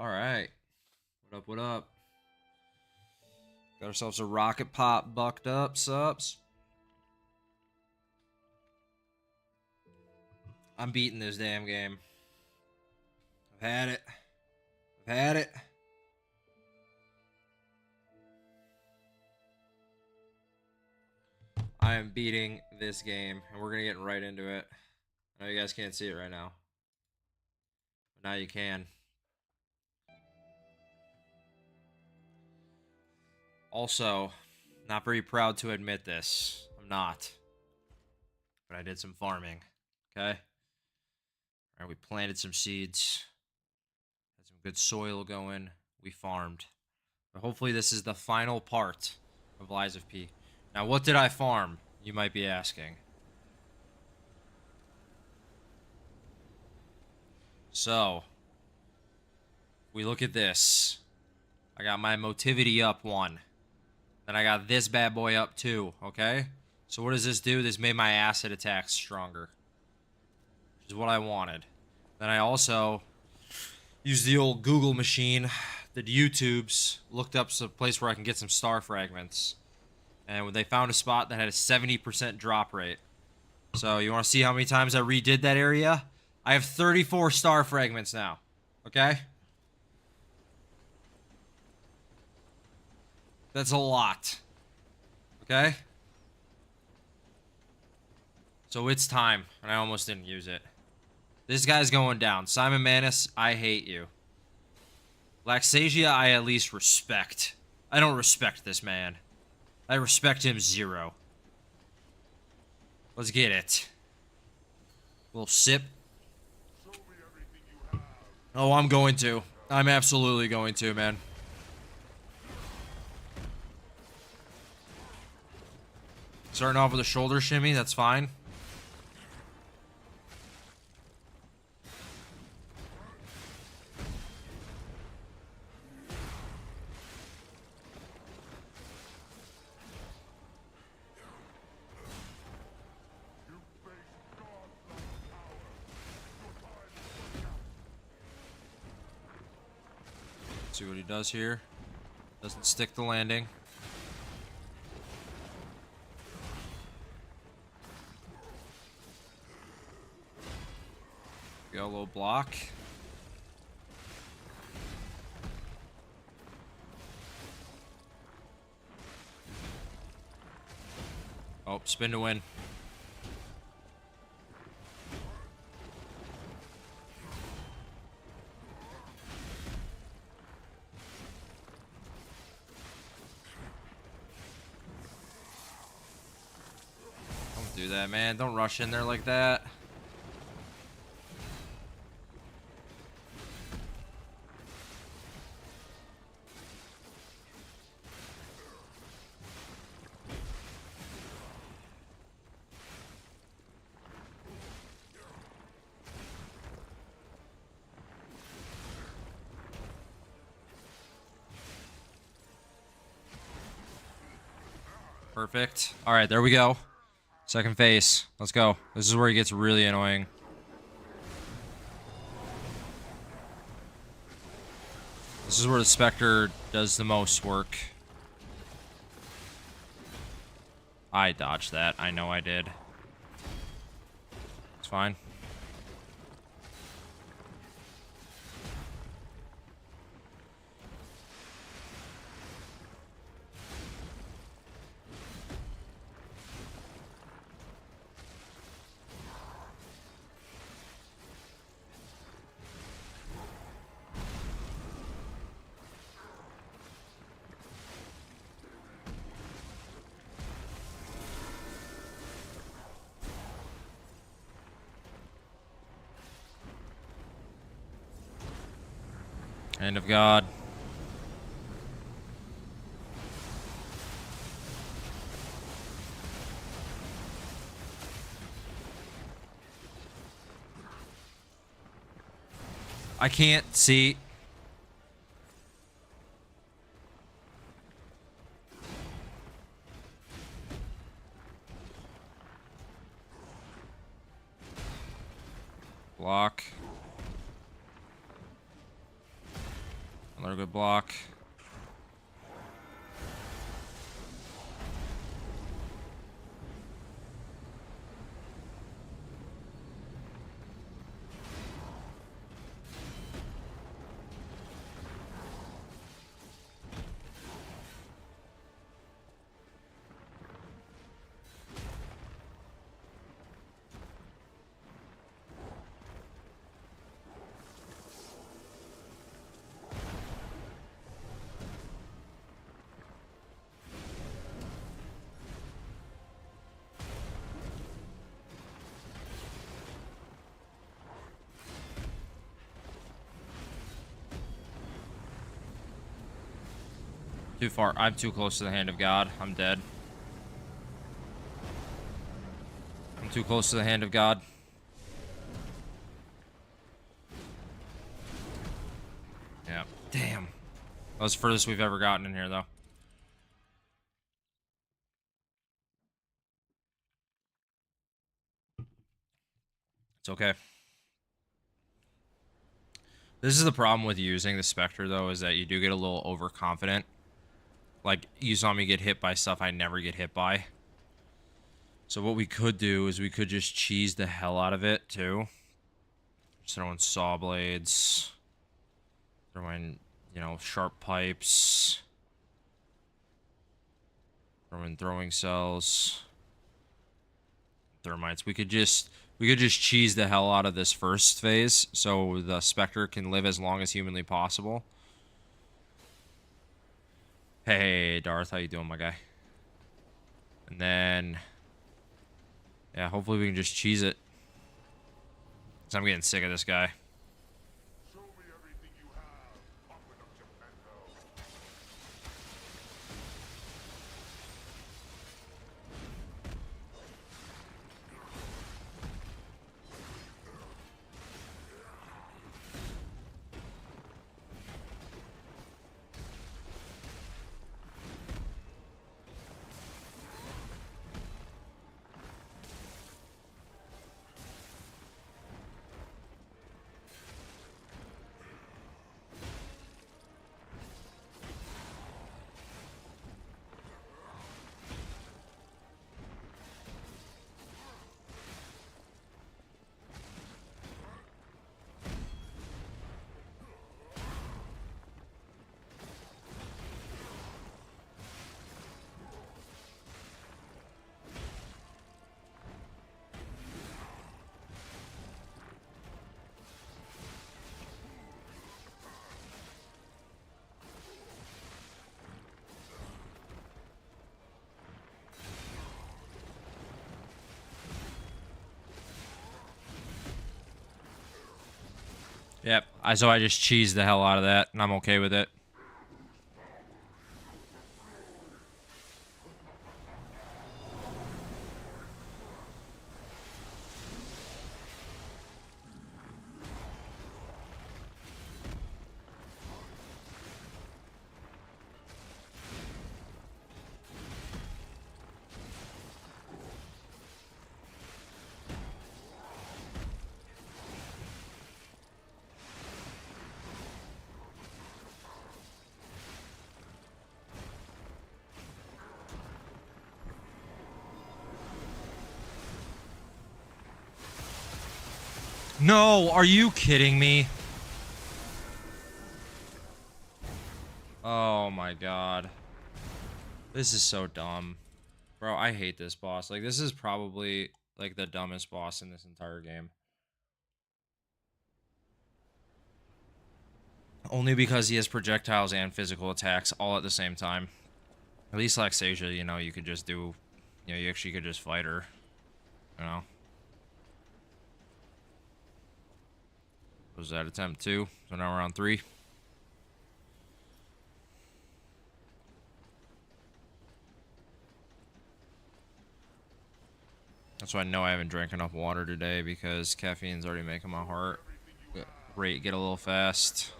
All right. What up? What up? Got ourselves a rocket pop bucked up, subs. I'm beating this damn game. I've had it. I've had it. I am beating this game, and we're gonna get right into it. I know you guys can't see it right now, but now you can. Also, not very proud to admit this. I'm not. But I did some farming. Okay? Alright, we planted some seeds. Had some good soil going. We farmed. But hopefully this is the final part of Lies of P. Now, what did I farm? You might be asking. So, we look at this. I got my motivity up 1. Then I got this bad boy up 2, okay? So what does this do? This made my acid attacks stronger. Which is what I wanted. Then I also used the old Google machine, the YouTubes, looked up some place where I can get some star fragments. And when they found a spot that had a 70% drop rate. So you want to see how many times I redid that area? I have 34 star fragments now. Okay? That's a lot. Okay? So it's time. And I almost didn't use it. This guy's going down. Simon Manus, I hate you. Laxasia, I at least respect. I don't respect this man. I respect him 0. Let's get it. Little sip. Oh, I'm going to. I'm absolutely going to, man. Starting off with a shoulder shimmy, that's fine. See what he does here. Doesn't stick the landing. Got a little block. Oh, spin to win. Don't do that, man. Don't rush in there like that. Perfect. All right, there we go. Second phase. Let's go. This is where he gets really annoying. This is where the Spectre does the most work. I dodged that. I know I did. It's fine. Hand of God. I can't see. Block. Another good block. Too far. I'm too close to the hand of God. I'm dead. I'm too close to the hand of God. Yeah. Damn. That was the furthest we've ever gotten in here, though. It's okay. This is the problem with using the Spectre, though, is that you do get a little overconfident. Like, you saw me get hit by stuff I never get hit by. So what we could do is we could just cheese the hell out of it, too. Just throwing saw blades. Throwing, you know, sharp pipes. Throwing cells. Thermites. We could just cheese the hell out of this first phase, so the Spectre can live as long as humanly possible. Hey, Darth, how you doing, my guy? And then, yeah, hopefully we can just cheese it. 'Cause I'm getting sick of this guy. Yep, so I just cheesed the hell out of that, and I'm okay with it. No, are you kidding me? Oh my god. This is so dumb. Bro, I hate this boss. Like, this is probably, like, the dumbest boss in this entire game. Only because he has projectiles and physical attacks all at the same time. At least Laxasia, you know, you could just do... You know, you actually could just fight her. You know? Was that attempt 2? So now we're on 3. That's why I know I haven't drank enough water today, because caffeine's already making my heart rate get a little fast.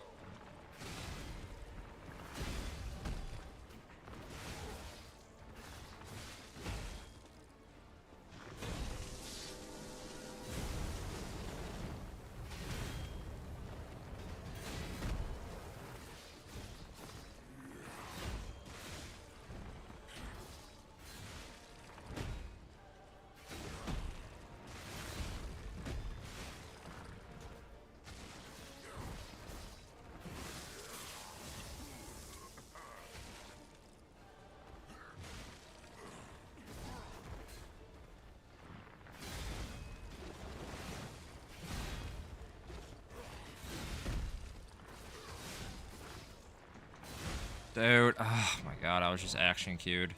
Dude, oh my god, I was just action queued.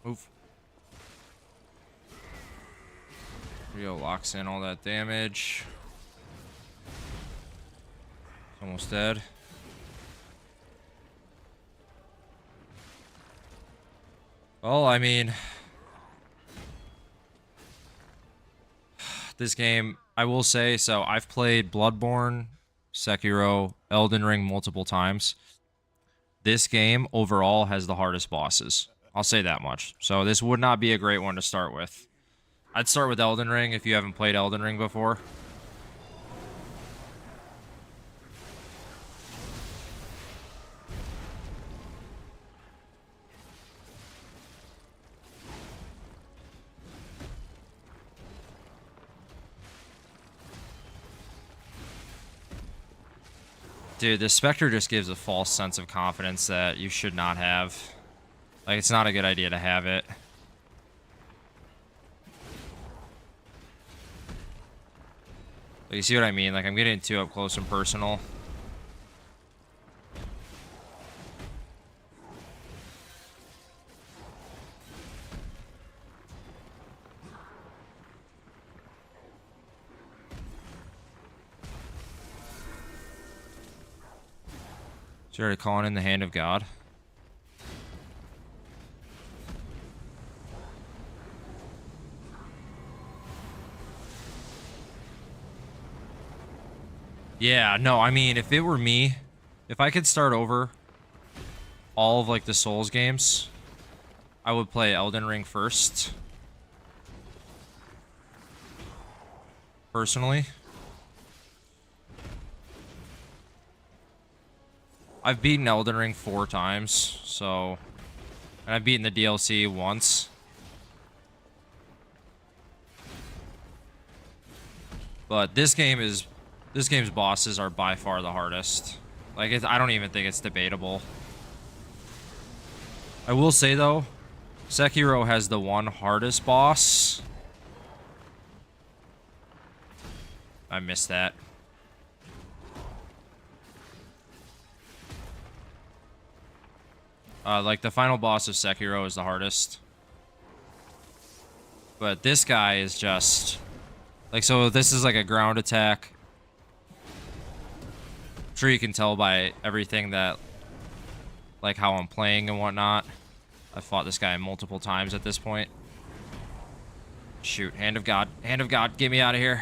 Move. Rio locks in all that damage. It's almost dead. Well, I mean, this game, I will say, so I've played Bloodborne, Sekiro, Elden Ring multiple times. This game overall has the hardest bosses. I'll say that much. So this would not be a great one to start with. I'd start with Elden Ring if you haven't played Elden Ring before. Dude, the Spectre just gives a false sense of confidence that you should not have. Like, it's not a good idea to have it. Like, you see what I mean? Like, I'm getting too up close and personal. So you're already calling in the hand of God. Yeah, no, I mean, if it were me, if I could start over all of, like, the Souls games, I would play Elden Ring first. Personally. I've beaten Elden Ring 4 times, so... And I've beaten the DLC once. But this game's bosses are by far the hardest. Like, I don't even think it's debatable. I will say, though, Sekiro has the one hardest boss. I missed that. Like, the final boss of Sekiro is the hardest. But this guy is just... Like, so this is like a ground attack. I'm sure you can tell by everything that... Like, how I'm playing and whatnot. I've fought this guy multiple times at this point. Shoot, Hand of God. Hand of God, get me out of here.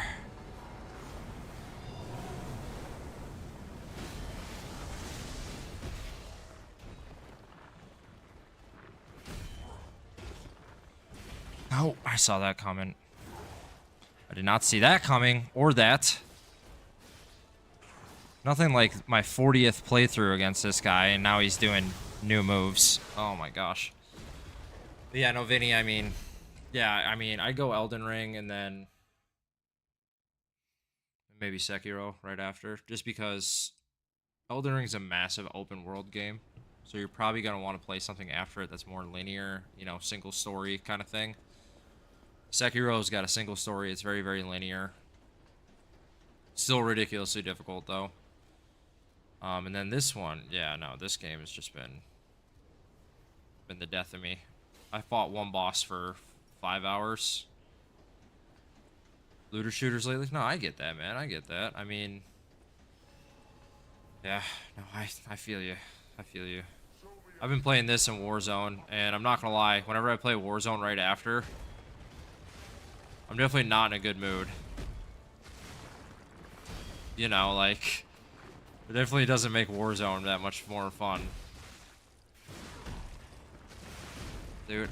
Oh, I saw that coming. I did not see that coming, or that. Nothing like my 40th playthrough against this guy, and now he's doing new moves. Oh my gosh. But yeah, no, Vinny, I mean... Yeah, I mean, I'd go Elden Ring, and then... maybe Sekiro right after. Just because Elden Ring's a massive open world game. So you're probably going to want to play something after it that's more linear, you know, single story kind of thing. Sekiro's got a single story. It's very, very linear. Still ridiculously difficult, though. And then this one, yeah, no, this game has just been the death of me. I fought one boss for 5 hours. Looter shooters lately? No, I get that, man. I get that. I mean, yeah, no, I feel you. I feel you. I've been playing this in Warzone, and I'm not gonna lie, whenever I play Warzone right after, I'm definitely not in a good mood. You know, like, it definitely doesn't make Warzone that much more fun. Dude.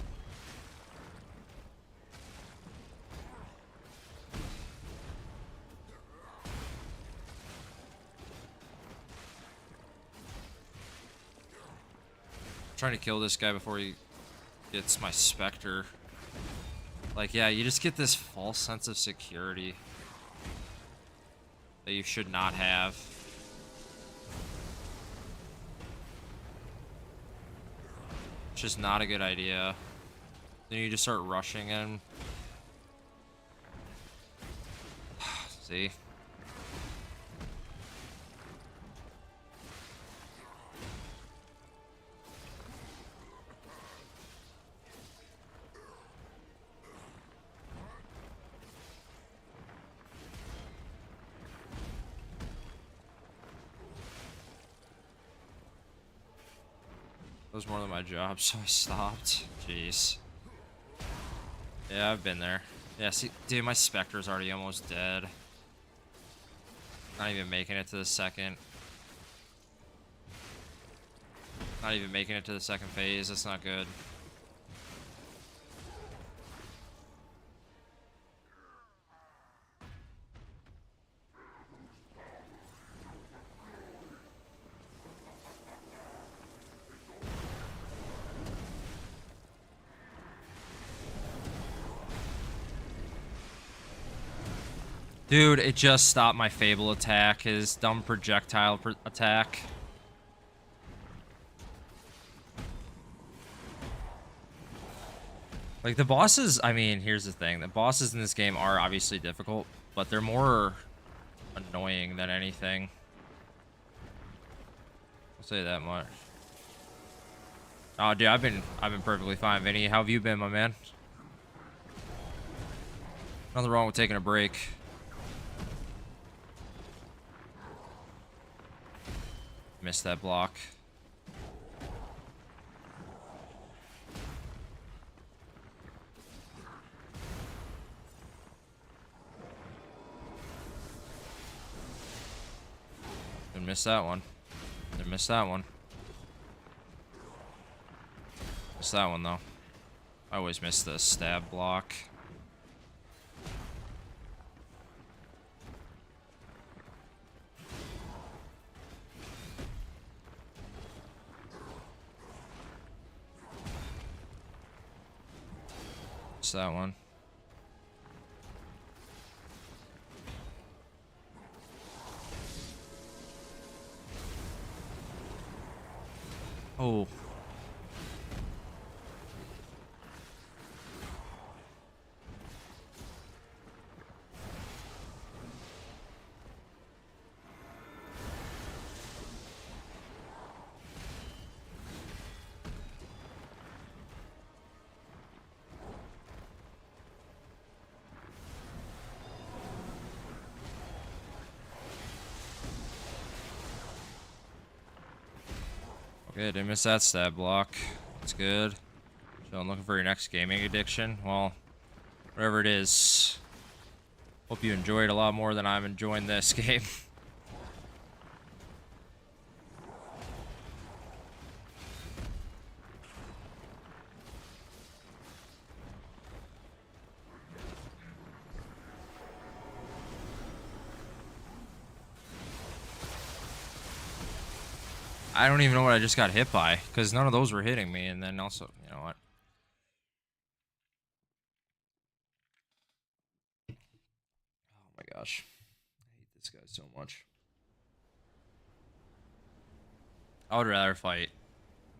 Trying to kill this guy before he gets my Spectre. Like, yeah, you just get this false sense of security that you should not have. It's just not a good idea. Then you just start rushing in. See? That was more than my job, so I stopped. Jeez. Yeah, I've been there. Yeah, see, dude, my Spectre's already almost dead. Not even making it to the second. Not even making it to the second phase. That's not good. Dude, it just stopped my Fable attack, his dumb projectile attack. Like, the bosses, I mean, here's the thing. The bosses in this game are obviously difficult, but they're more annoying than anything. I'll say that much. Oh, dude, I've been perfectly fine, Vinny. How have you been, my man? Nothing wrong with taking a break. Missed that block. Didn't miss that one. Didn't miss that one. Missed that one, though. I always miss the stab block. Missed that one. Oh. Okay, didn't miss that stab block. That's good. So I'm looking for your next gaming addiction. Well, whatever it is. Hope you enjoy it a lot more than I'm enjoying this game. I don't even know what I just got hit by, because none of those were hitting me, and then also, you know what? Oh my gosh. I hate this guy so much. I would rather fight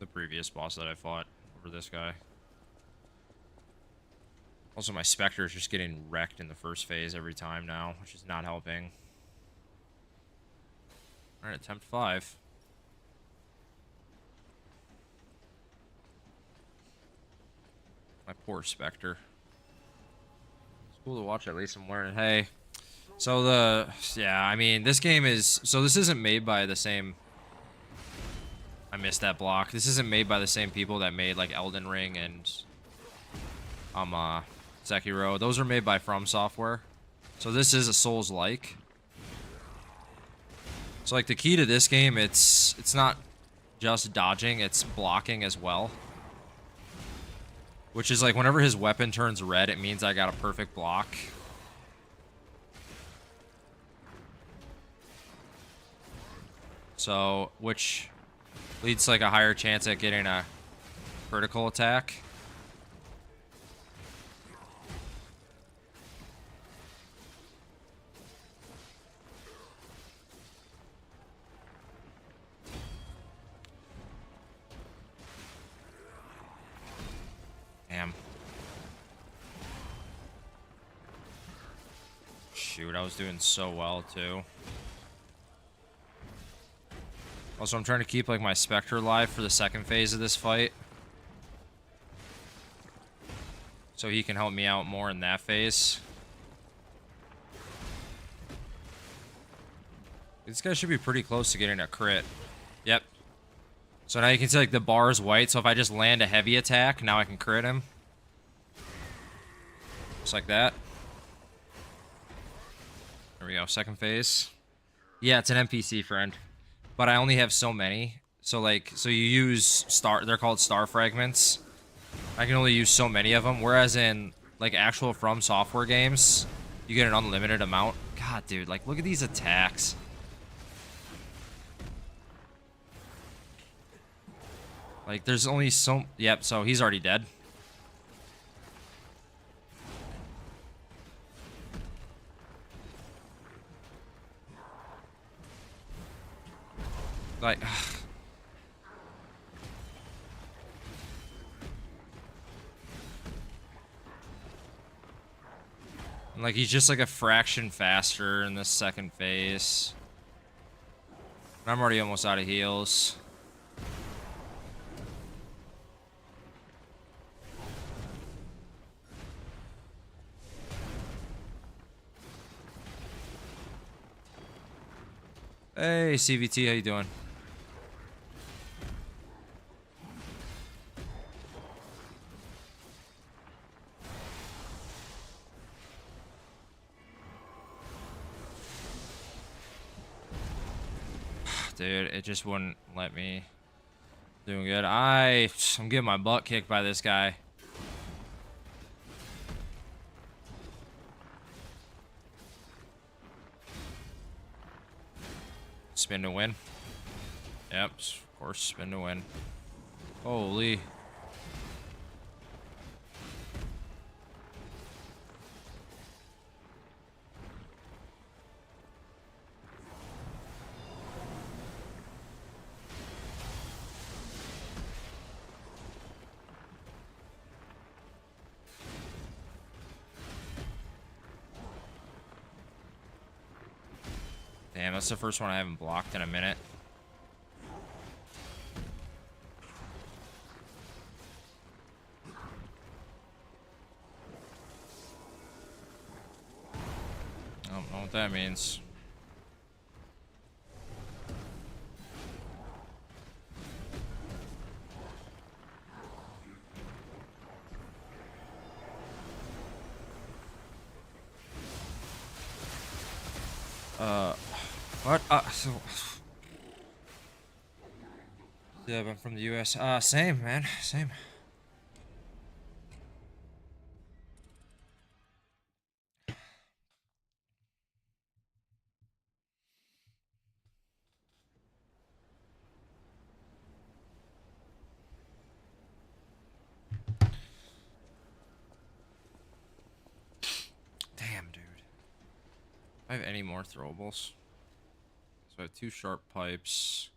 the previous boss that I fought over this guy. Also, my Spectre is just getting wrecked in the first phase every time now, which is not helping. Alright, attempt 5. My poor Spectre. It's cool to watch, at least I'm learning. Hey, so yeah, I mean, this game is, so this isn't made by the same, I missed that block. This isn't made by the same people that made, like, Elden Ring and, Sekiro. Those are made by From Software. So this is a Souls-like. So, like, the key to this game, it's not just dodging, it's blocking as well. Which is like, whenever his weapon turns red, it means I got a perfect block. So, which leads to like a higher chance at getting a critical attack. Damn. shoot, I was doing so well too. Also, I'm trying to keep like my Spectre alive for the second phase of this fight, so he can help me out more in that phase. This guy should be pretty close to getting a crit. Yep. So now you can see like the bar is white, so if I just land a heavy attack, now I can crit him. Just like that. There we go, second phase. Yeah, it's an NPC friend. But I only have so many. So like, so you use they're called star fragments. I can only use so many of them. Whereas in like actual From Software games, you get an unlimited amount. God, dude, like look at these attacks. Like there's only so, yep, so he's already dead. Like, and like he's just like a fraction faster in this second phase. And I'm already almost out of heals. Hey, CVT, how you doing? Dude, it just wouldn't let me. Doing good. I'm getting my butt kicked by this guy. Spin to win. Yep, of course, spin to win. Holy. Damn, that's the first one I haven't blocked in a minute. I don't know what that means. What? Yeah, I'm from the US. Same, man. Same. Damn, dude. I have any more throwables? So I have 2 sharp pipes.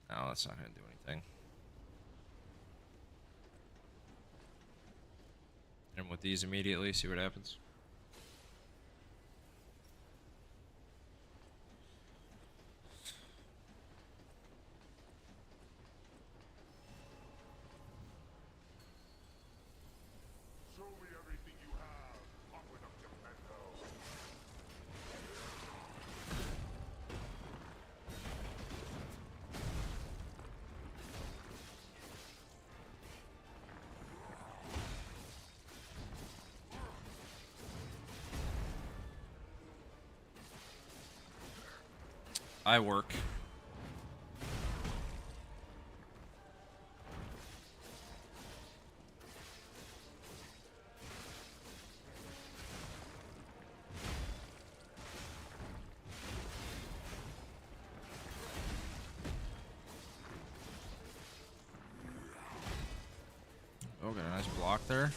No, that's not gonna do anything. And with these immediately, see what happens. I work. Oh, got a nice block there.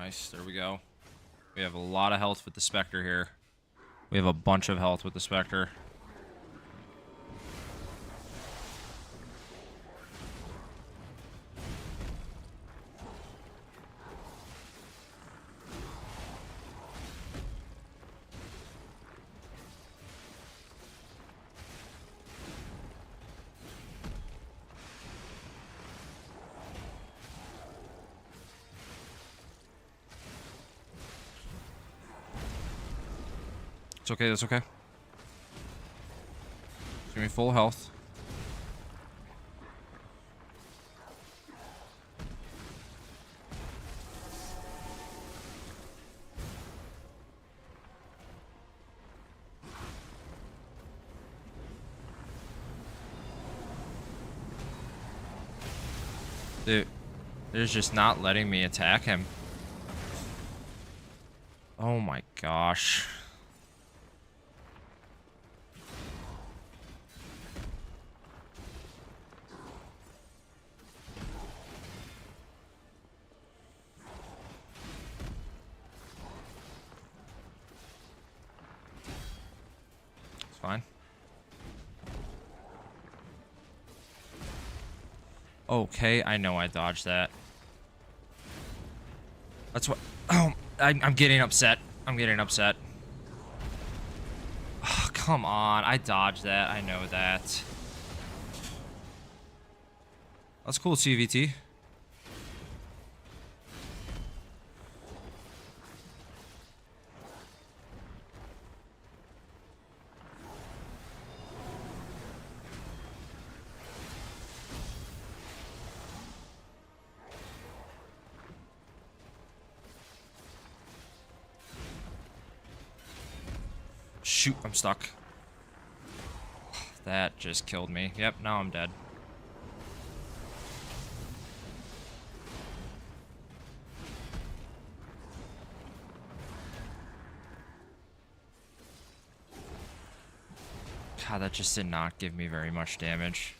Nice. There we go. We have a lot of health with the Spectre here. We have a bunch of health with the Spectre. It's okay, that's okay. Give me full health. Dude, they're just not letting me attack him. Oh my gosh. It's fine. Okay, I know I dodged that. That's what... Oh, I'm getting upset. I'm getting upset. Oh, come on. I dodged that. I know that. That's cool, CVT. Shoot, I'm stuck. That just killed me. Yep, now I'm dead. God, that just did not give me very much damage.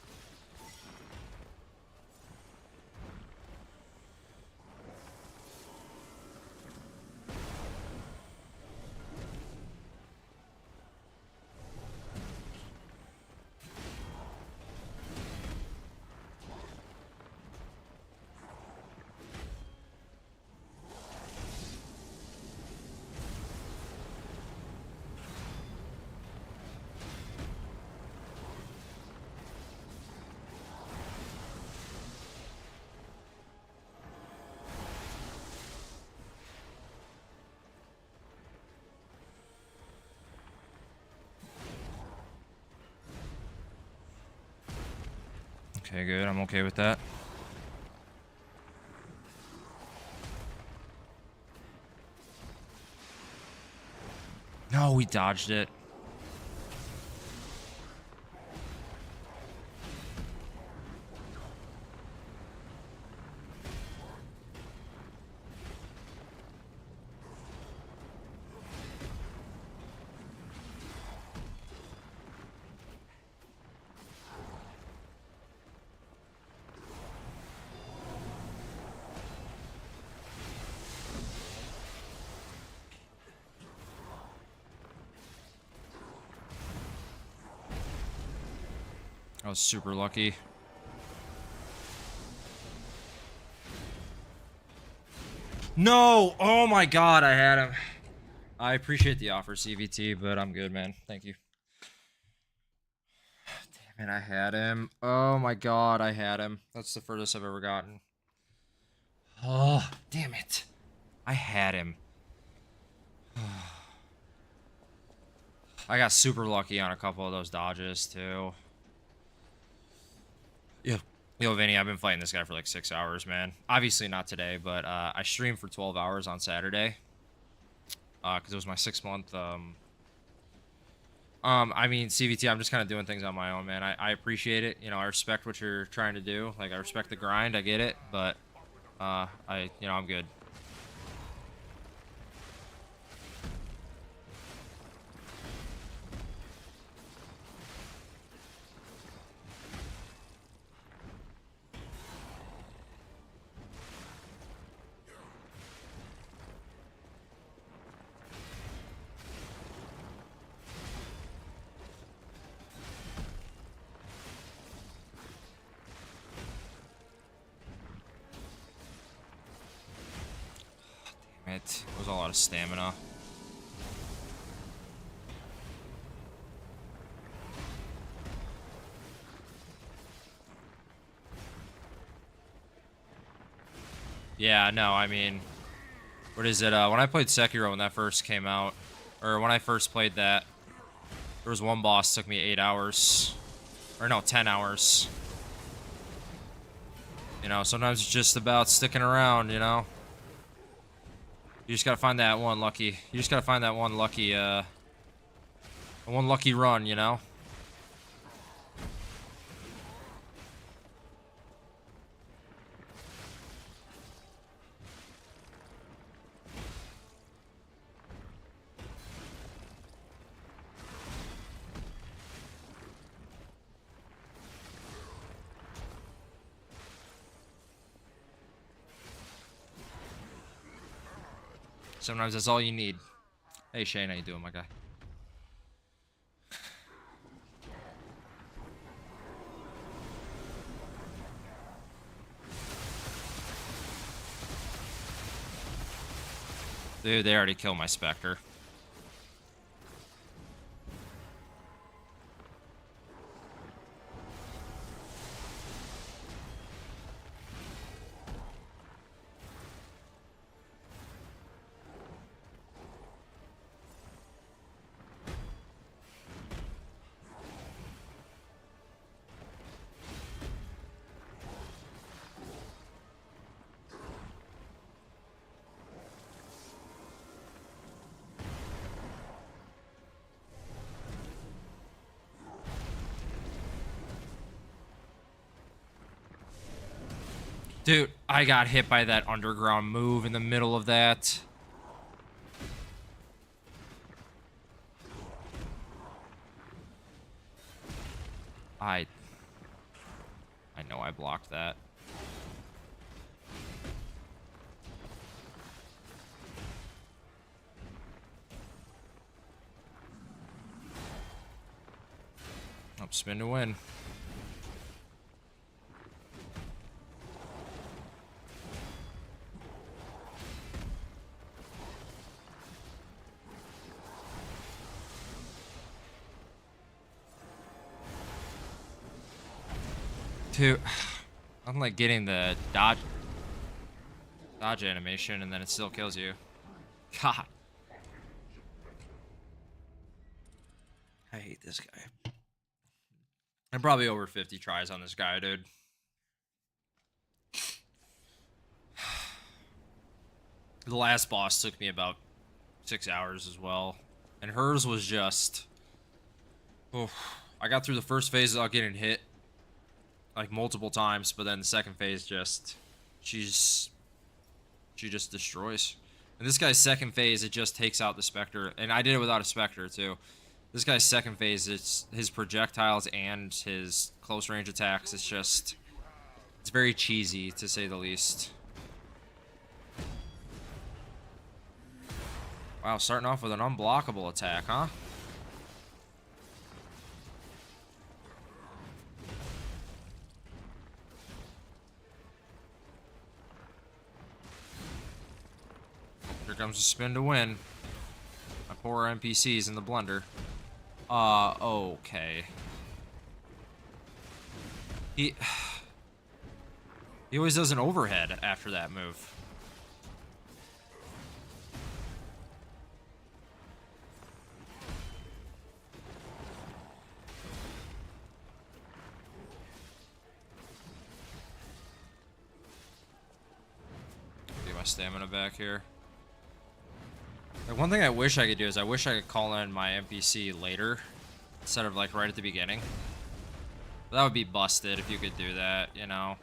Okay, good. I'm okay with that. No, we dodged it. I was super lucky. No! Oh my god, I had him. I appreciate the offer, CVT, but I'm good, man. Thank you. Damn it, I had him. Oh my god, I had him. That's the furthest I've ever gotten. Oh, damn it. I had him. I got super lucky on a couple of those dodges, too. Yeah. Yo, Vinny, I've been fighting this guy for like 6 hours, man. Obviously not today, but I streamed for 12 hours on Saturday. Because it was my 6-month, I mean, CVT, I'm just kind of doing things on my own, man. I appreciate it. You know, I respect what you're trying to do. Like, I respect the grind. I get it. But, I'm good. It was a lot of stamina. Yeah, no, I mean, what is it? When I played Sekiro when that first came out, or when I first played that, there was one boss took me 8 hours, or no, 10 hours. You know, sometimes it's just about sticking around. You know, you just gotta find that one lucky. You just gotta find that one lucky, one lucky run. You know. Sometimes that's all you need. Hey Shane, how you doing, my guy? Dude, they already killed my Spectre. Dude, I got hit by that underground move in the middle of that. I know I blocked that. Up spin to win. Dude, I'm like getting the dodge animation and then it still kills you. God. I hate this guy. I'm probably over 50 tries on this guy, dude. The last boss took me about 6 hours as well. And hers was just... Oh, I got through the first phase without getting hit. Like multiple times, but then the second phase just... She just destroys. And this guy's second phase, it just takes out the Spectre. And I did it without a Spectre, too. This guy's second phase, it's his projectiles and his close range attacks. It's just... It's very cheesy, to say the least. Wow, starting off with an unblockable attack, huh? Here comes a spin to win. My poor NPCs in the blender. Okay. He always does an overhead after that move. Get my stamina back here. Like, one thing I wish I could do is I wish I could call in my NPC later instead of like right at the beginning. But that would be busted if you could do that, you know.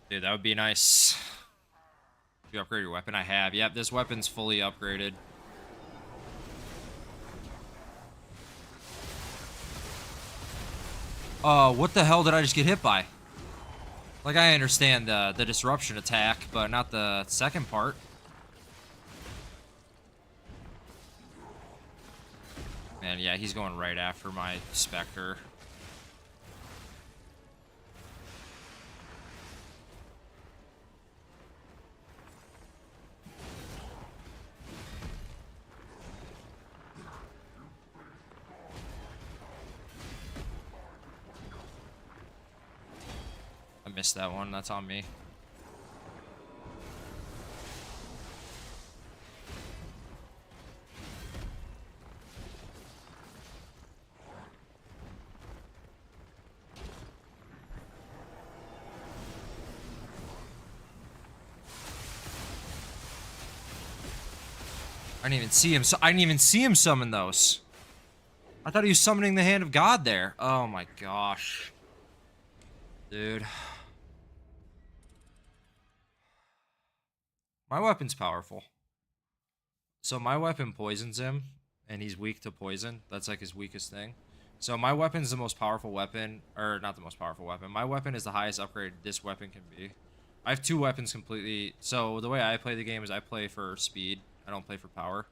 Dude, that would be nice. You upgrade your weapon? I have. Yep, this weapon's fully upgraded. What the hell did I just get hit by? Like, I understand the disruption attack, but not the second part. And yeah, he's going right after my Spectre. I missed that one. That's on me. I didn't even see him. So I didn't even see him summon those. I thought he was summoning the Hand of God there. Oh my gosh. Dude. My weapon's powerful. So my weapon poisons him, and he's weak to poison. That's like his weakest thing. So my weapon's the most powerful weapon, or not the most powerful weapon. My weapon is the highest upgrade this weapon can be. I have two weapons completely. So the way I play the game is I play for speed. I don't play for power.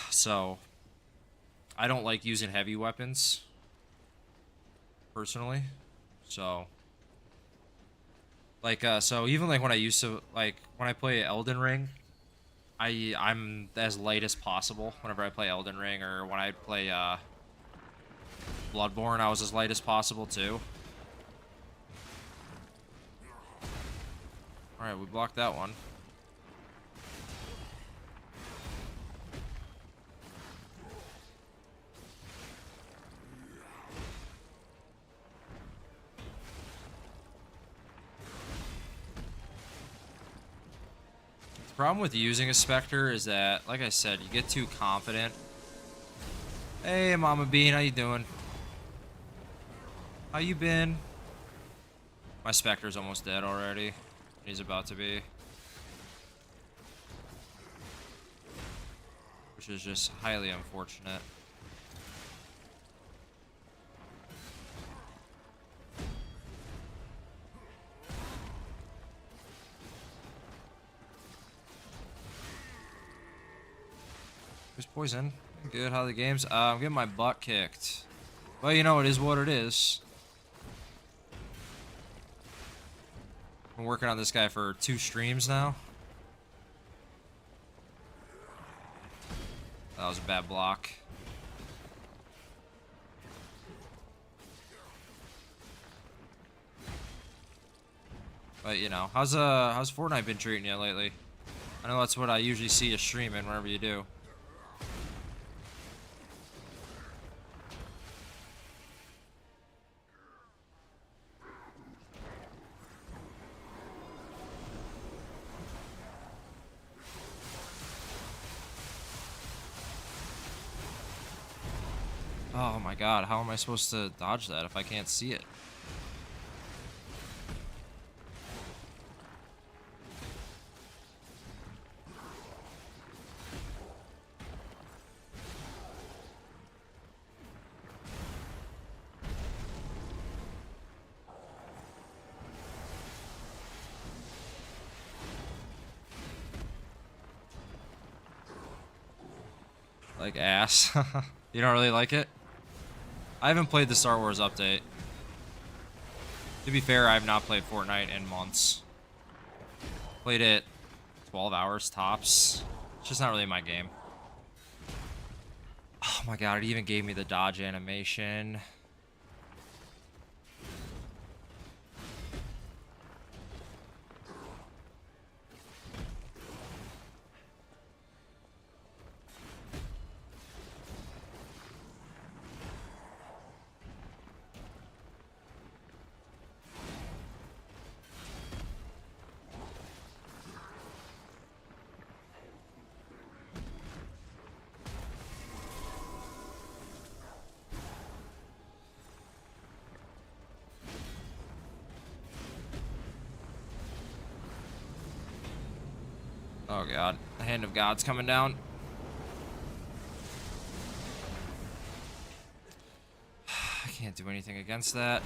So I don't like using heavy weapons personally. So like so even like when I used to like when I play Elden Ring, I'm as light as possible whenever I play Elden Ring, or when I play Bloodborne, I was as light as possible too. Alright, we blocked that one. The problem with using a Spectre is that, like I said, you get too confident. Hey, Mama Bean, how you doing? How you been? My Spectre's almost dead already. He's about to be. Which is just highly unfortunate. Who's poison? Good, how are the games? I'm getting my butt kicked. Well, you know, it is what it is. Been working on this guy for 2 streams now. That was a bad block. But you know, how's Fortnite been treating you lately? I know that's what I usually see you streaming whenever you do. Oh my god, how am I supposed to dodge that if I can't see it? Like ass. You don't really like it? I haven't played the Star Wars update. To be fair, I have not played Fortnite in months. Played it 12 hours tops. It's just not really my game. Oh my god, it even gave me the dodge animation. Oh god, the Hand of God's coming down. I can't do anything against that.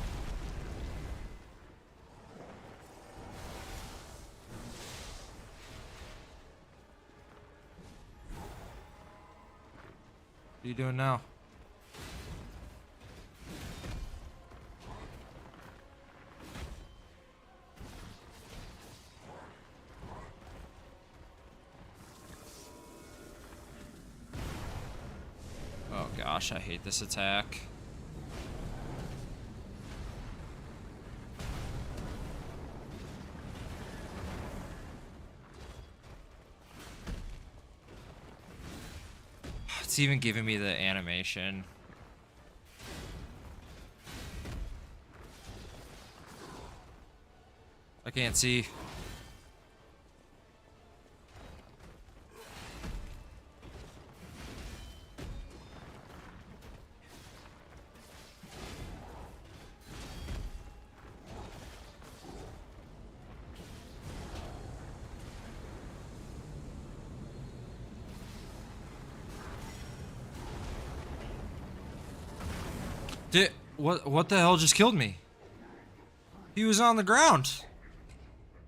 you doing now? Oh gosh, I hate this attack. It's even giving me the animation. I can't see. What the hell just killed me? He was on the ground.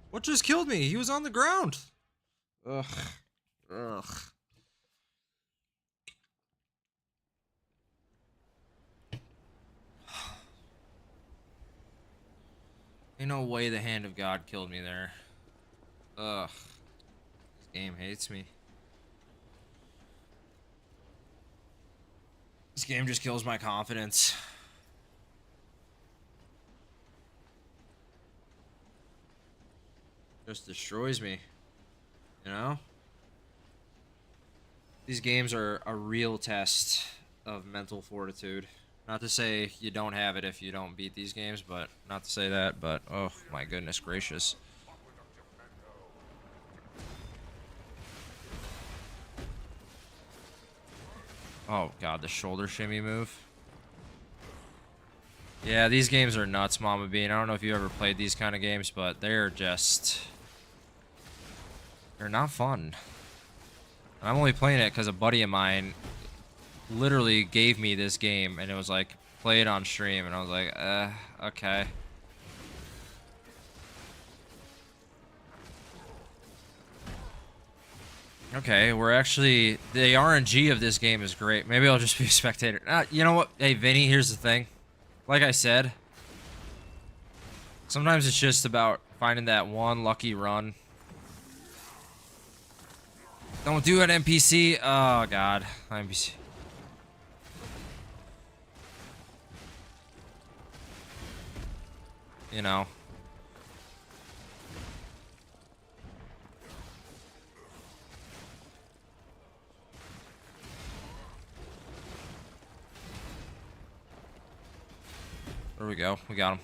What just killed me? He was on the ground. Ugh. Ugh. Ain't no way the hand of God killed me there. Ugh. This game hates me. This game just kills my confidence. Just destroys me. You know? These games are a real test of mental fortitude. Not to say you don't have it if you don't beat these games, but not to say that, but oh my goodness gracious. Oh god, the shoulder shimmy move. Yeah, these games are nuts, Mama Bean. I don't know if you ever played these kind of games, but they're just... they're not fun. I'm only playing it because a buddy of mine literally gave me this game, and it was like, play it on stream, and I was like, okay. Okay, we're actually... the RNG of this game is great. Maybe I'll just be a spectator. You know what? Hey, Vinny, here's the thing. Like I said, sometimes it's just about finding that one lucky run. Don't do it, NPC. Oh, God. NPC. You know. There we go. We got him.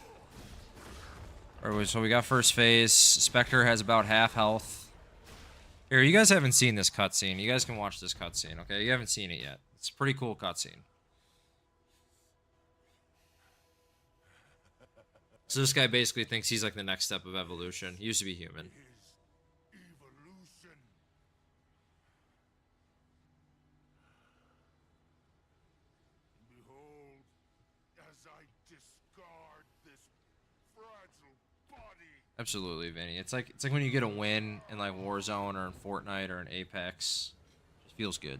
Alright, so we got first phase. Spectre has about half health. Here, you guys haven't seen this cutscene. You guys can watch this cutscene, okay? You haven't seen it yet. It's a pretty cool cutscene. So this guy basically thinks he's like the next step of evolution. He used to be human. Behold, as I discard this fragile body. Absolutely, Vinny. It's like when you get a win in like Warzone or in Fortnite or in Apex. It just feels good.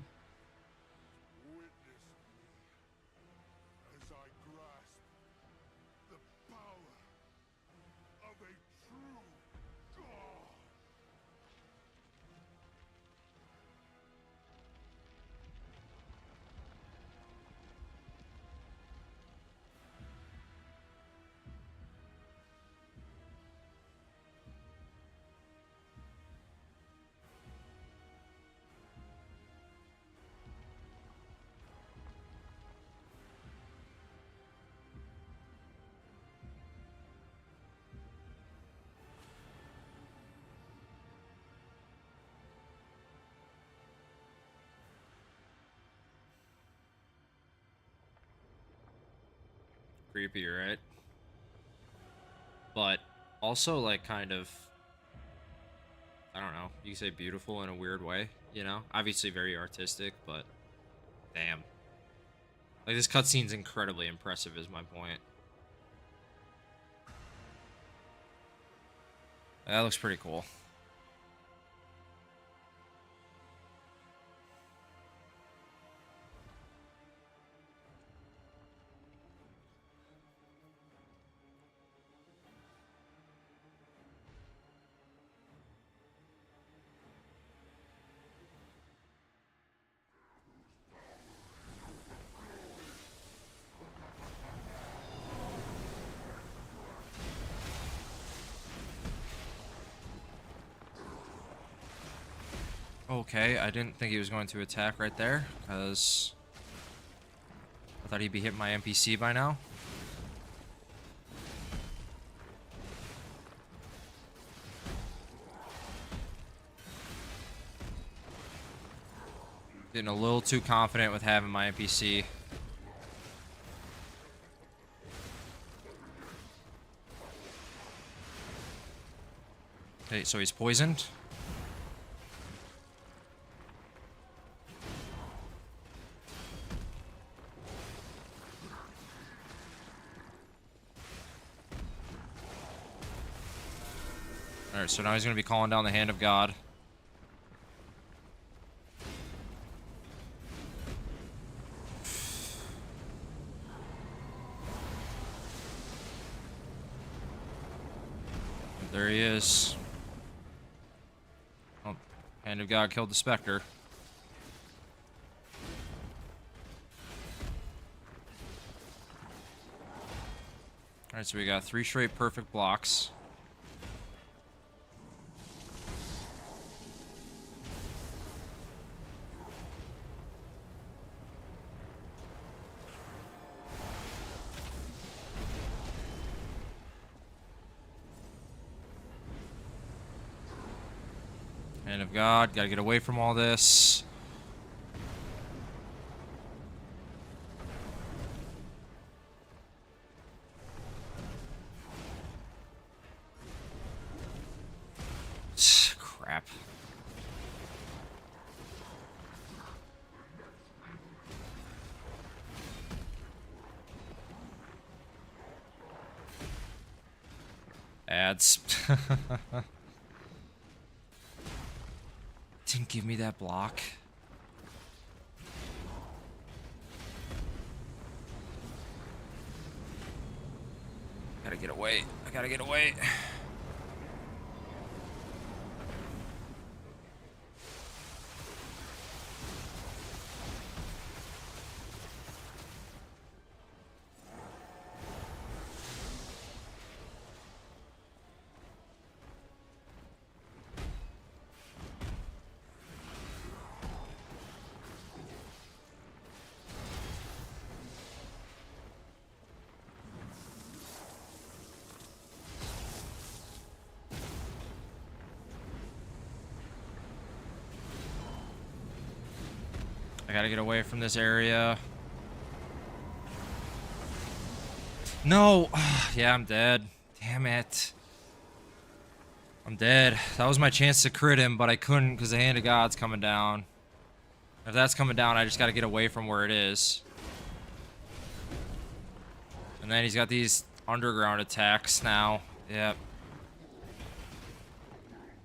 Witness me as I grasp the power of a true god. Creepy, right? But also like kind of, I don't know, you can say beautiful in a weird way, you know? Obviously very artistic, but damn. Like this cutscene's incredibly impressive is my point. That looks pretty cool. Okay, I didn't think he was going to attack right there, because I thought he'd be hitting my NPC by now. Getting a little too confident with having my NPC. Okay, so he's poisoned. Alright, so now he's going to be calling down the Hand of God. There he is. Oh, Hand of God killed the Spectre. Alright, so we got 3 straight perfect blocks. Hand of God, gotta get away from all this. Crap. Ads. Didn't give me that block. Gotta get away. I gotta get away. I gotta get away from this area. No! Yeah, I'm dead. Damn it. I'm dead. That was my chance to crit him, but I couldn't because the Hand of God's coming down. If that's coming down, I just gotta get away from where it is. And then he's got these underground attacks now. Yep.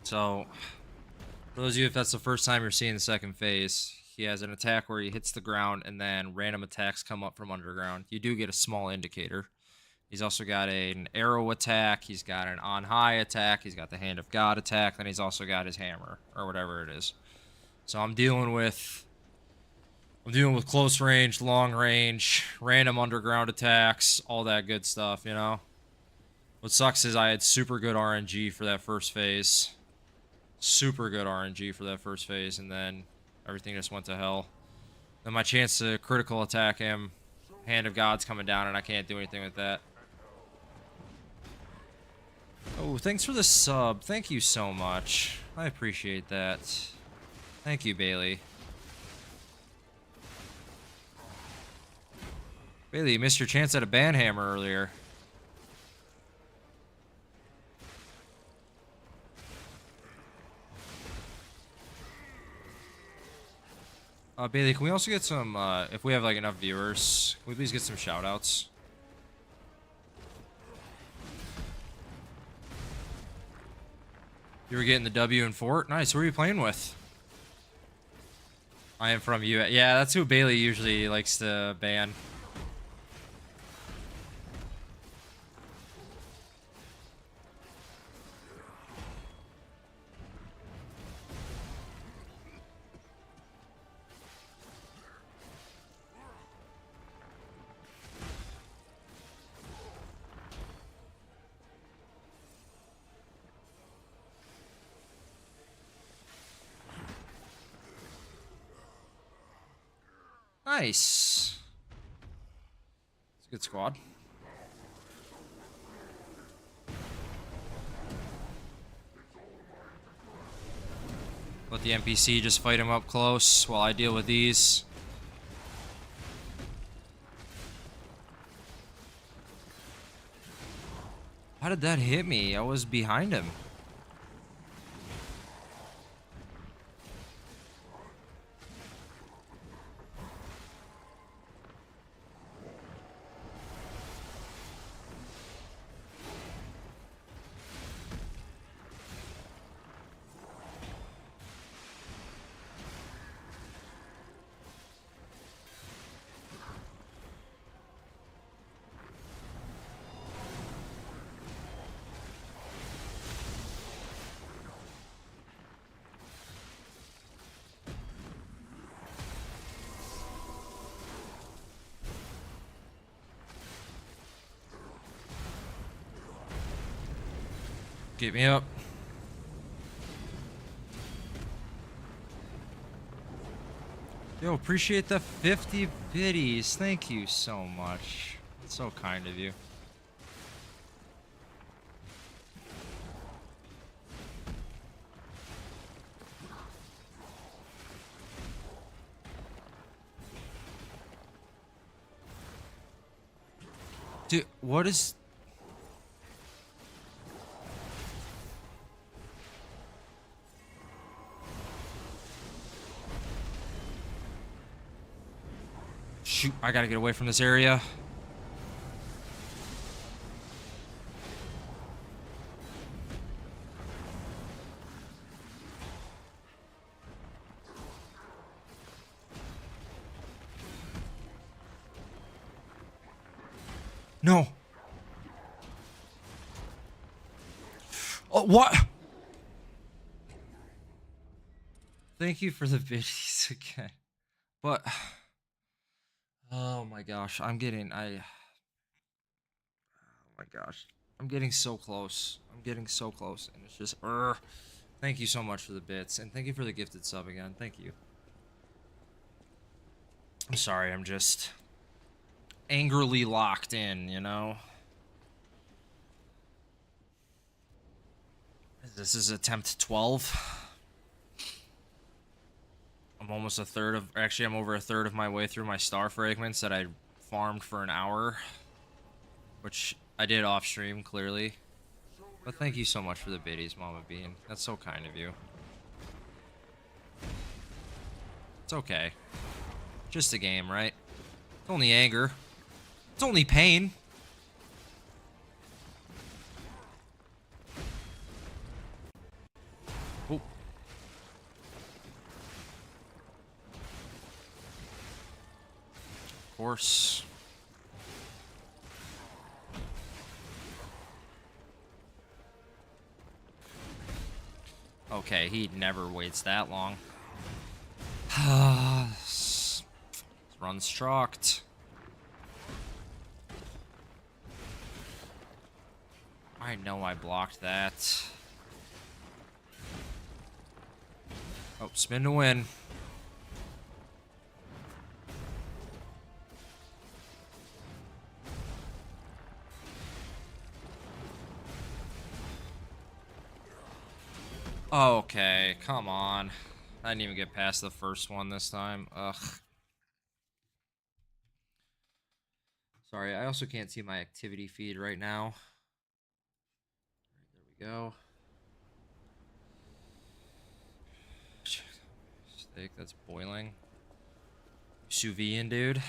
So, for those of you, if that's the first time you're seeing the second phase, he has an attack where he hits the ground and then random attacks come up from underground. You do get a small indicator. He's also got an arrow attack. He's got an on high attack. He's got the Hand of God attack. Then he's also got his hammer or whatever it is. So I'm dealing with close range, long range, random underground attacks, all that good stuff, you know? What sucks is I had super good RNG for that first phase. Super good RNG for that first phase, and then everything just went to hell. Then my chance to critical attack him, Hand of God's coming down, and I can't do anything with that. Oh, thanks for the sub. Thank you so much. I appreciate that. Thank you, Bailey. Bailey, you missed your chance at a banhammer earlier. Bailey, can we also get some, if we have, like, enough viewers, can we please get some shoutouts? You were getting the W in Fort? Nice, who are you playing with? I am from US. Yeah, that's who Bailey usually likes to ban. Nice. It's a good squad. Let the NPC just fight him up close while I deal with these. How did that hit me? I was behind him. Get me up. Yo, appreciate the 50 biddies. Thank you so much. That's so kind of you. Dude, what is... Shoot, I gotta get away from this area. No. Oh, what? Thank you for the biddies again. But... Oh my gosh, oh my gosh. I'm getting so close. I'm getting so close. And it's just, Thank you so much for the bits. And thank you for the gifted sub again. Thank you. I'm sorry, I'm just angrily locked in, you know? This is attempt 12. I'm almost a third of... Actually, I'm over a third of my way through my star fragments that I farmed for an hour. Which I did off stream, clearly. But thank you so much for the biddies, Mama Bean. That's so kind of you. It's okay. Just a game, right? It's only anger. It's only pain. Oh. Of course. Okay, he never waits that long. Run struct. I know I blocked that. Oh, spin to win. Okay, come on. I didn't even get past the first one this time. Ugh. Sorry, I also can't see my activity feed right now. There we go. Steak that's boiling. Sous vide, dude.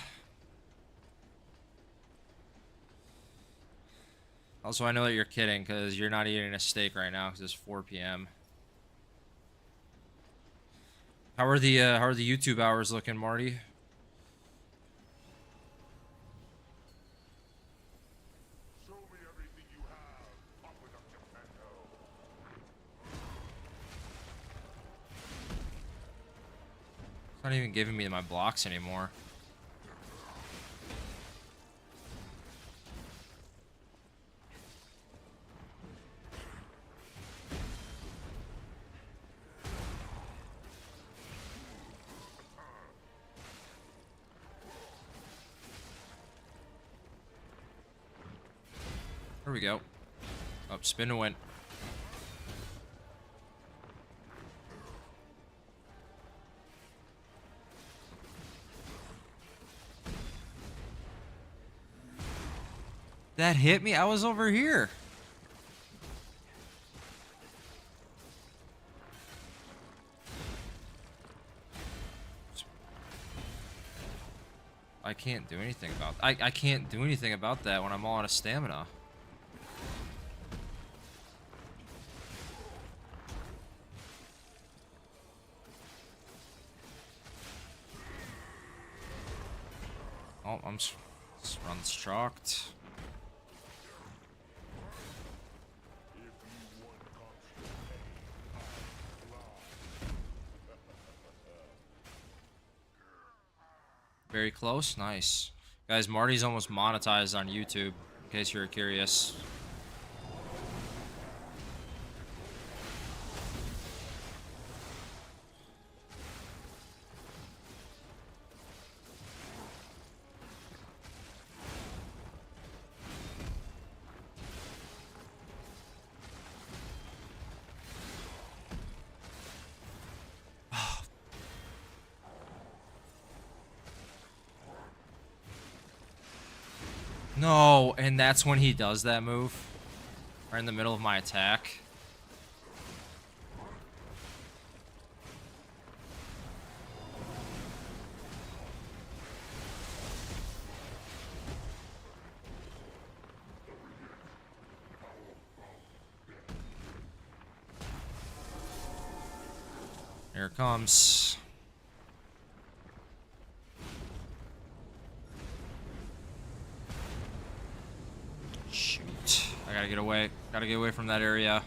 Also, I know that you're kidding because you're not eating a steak right now because it's 4 p.m. How are the YouTube hours looking, Marty? Show me everything you have, Papa Geppetto. It's not even giving me my blocks anymore. There we go. Up, spin to win. That hit me? I was over here. I can't do anything about I can't do anything about that when I'm all out of stamina. Oh, I'm struck. Very close. Nice. Guys, Marty's almost monetized on YouTube, in case you're curious. No, and that's when he does that move. Right in the middle of my attack. Here it comes. Shoot. I gotta get away. Gotta get away from that area.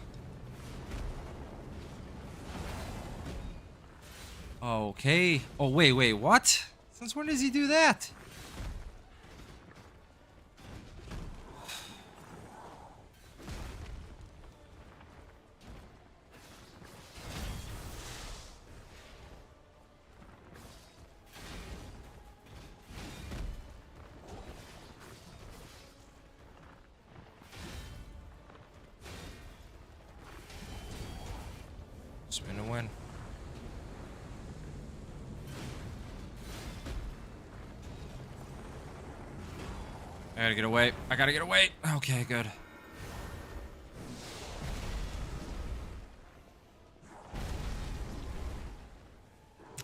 Okay. Oh, wait, what? Since when does he do that? Spin to win. I gotta get away. I gotta get away. Okay, good.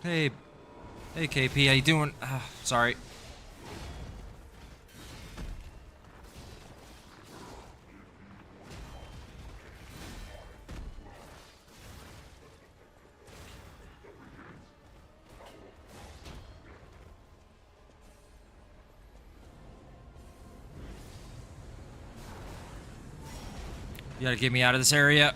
Hey. Hey, KP. How you doing? Sorry. You gotta get me out of this area.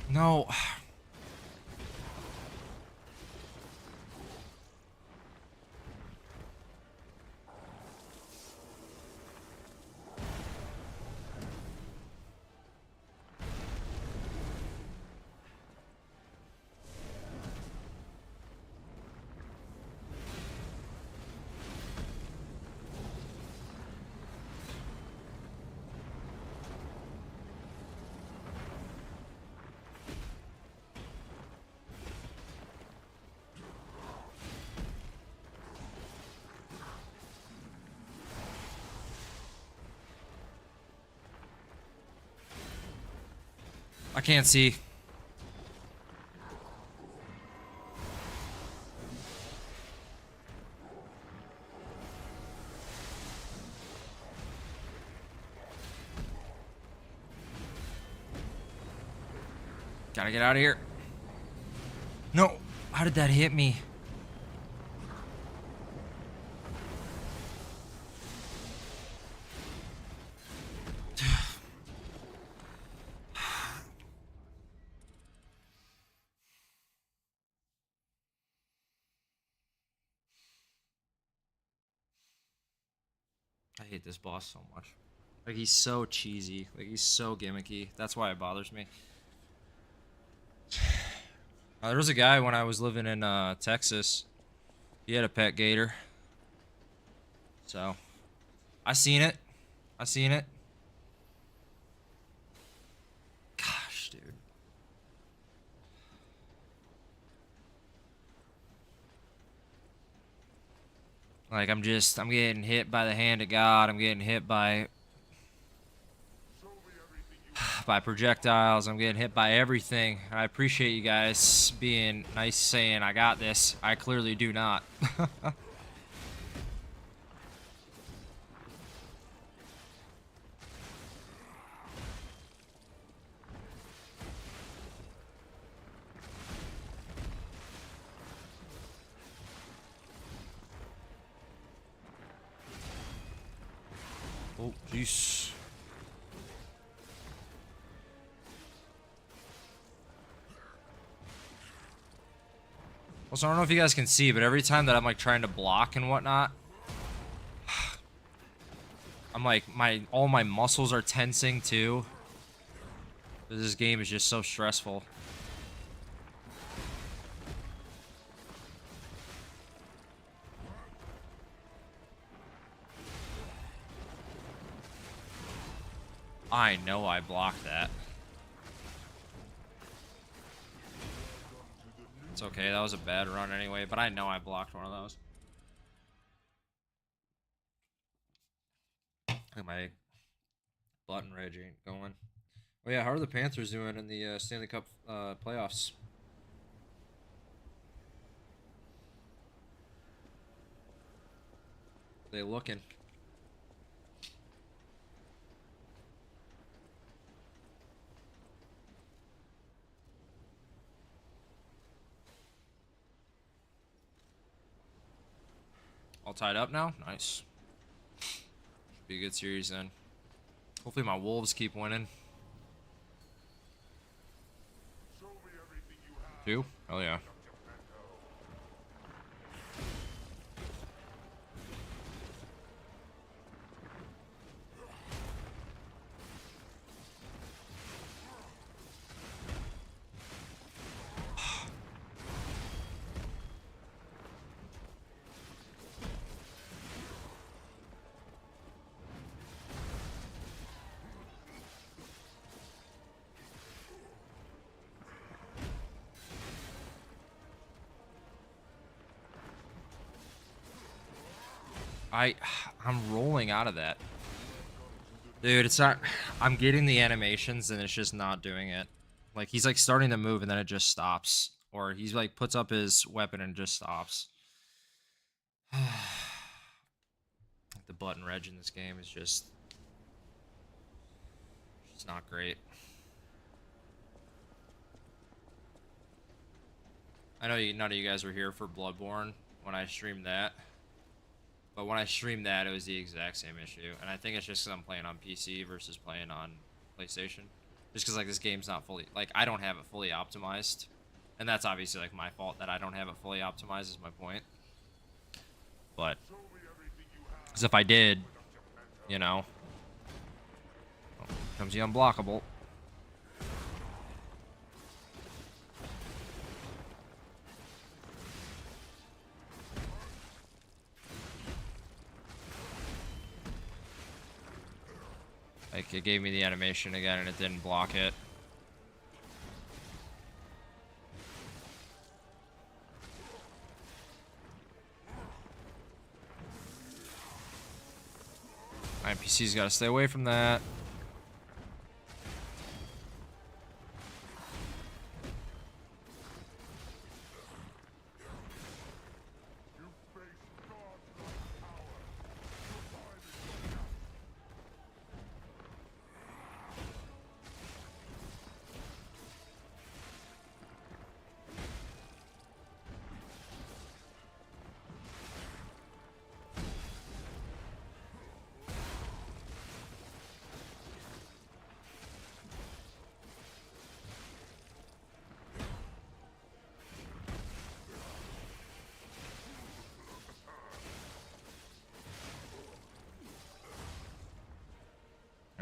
No. I can't see. Gotta get out of here. No. How did that hit me? I hate this boss so much. Like, he's so cheesy. Like, he's so gimmicky. That's why it bothers me. There was a guy when I was living in Texas. He had a pet gator. So, I seen it. I seen it. Gosh, dude. Like, I'm getting hit by the hand of God. I'm getting hit by projectiles. I'm getting hit by everything. I appreciate you guys being nice, saying I got this. I clearly do not. Oh, jeez. Also, I don't know if you guys can see, but every time that I'm like trying to block and whatnot, I'm like all my muscles are tensing too. This game is just so stressful. I know I blocked that. It's okay, that was a bad run anyway, but I know I blocked one of those. Look at my button rage ain't going. Oh yeah, how are the Panthers doing in the Stanley Cup playoffs? They looking? All tied up now? Nice. Should be a good series then. Hopefully my Wolves keep winning. Two? Hell yeah. I'm rolling out of that. Dude, it's not... I'm getting the animations and it's just not doing it. Like, he's like starting to move and then it just stops. Or he's like puts up his weapon and just stops. The button reg in this game is just... It's not great. I know none of you guys were here for Bloodborne when I streamed that. But when I streamed that, it was the exact same issue. And I think it's just because I'm playing on PC versus playing on PlayStation. Just because, like, this game's not fully... Like, I don't have it fully optimized. And that's obviously, like, my fault that I don't have it fully optimized is my point. But... Because if I did, you know... Comes the unblockable. Like, it gave me the animation again and it didn't block it. My NPC's gotta stay away from that.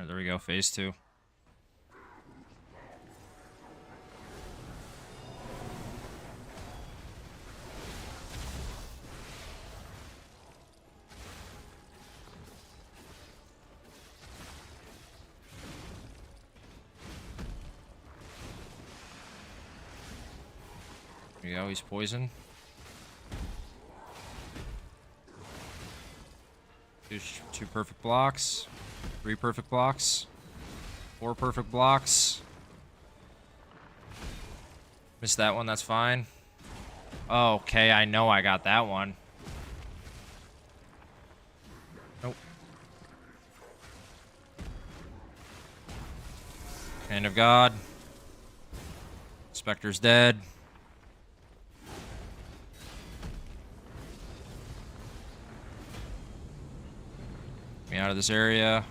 There we go, phase 2. There you go, he's poisoned. Two perfect blocks. 3 perfect blocks. 4 perfect blocks. Missed that one, that's fine. Okay, I know I got that one. Nope. Hand of God. Spectre's dead. Get me out of this area.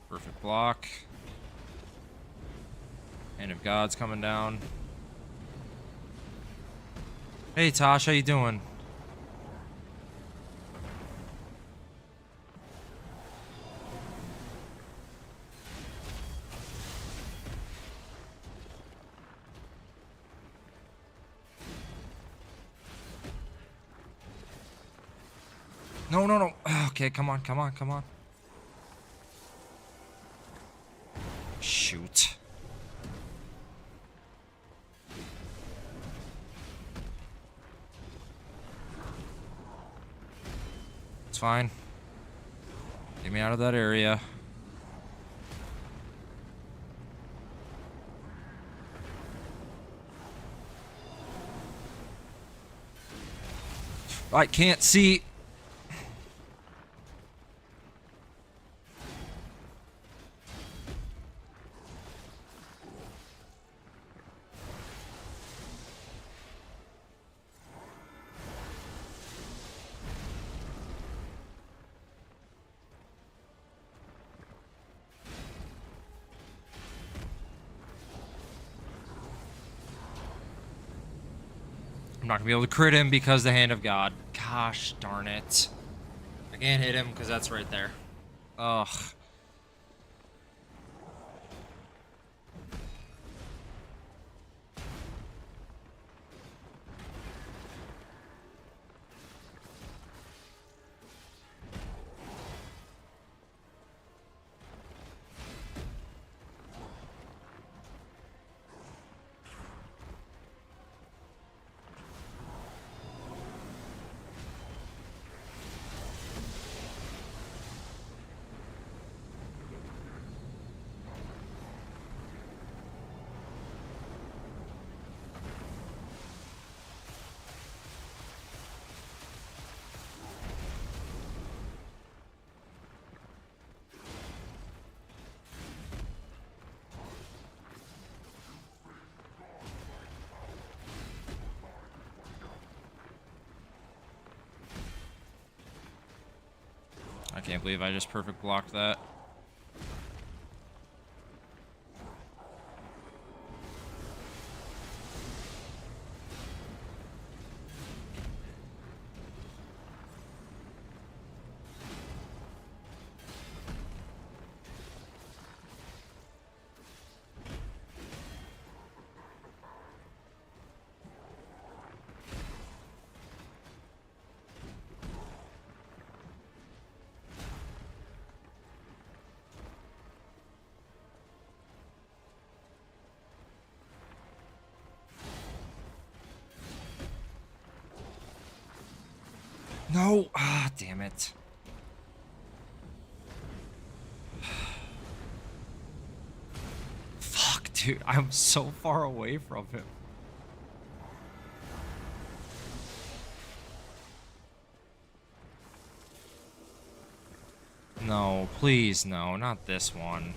Perfect block. Hand of God's coming down. Hey Tosh, how you doing? No, no, no. Okay, come on, come on, come on. Shoot. It's fine. Get me out of that area. I can't see. I'm not gonna be able to crit him because the Hand of God. Gosh darn it. I can't hit him because that's right there. Ugh. I can't believe I just perfect blocked that. No! Ah, damn it. Fuck, dude. I'm so far away from him. No, please, no, not this one.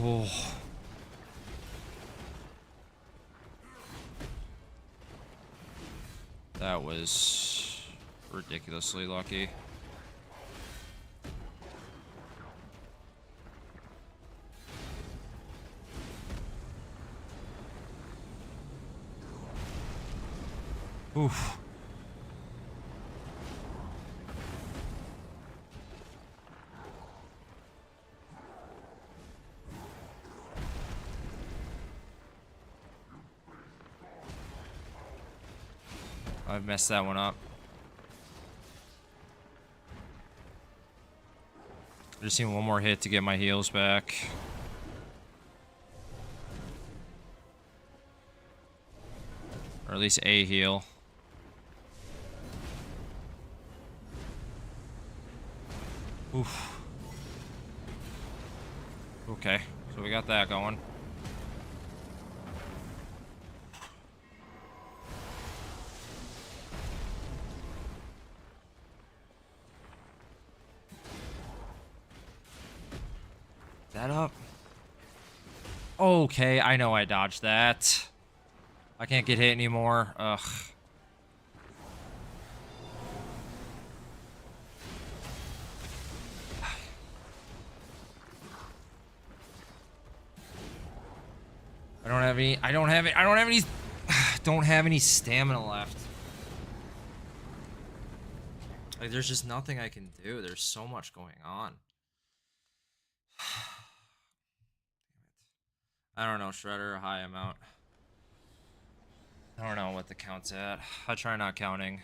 Oh. That was ridiculously lucky. Oof. I've messed that one up. I just need one more hit to get my heals back. Or at least a heal. Oof. Okay, so we got that going. That up? Okay, I know I dodged that. I can't get hit anymore. Ugh. I don't have any stamina left. Like, there's just nothing I can do. There's so much going on. I don't know, Shredder, a high amount. I don't know what the count's at. I try not counting.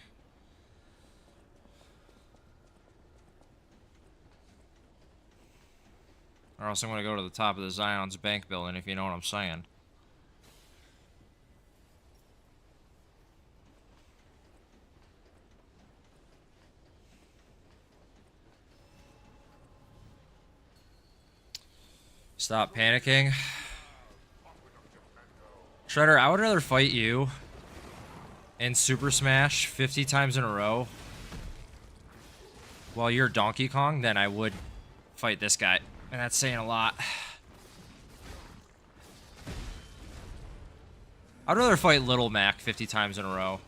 Or else I'm gonna go to the top of the Zion's Bank building, if you know what I'm saying. Stop panicking. Shredder, I would rather fight you in Super Smash 50 times in a row while you're Donkey Kong than I would fight this guy. And that's saying a lot. I'd rather fight Little Mac 50 times in a row.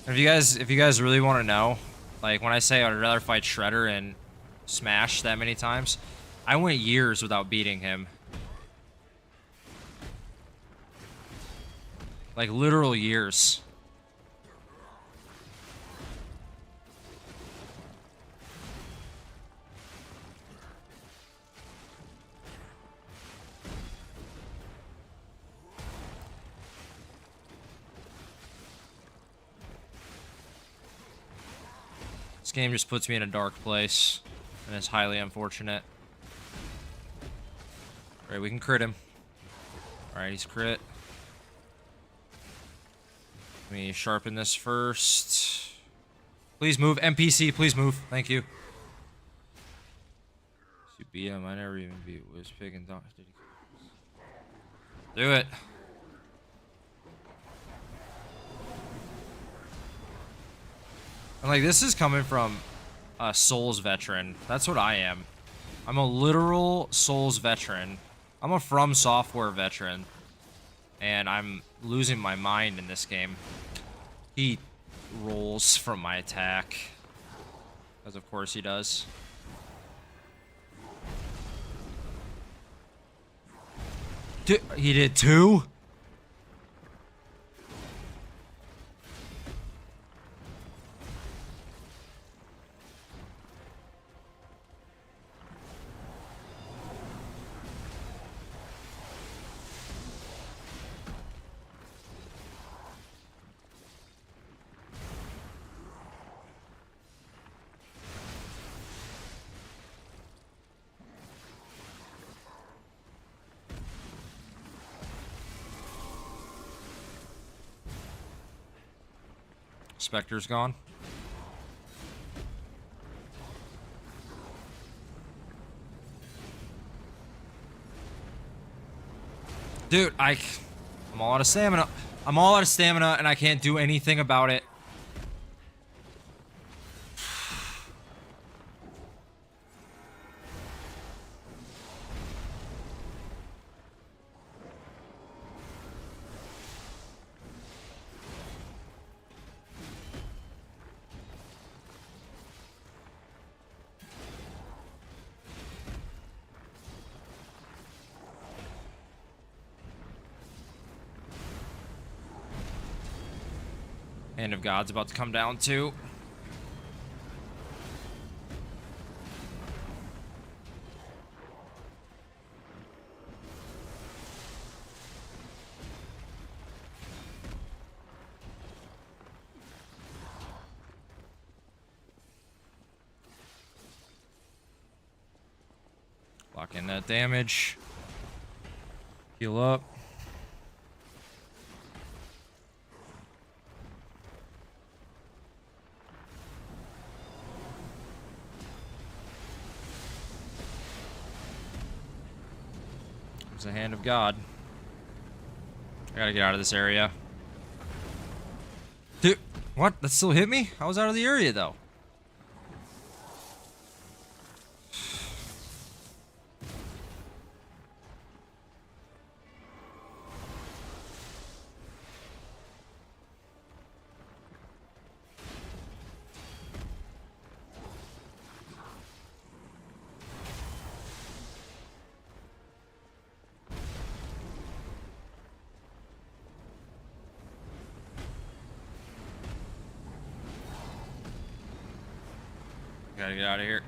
If you guys really want to know, like when I say I'd rather fight Shredder and Smash that many times, I went years without beating him. Like literal years. This game just puts me in a dark place, and it's highly unfortunate. Alright, we can crit him. Alright, he's crit. Let me sharpen this first. Please move. NPC, please move. Thank you. You beat him. I never even beat was picking down. Do it. And like, this is coming from a Souls veteran. That's what I am. I'm a literal Souls veteran. I'm a From Software veteran. And I'm losing my mind in this game. He rolls from my attack. As of course he does. He did two? Spectre's gone. Dude, I'm all out of stamina. I'm all out of stamina, and I can't do anything about it. Hand of God's about to come down too. Lock in that damage. Heal up. There's a Hand of God. I gotta get out of this area. Dude, what? That still hit me? I was out of the area though. Gotta get out of here.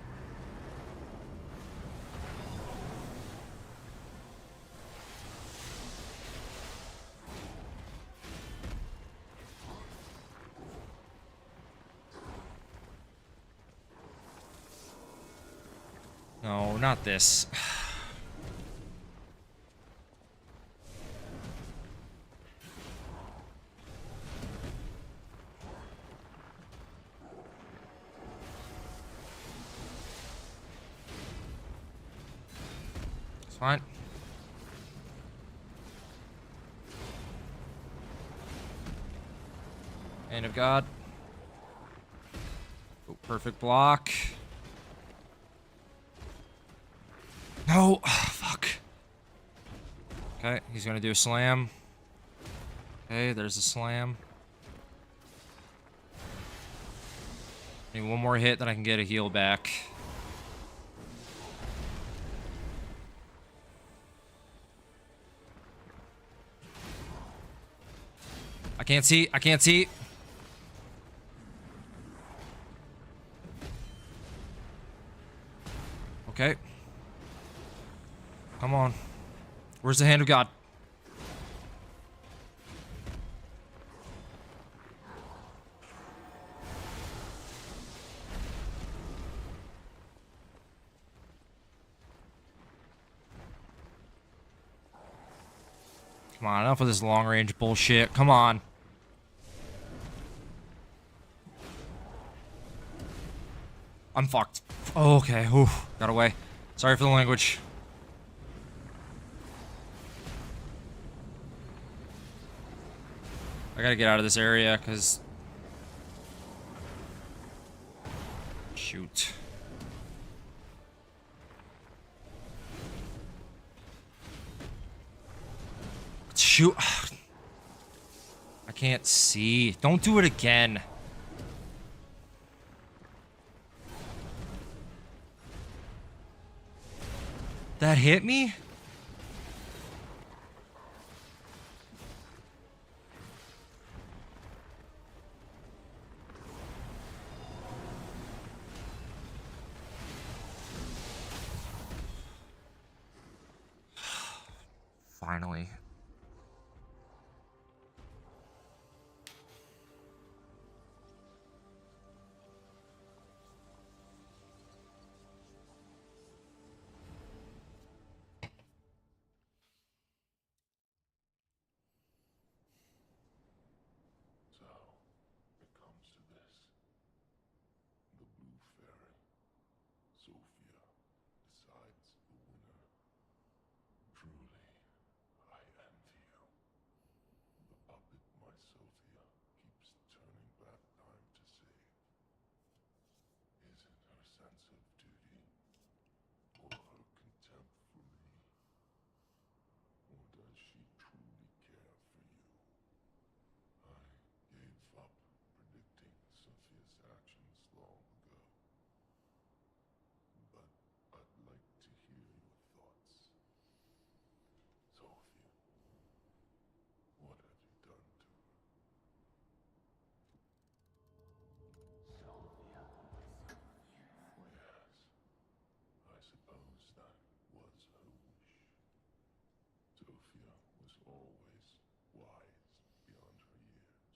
No, not this. It's fine. Hand of God. Oh, perfect block. No. Oh, fuck. Okay, he's gonna do a slam. Okay, there's a slam. Need one more hit, then I can get a heal back. I can't see. I can't see. Okay. Come on. Where's the Hand of God? Come on, enough of this long-range bullshit. Come on. I'm fucked. Oh, okay. Ooh, got away. Sorry for the language. I gotta get out of this area, because... Shoot. Shoot. I can't see. Don't do it again. That hit me? Finally. So, it comes Sophia decides the winner. Truly, I envy you. The puppet my Sophia keeps turning back time to save. Is it her sense of duty, or her contempt for me? Or does she truly care for you? I gave up predicting Sophia's actions long ago. But I'd like to hear your thoughts. Sophia, what have you done to her? Yes, I suppose that was her wish. Sophia was always wise beyond her years.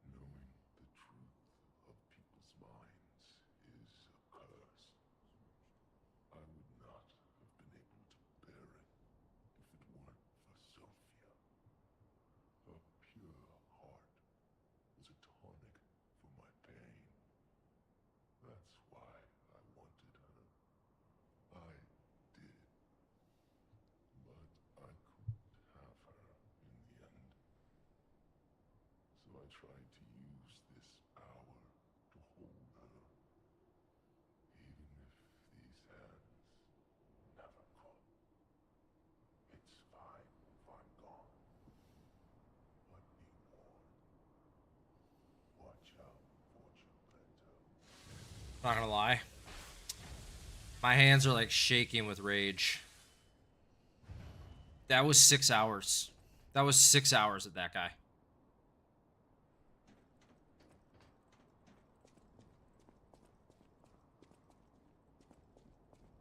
Knowing the truth of people's minds is a curse. I would not have been able to bear it if it weren't for Sophia. Her pure heart was a tonic for my pain. That's why I wanted her. I did. But I couldn't have her in the end. So I tried to use this power to hold her. Even if these hands never could. It's fine if I'm gone. But be warned. Watch out for Geppetto. Not gonna lie. My hands are like shaking with rage. That was 6 hours. That was 6 hours at that guy.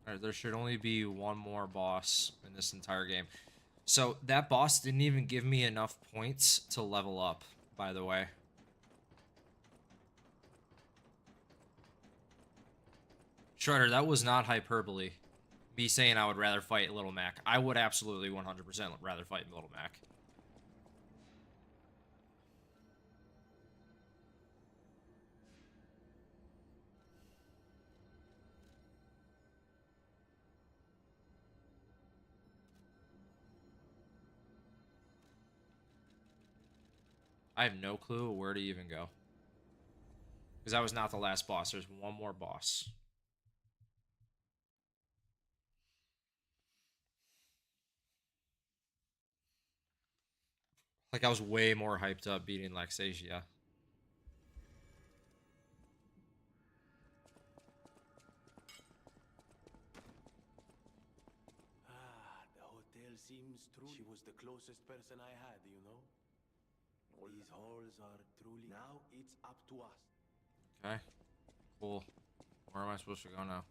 Alright, there should only be one more boss in this entire game. So, that boss didn't even give me enough points to level up, by the way. Shredder, that was not hyperbole. Me saying I would rather fight Little Mac. I would absolutely 100% rather fight Little Mac. I have no clue where to even go. Because that was not the last boss. There's one more boss. Like, I was way more hyped up beating Lexasia. The hotel seems true. She was the closest person I had, you know? These halls are truly... Now it's up to us. Okay. Cool. Where am I supposed to go now?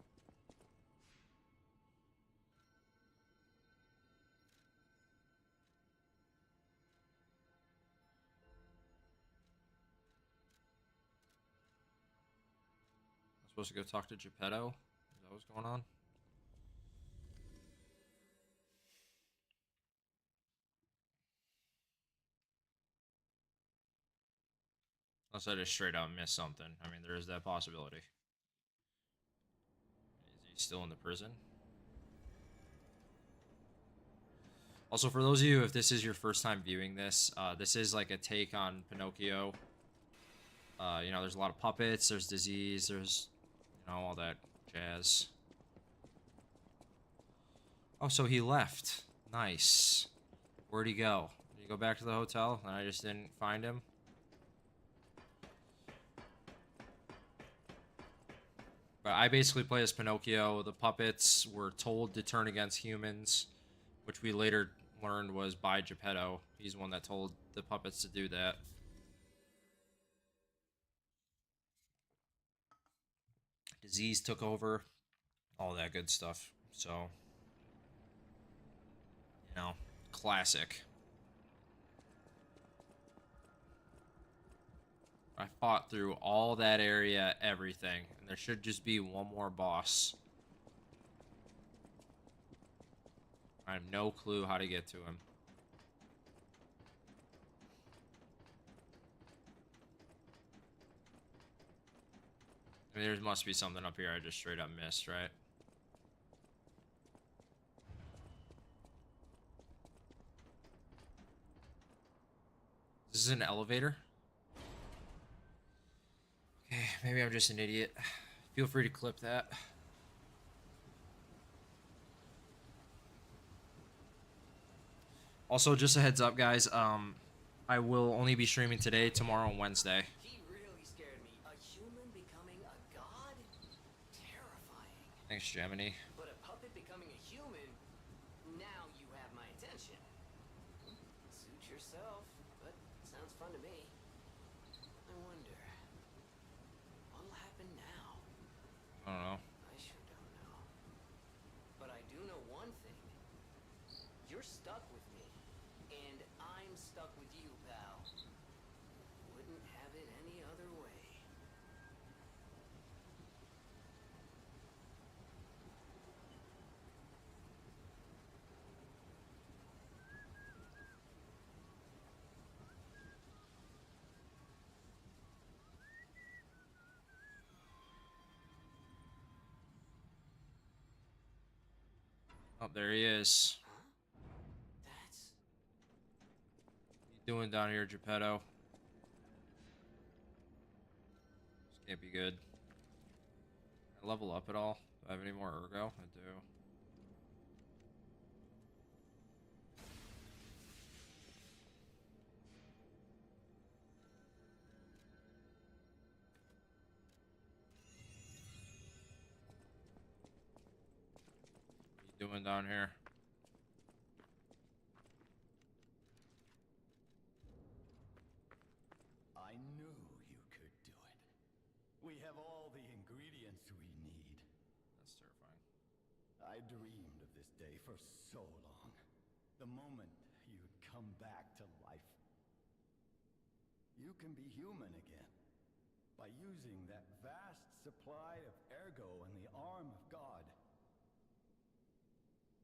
I'm supposed to go talk to Geppetto? Is that what's going on? Unless I just straight out missed something. I mean, there is that possibility. Is he still in the prison? Also, for those of you, if this is your first time viewing this, this is like a take on Pinocchio. You know, there's a lot of puppets, there's disease, there's, you know, all that jazz. Oh, so he left. Nice. Where'd he go? Did he go back to the hotel and I just didn't find him? But I basically play as Pinocchio. The puppets were told to turn against humans, which we later learned was by Geppetto. He's the one that told the puppets to do that. Disease took over. All that good stuff. So, you know, classic. I fought through all that area, everything. And there should just be one more boss. I have no clue how to get to him. I mean, there must be something up here I just straight up missed, right? This is an elevator? Okay, maybe I'm just an idiot. Feel free to clip that. Also, just a heads up, guys. I will only be streaming today, tomorrow, and Wednesday. He really scared me. A human becoming a god? Terrifying. Thanks, Gemini. But a puppet becoming a human? Now you have my attention. Suit yourself, but sounds fun to me. I wonder, what'll happen now? I don't know. I sure don't know. But I do know one thing. You're stuck with me. And I'm stuck with you, pal. Wouldn't have it any other way. Oh, there he is. That's... What you doing down here, Geppetto? This can't be good. Can I level up at all? Do I have any more ergo? I do. What you doing down here? I knew you could do it. We have all the ingredients we need. That's terrifying. I dreamed of this day for so long. The moment you'd come back to life. You can be human again. By using that vast supply of ergo in the arm of God.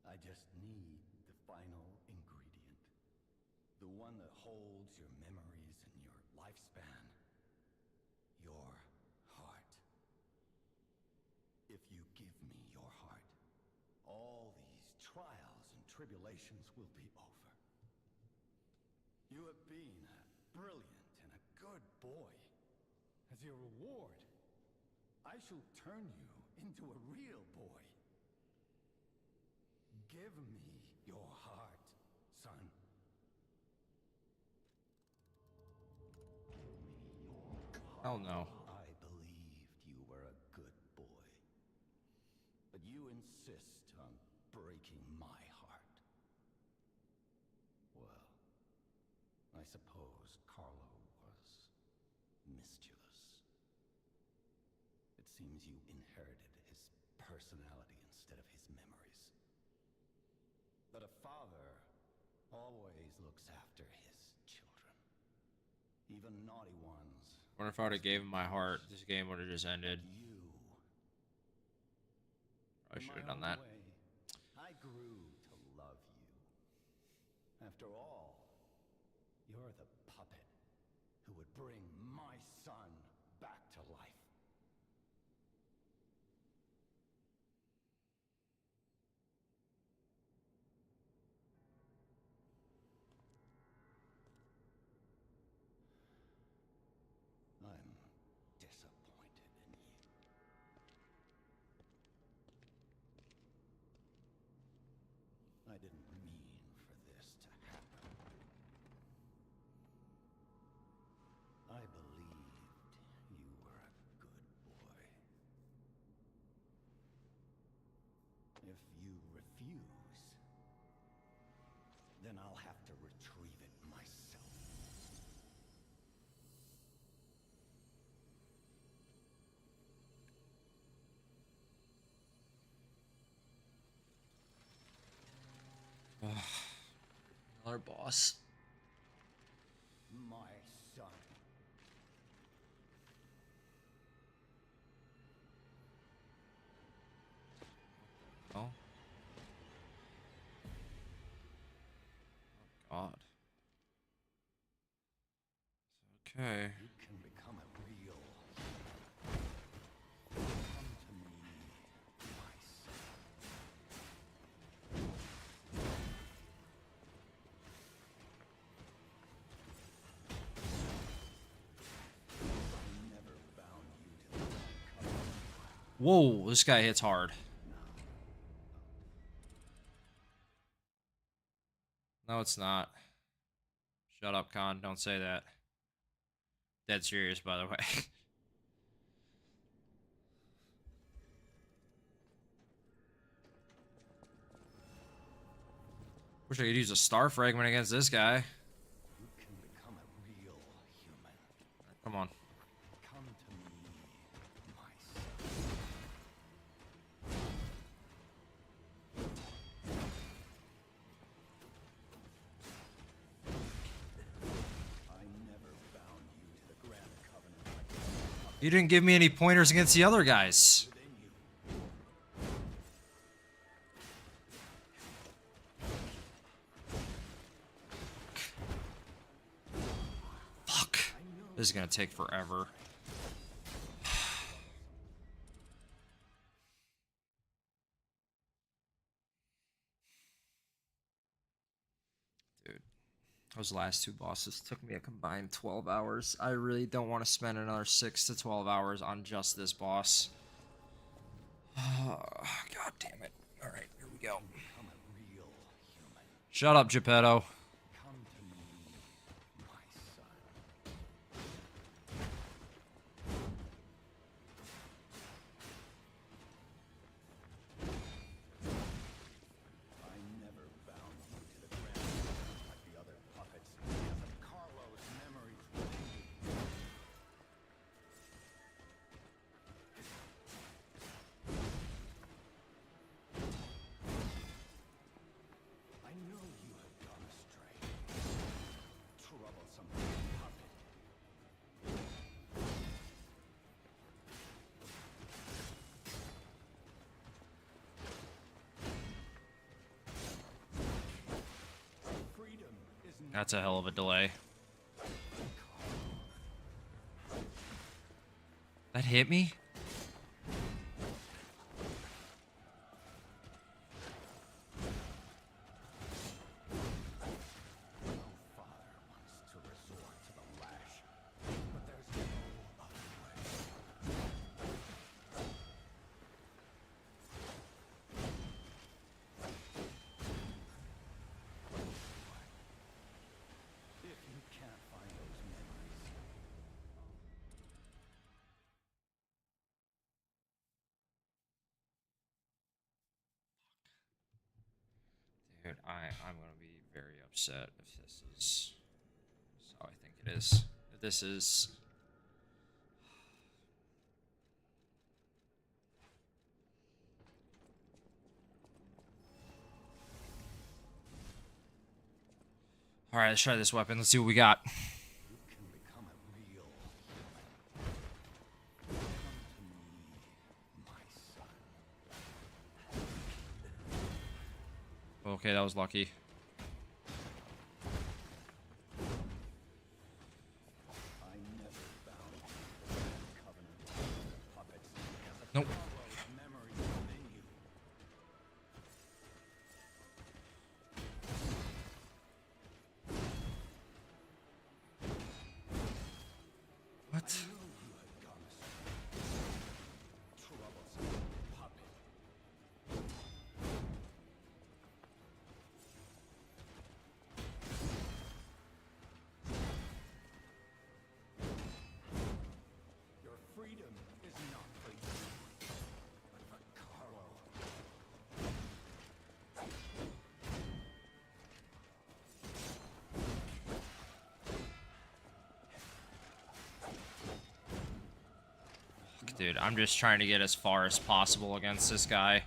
I just need the final ingredient. The one that holds your memories and your lifespan. Your heart. If you give me your heart, all these trials and tribulations will be over. You have been a brilliant and a good boy. As your reward, I shall turn you into a real boy. Give me your heart, son. Hell no. I believed you were a good boy. But you insist on breaking my heart. Well, I suppose Carlo was mischievous. It seems you inherited his personality instead of his memories. But a father always looks after his children. Even naughty ones. Wonder if I would have gave him my heart, this game would have just ended. You. I should have In my done own that. way, I grew to love you. After all, you're the puppet who would bring my son back to life. I'm disappointed in you. I didn't mean for this to happen. I believed you were a good boy. If you refuse, then I'll have to retrieve it myself. Another boss. My son. Oh. Oh God. Okay. You can become a real Whoa, this guy hits hard. No, it's not. Shut up, Khan. Don't say that. Dead serious, by the way. Wish I could use a star fragment against this guy. You can become a real human. Come on. Come to me, my son. I never bound you to the Grand Covenant like You didn't give me any pointers against the other guys. within you. Fuck. This is gonna take forever. Dude, those last two bosses took me a combined 12 hours. I really don't want to spend another 6 to 12 hours on just this boss. God damn it. Alright, here we go. Become a real human. Shut up, Geppetto. Come to me, my son. I never bound you to the Grand Covenant like the other puppets because of Carlos' memories within you. I know you have gone astray. Troublesome puppet. Freedom is not That's a hell of a delay. That hit me? no father wants to resort to the lash, but there's no other way. If you can't find those memories, Dude, I'm gonna be very upset if this is how I think it is. If this is Alright, let's try this weapon. Let's see what we got. you can become a real human. Come to me, my son. Okay, that was lucky. I never bound you to the Grand Covenant like the puppets because of Nope. Carlos' memories within you. What? You had gone astray. Troublesome puppet. Your freedom is not for you, but for Carlo. Dude, I'm just trying to get as far as possible against this guy.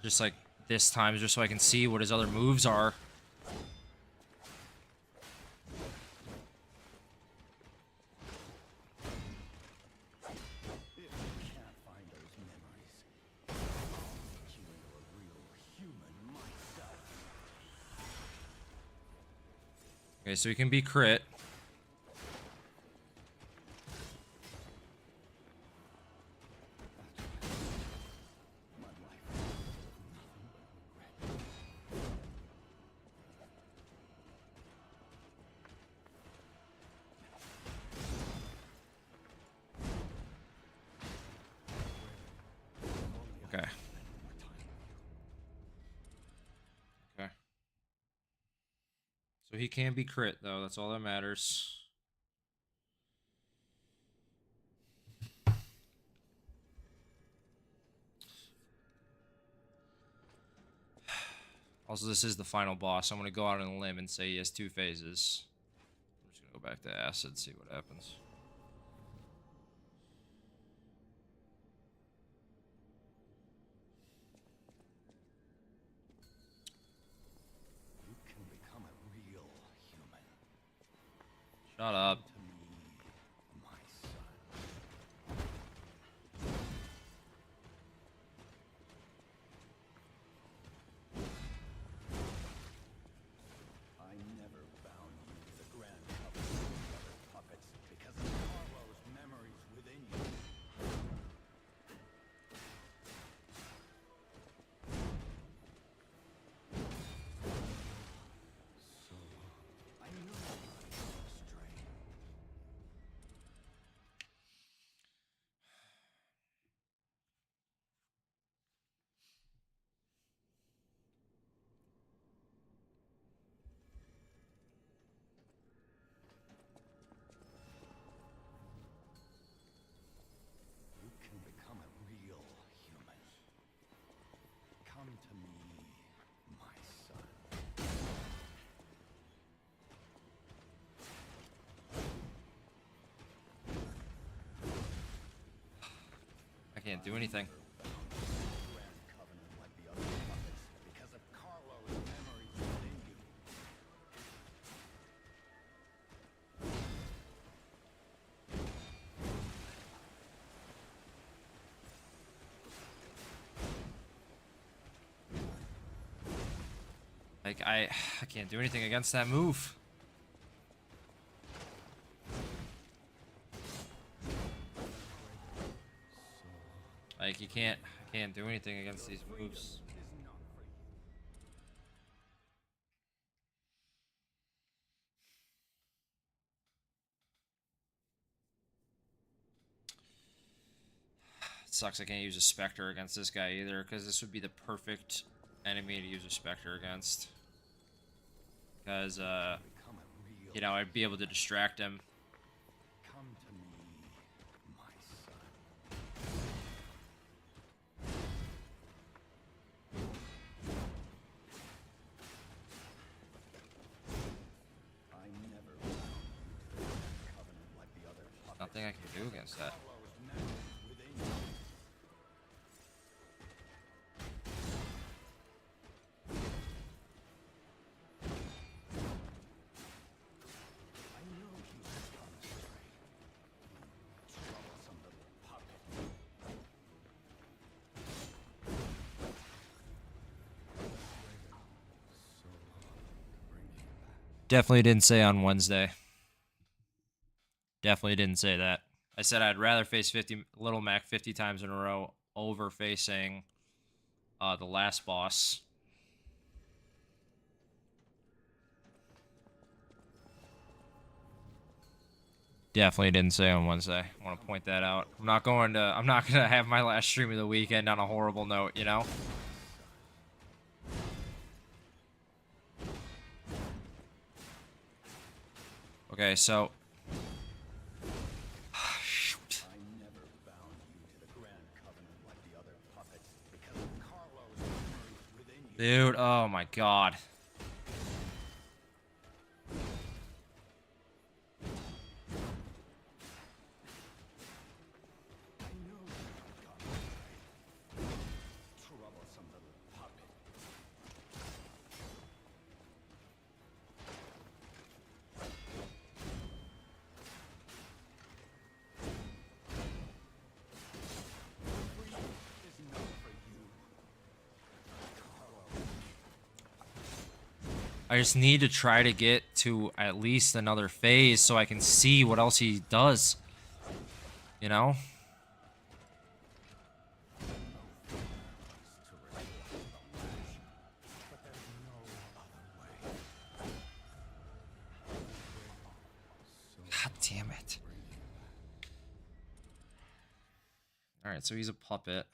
Just like this time, just so I can see what his other moves are. If you can't find those memories, I'll make you into a real human myself. Okay, so he can be crit. My life is nothing but regret. Okay. Okay. So he can be crit, though. That's all that matters. Also, this is the final boss. I'm going to go out on a limb and say he has 2 phases. I'm just going to go back to acid, see what happens. You can become a real human. Shut up. To me, my son. I never bound you to the Grand Covenant of the other puppets because of Carlo's memories within you. So, I know you astray. You can become a real human. Come to me, my son. I can't do anything. Grand Covenant like the other puppets because of Carlo's memories within you. Like, I can't do anything against that move. Like, I can't do anything against these moves. Is not for you. It sucks I can't use a Spectre against this guy either, because this would be the perfect enemy to use a Spectre against. Because, Become a real. you know, I'd be able to distract him. Come to me, my son. I never bound you to the Grand Covenant like the other puppets. Nothing I can do against that. Carlo's memories within you. I know you have gone astray. Troublesome little puppet. So long to bring you back. Definitely didn't say on Wednesday. Definitely didn't say that. I said I'd rather face Little Mac 50 times in a row over facing the last boss. Definitely didn't say on Wednesday. I want to point that out. I'm not gonna have my last stream of the weekend on a horrible note, you know? Okay, so shoot. I never bound you to the Grand Covenant like the other puppets because of Carlo's memories within you. Dude, oh my god. I know you have gone astray. Troublesome little puppet. Freedom is not for you. Carlo. I just need to try to get to at least another phase so I can see what else he does. You know? God damn it. Alright, so he's a puppet.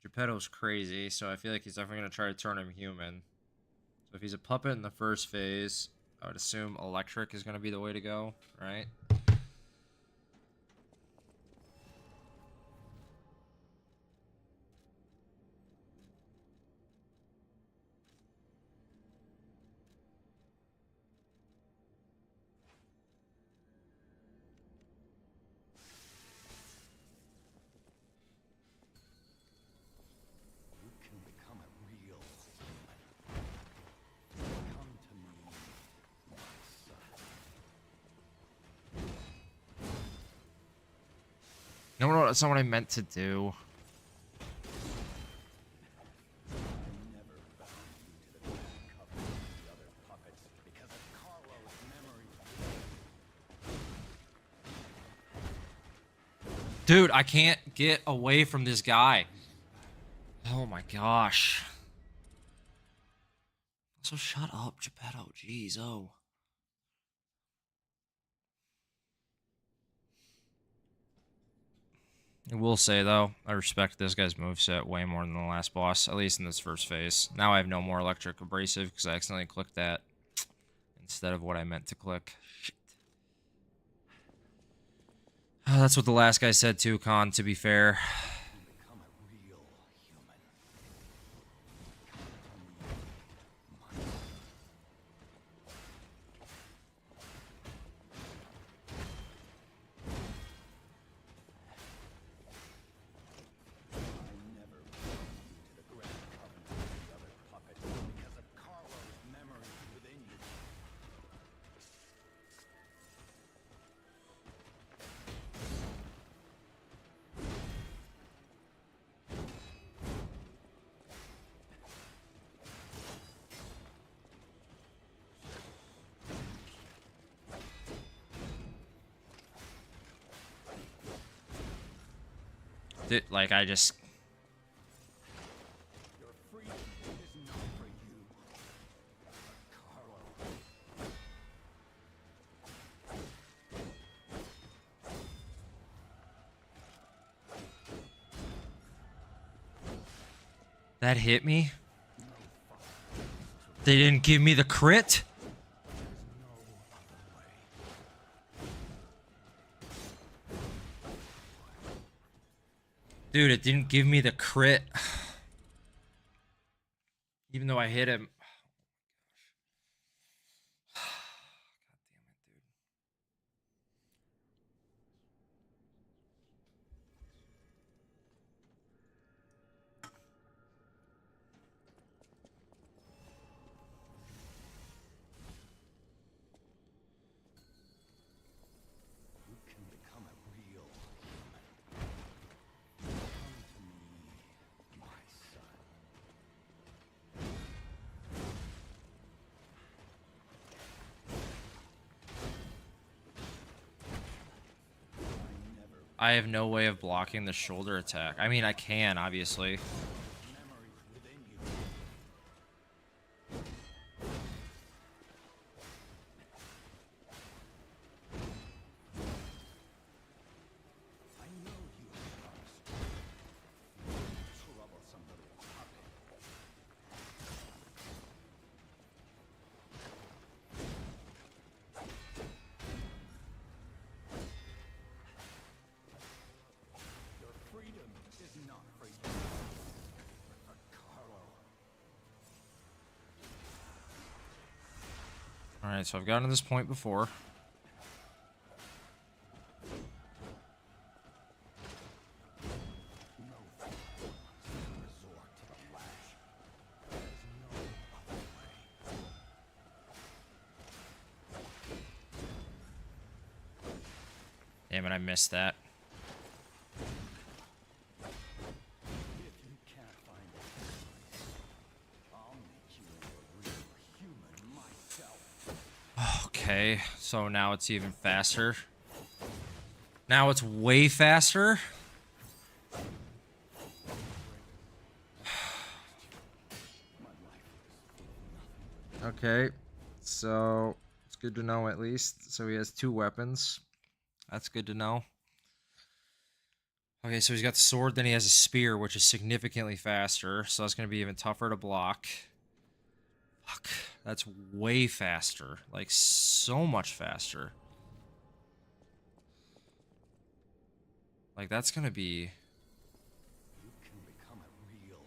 Geppetto's crazy, so I feel like he's definitely going to try to turn him human. So if he's a puppet in the first phase, I would assume electric is going to be the way to go, right? You can become a real human. Come to me, my son. No, that's not what I meant to do. I never bound you to the grand covenant of the other puppets because of Carlo's memory. Dude, I can't get away from this guy. Oh my gosh. So shut up, Geppetto. Jeez, oh. I will say, though, I respect this guy's moveset way more than the last boss, at least in this first phase. Now I have no more electric abrasive because I accidentally clicked that instead of what I meant to click. Shit. Oh, that's what the last guy said too, Khan, to be fair. You become a real human. Come to me, my son. I never bound you to the grand covenant of the other puppets because of Carlo's memory within you. Dude, like, I just... Your freedom is not for you, Carlo. That hit me? They didn't give me the crit? Dude, it didn't give me the crit. Even though I hit him. God damn it, dude. You can become a real human. Come to me, my son. I have no way of blocking the shoulder attack. I mean, I can, obviously. Memory within you. I know you have promised me. Troublesome little puppet. Your freedom is not for you, but for Carlo. Alright, so I've gotten to this point before. No fool wants to resort to the lash. There's no other way. Damn it, I missed that. If you can't find a choice, I'll make you into a real human myself. Okay, so now it's even faster. Now it's way faster. Okay, so it's good to know at least. So he has 2 weapons. That's good to know. Okay, so he's got the sword, then he has a spear, which is significantly faster, so that's going to be even tougher to block. Fuck, that's way faster. Like, so much faster. Like, that's going to be... You can become a real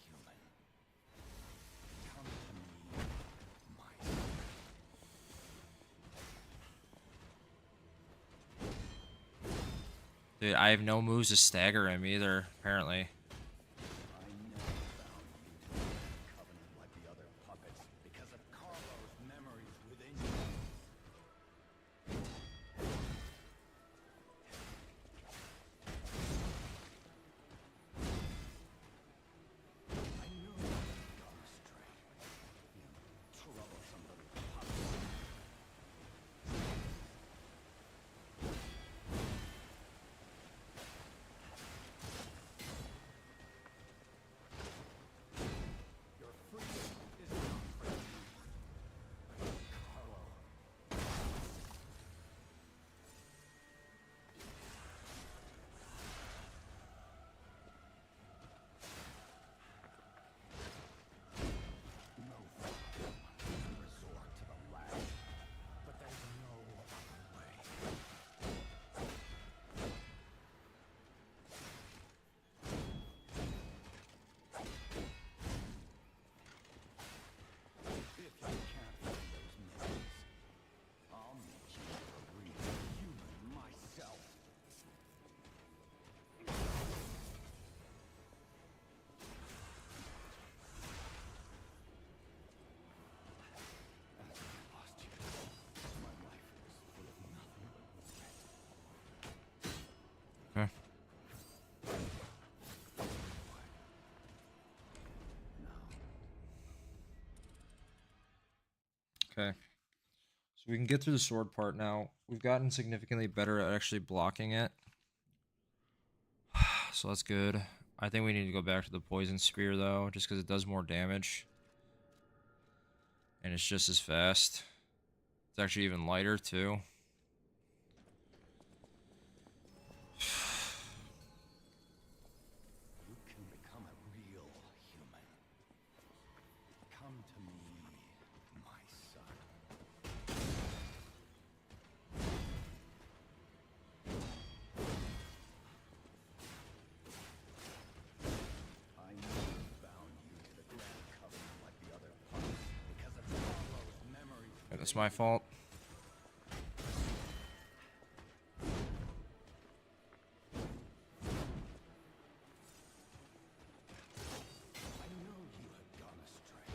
human. Come to me, my son. Dude, I have no moves to stagger him either, apparently. I never found you to be in covenant like the other puppets because of Carlo's memories within you. I knew you had gone astray. You troublesome little puppet. Your freedom is not for you, Carlo. No father wants to resort to the lash, but there's no other way. If you can't find those memories, I'll make you a real human myself. After I lost you, my life was full of nothing but regret. Okay. Okay. So we can get through the sword part now. We've gotten significantly better at actually blocking it. So that's good. I think we need to go back to the poison spear though, just because it does more damage. And it's just as fast. It's actually even lighter too. You can become a real human. Come to me, my son. I never bound you to the Grand Covenant like the other puppets because of Carlo's memories. That's my fault. I know you had gone astray.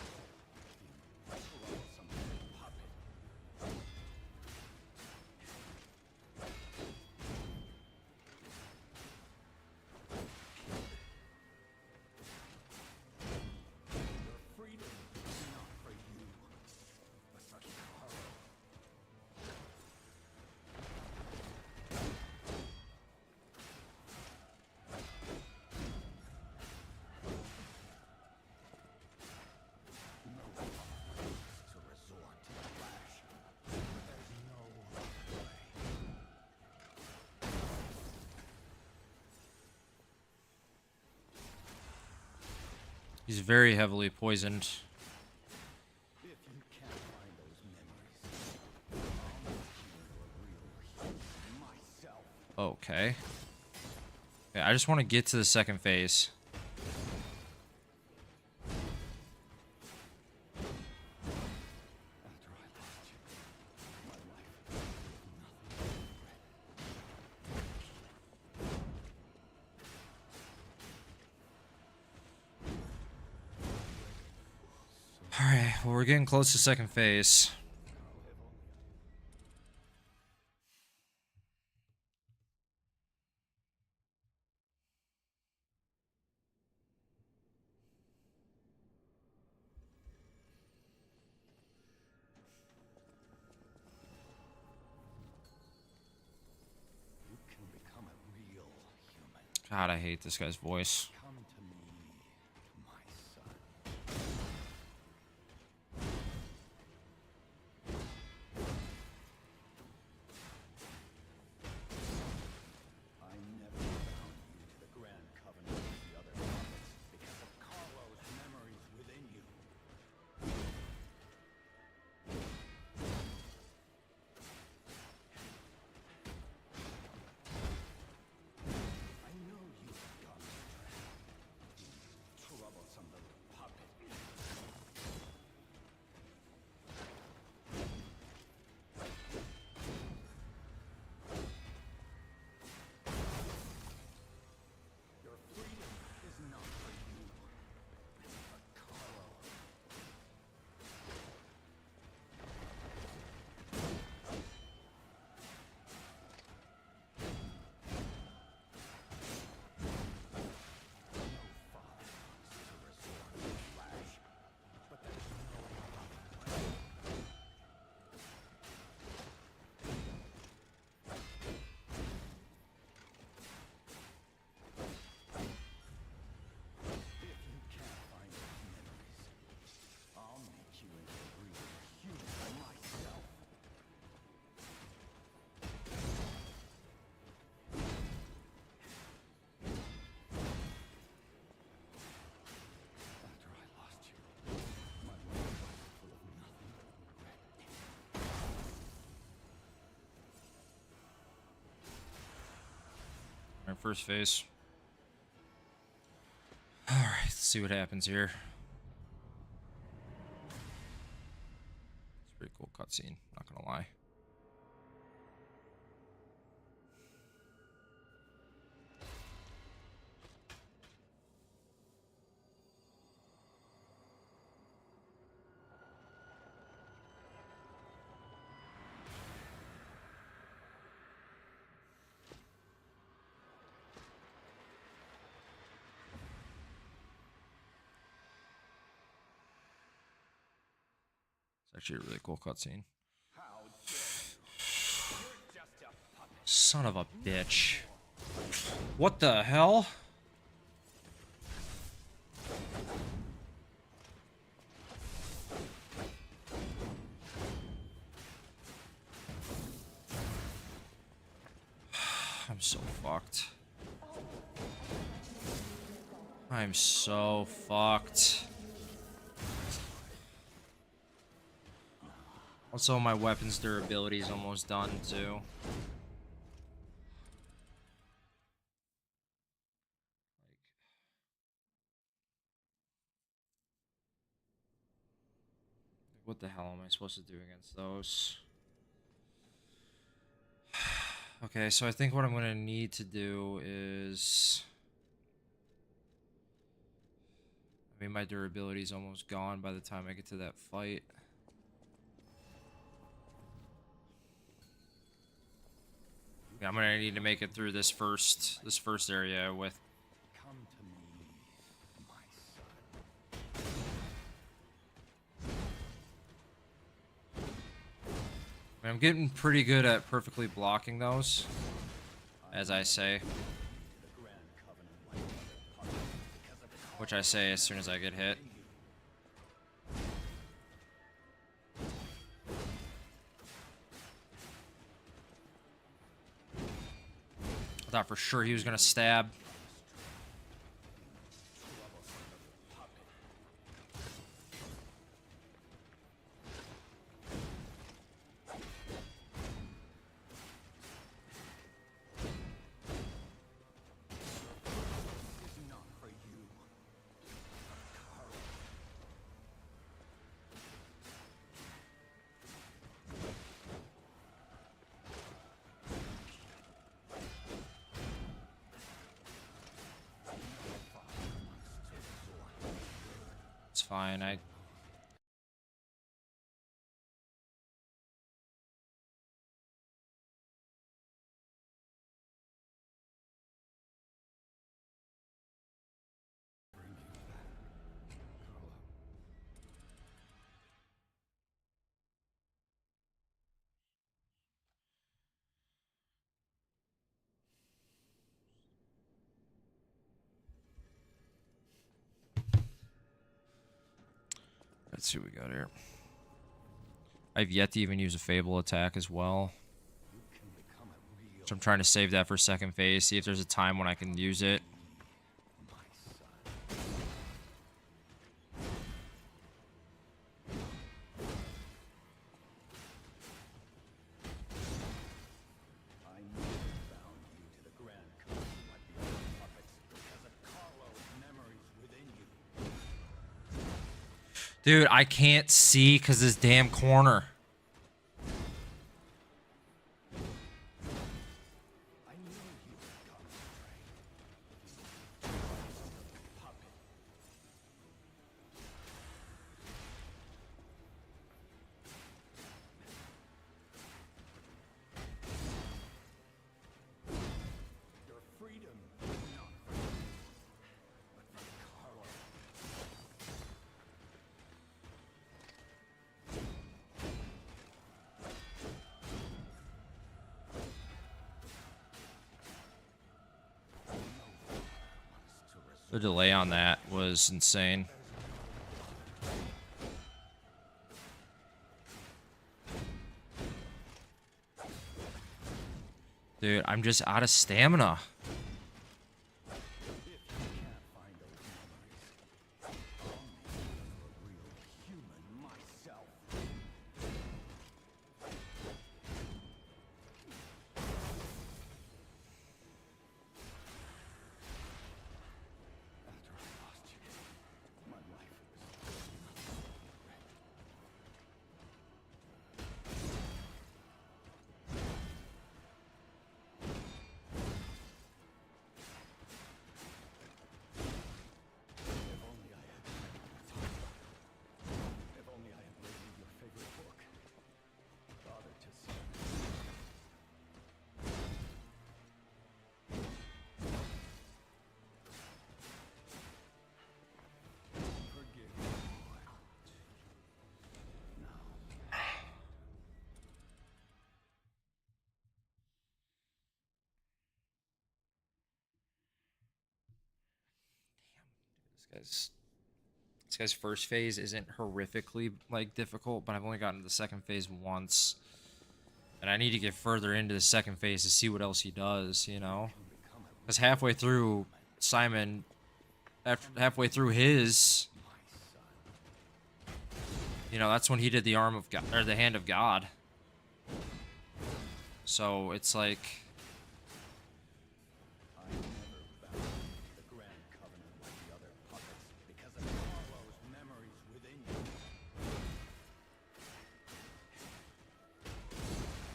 You troublesome little puppet. Your freedom is not for you, but for Carlo. No one wants to resort to the lash, but there's no other way. He's very heavily poisoned. If you can't find those memories, I'll make you a real human myself. Okay. Yeah, I just want to get to the second phase. After I lost you, my life was nothing but regret. Alright, well, we're getting close to second phase. You can become a real human. God, I hate this guy's voice. Come to me, my son. I never bound you to the Alright, first phase. Alright, let's see what happens here. It's a pretty cool cutscene, not gonna lie. It's actually a really cool cutscene. Son of a bitch. What the hell? I'm so fucked. I'm so fucked. Also, my weapon's durability is almost done, too. What the hell am I supposed to do against those? Okay, so I think what I'm gonna need to do is... I mean, my durability is almost gone by the time I get to that fight. Yeah, I'm gonna need to make it through this first area with... Come to me, my son. I mean, I'm getting pretty good at perfectly blocking those, as I say. Which I say as soon as I get hit. I thought for sure he was gonna stab. It's fine, Let's see what we got here. I've yet to even use a Fable attack as well. So I'm trying to save that for second phase, see if there's a time when I can use it. Dude, I can't see because this damn corner. The delay on that was insane. Dude, I'm just out of stamina. This guy's first phase isn't horrifically like difficult, but I've only gotten to the second phase once. And I need to get further into the second phase to see what else he does, you know? Because halfway through, Simon, halfway through his, you know, that's when he did the arm of God, or the hand of God. So it's like, I never bowed to the Grand Covenant like the other puppets because of Harlow's memories within you.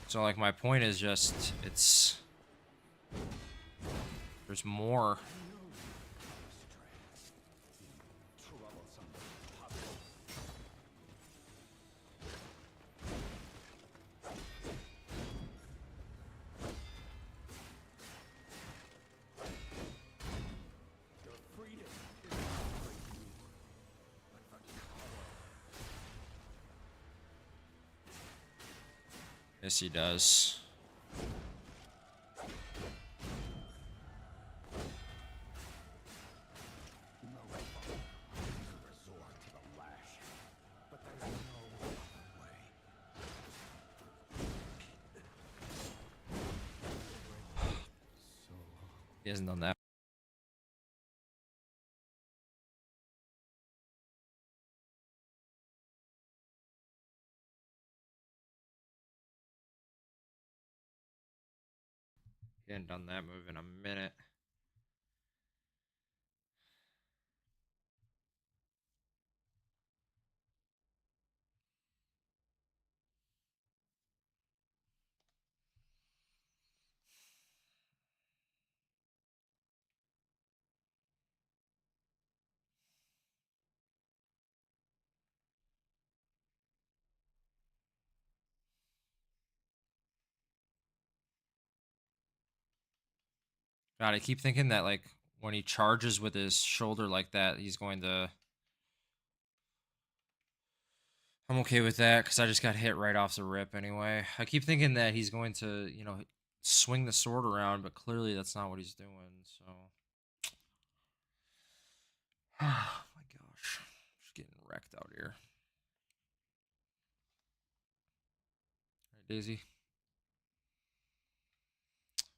so like my point is just, it's, there's more. Troublesome puppet. Your freedom is not for you, but for Carlo. Yes, he does. No father to resort to the lash, but there's no other way. So He hasn't done that. He hasn't done that move in a minute. God, I keep thinking that like when he charges with his shoulder like that, he's going to. I'm okay with that because I just got hit right off the rip anyway. I keep thinking that he's going to, you know, swing the sword around, but clearly that's not what he's doing. So, oh my gosh, just getting wrecked out here. All right, Daisy.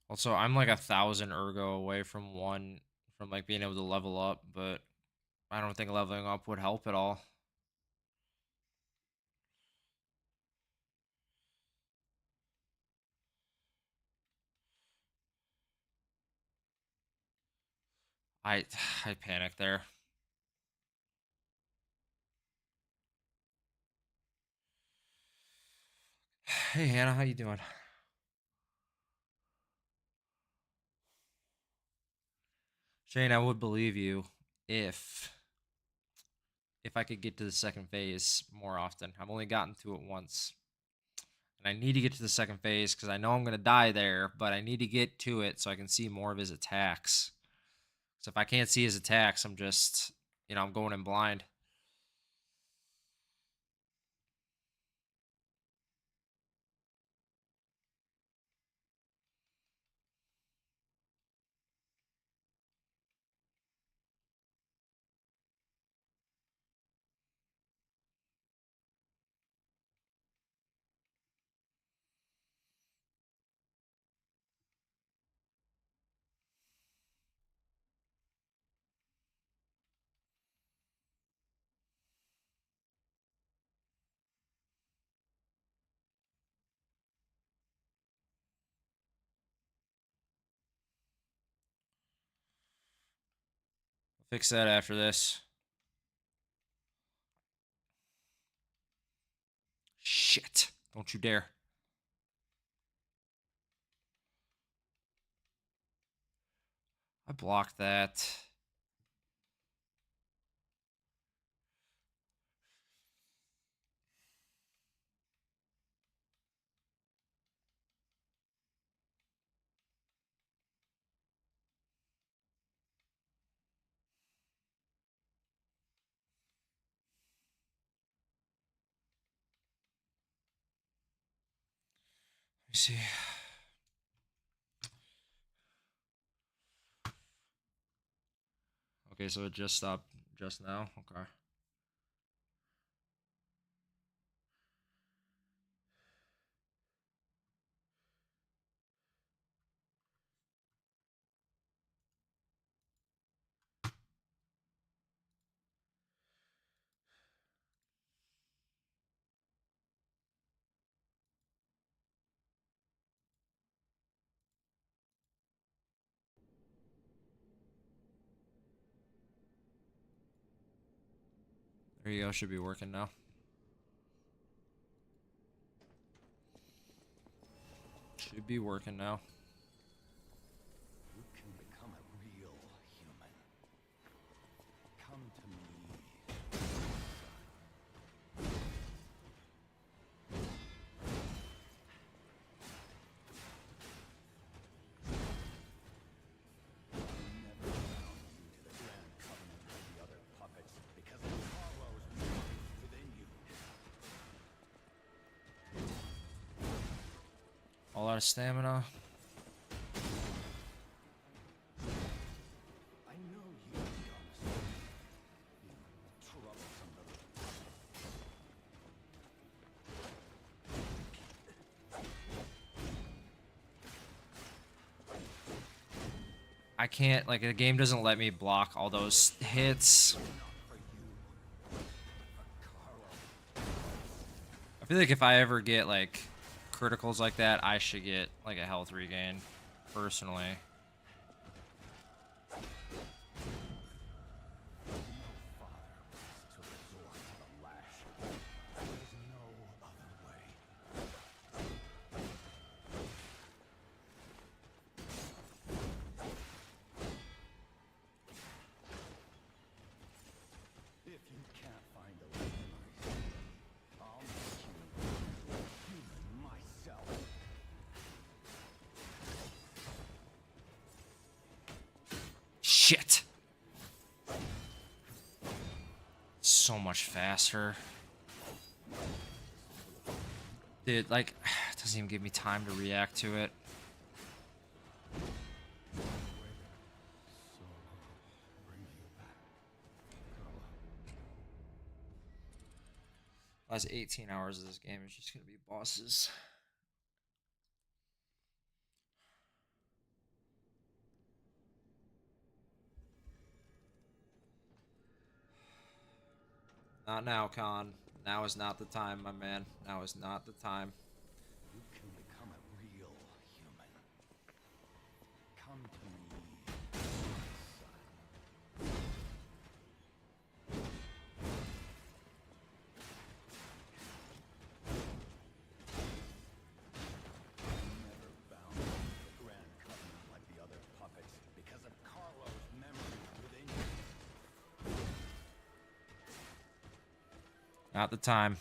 Also, I'm like 1,000 ergo away from from like being able to level up, but I don't think leveling up would help at all. I I panicked there. Hey Hannah, how you doing? Shane, I would believe you if I could get to the second phase more often. I've only gotten to it once. And I need to get to the second phase because I know I'm going to die there, but I need to get to it so I can see more of his attacks. So if I can't see his attacks, I'm just, you know, I'm going in blind. I'll fix that after this. Shit. Don't you dare. I blocked that. Let me see. Okay, so it just stopped just now? Okay. There you go. Should be working now. Should be working now. You can become a real human. Come to me, never bound you to the Grand Covenant like the other puppets because of Carlo's memory within you. A lot of stamina. I know you, Thomas. You troublesome little I can't, like, the game doesn't let me block all those hits. not for you. For Carlo. I feel like if I ever get, like, criticals like that, I should get, like, a health regain, personally. No father wants to resort to the lash. There's no other way. If you can't find a way to I'll make you human myself. Shit! So much faster. Dude, like, it doesn't even give me time to react to it. Bring you back. Last 18 hours of this game is just gonna be bosses. Not now, Khan. Now is not the time, my man. Now is not the time. You can become a real human. Come to me, son. Never bound to the Grand Covenant like the other puppets because of Carlo's memory within you. Not the time.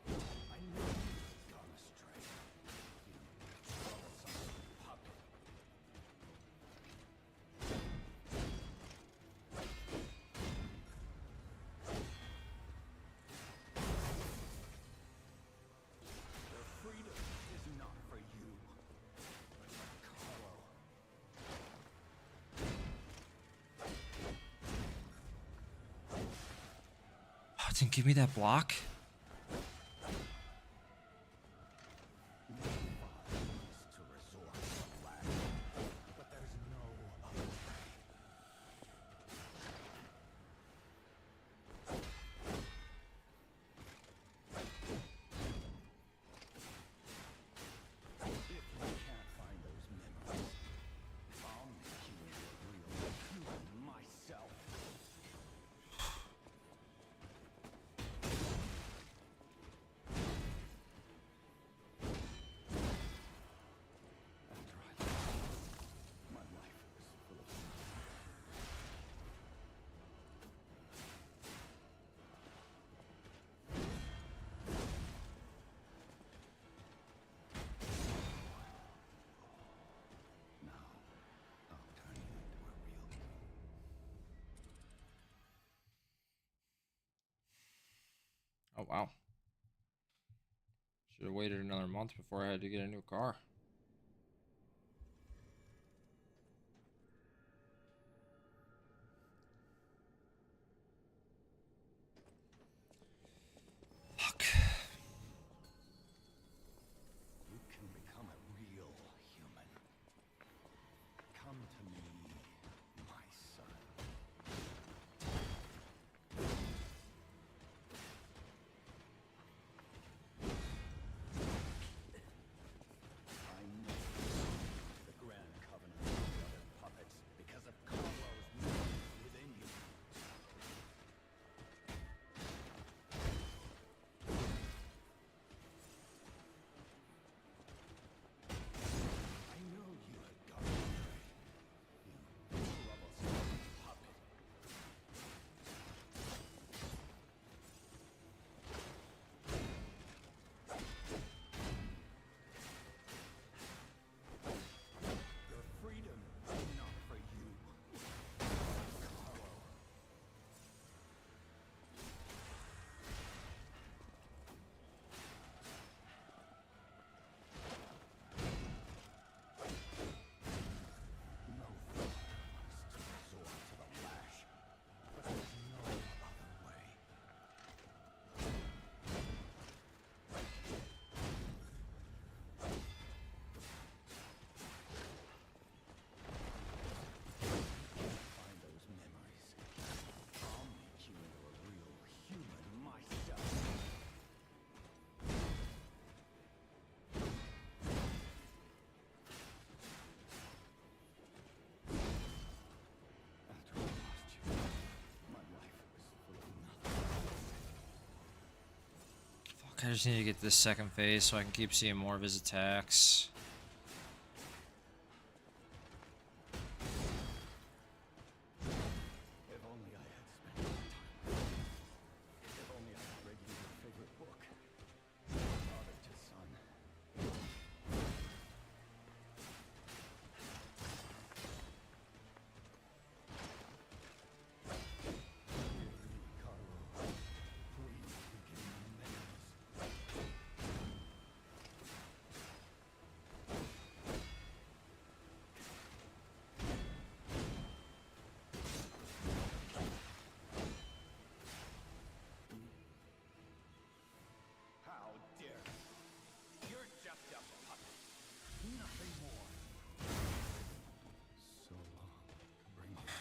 I knew you'd gone astray. You troublesome puppet. The freedom is not for you, but for Carlo. Oh, didn't give me that block? To resort to the lash, but there's no other way. If you can't find those memories, I'll make you into a real human myself. After I left, my life was full of now, I'll turn you into a real king. Oh, wow. Should have waited another month before I had to get a new car. I just need to get this second phase so I can keep seeing more of his attacks. If only I had spent more time. If only I had read you your favorite book. Father to son. Carlo, please regain your manners. How dare you? You're just a puppet. Nothing more. So long. Bring me back.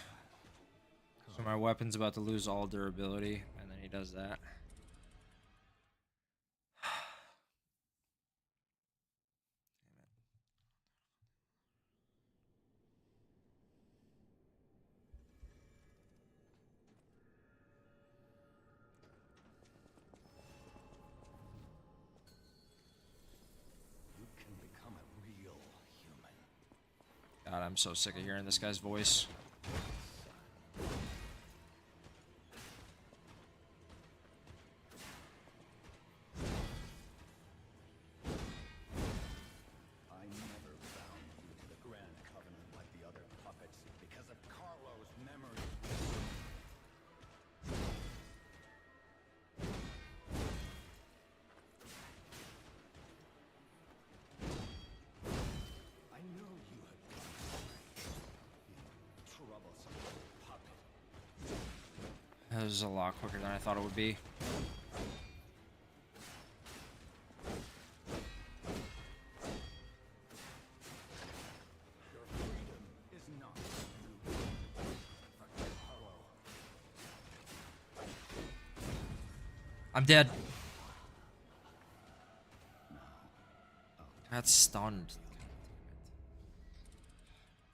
So my weapon's about to lose all durability, and then he does that. You can become a real human. God, I'm so sick of hearing this guy's voice. I never bound you to the Grand Covenant like the other puppets because of Carlo's memory. I know you had gone astray. You troublesome puppet. That was a lot quicker than I thought it would be. Your freedom is not you. For Carlo. I'm dead. Got stunned.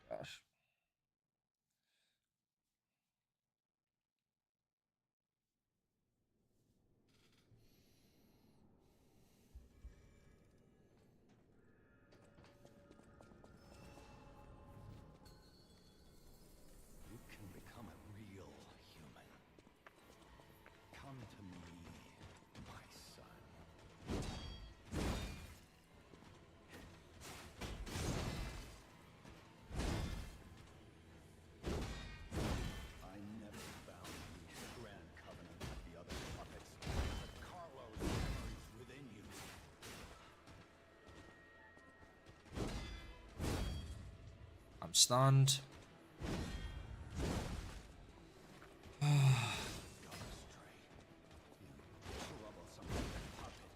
Gosh. You can become a real human. Come to me, my son. I never bound you to the Grand Covenant like the other puppets, but Carlo's memories within you. I'm stunned. Gone astray. You troublesome puppet.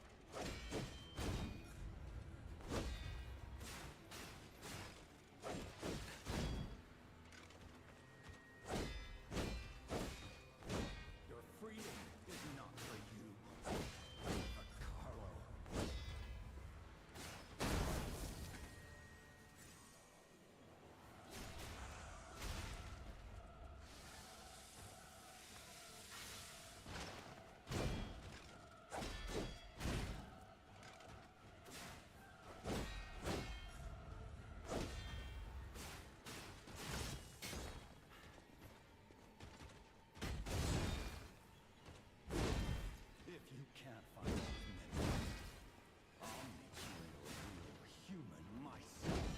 Your freedom is not for you, but Carlo. If you can't find those memories, I'll make you into a real human myself.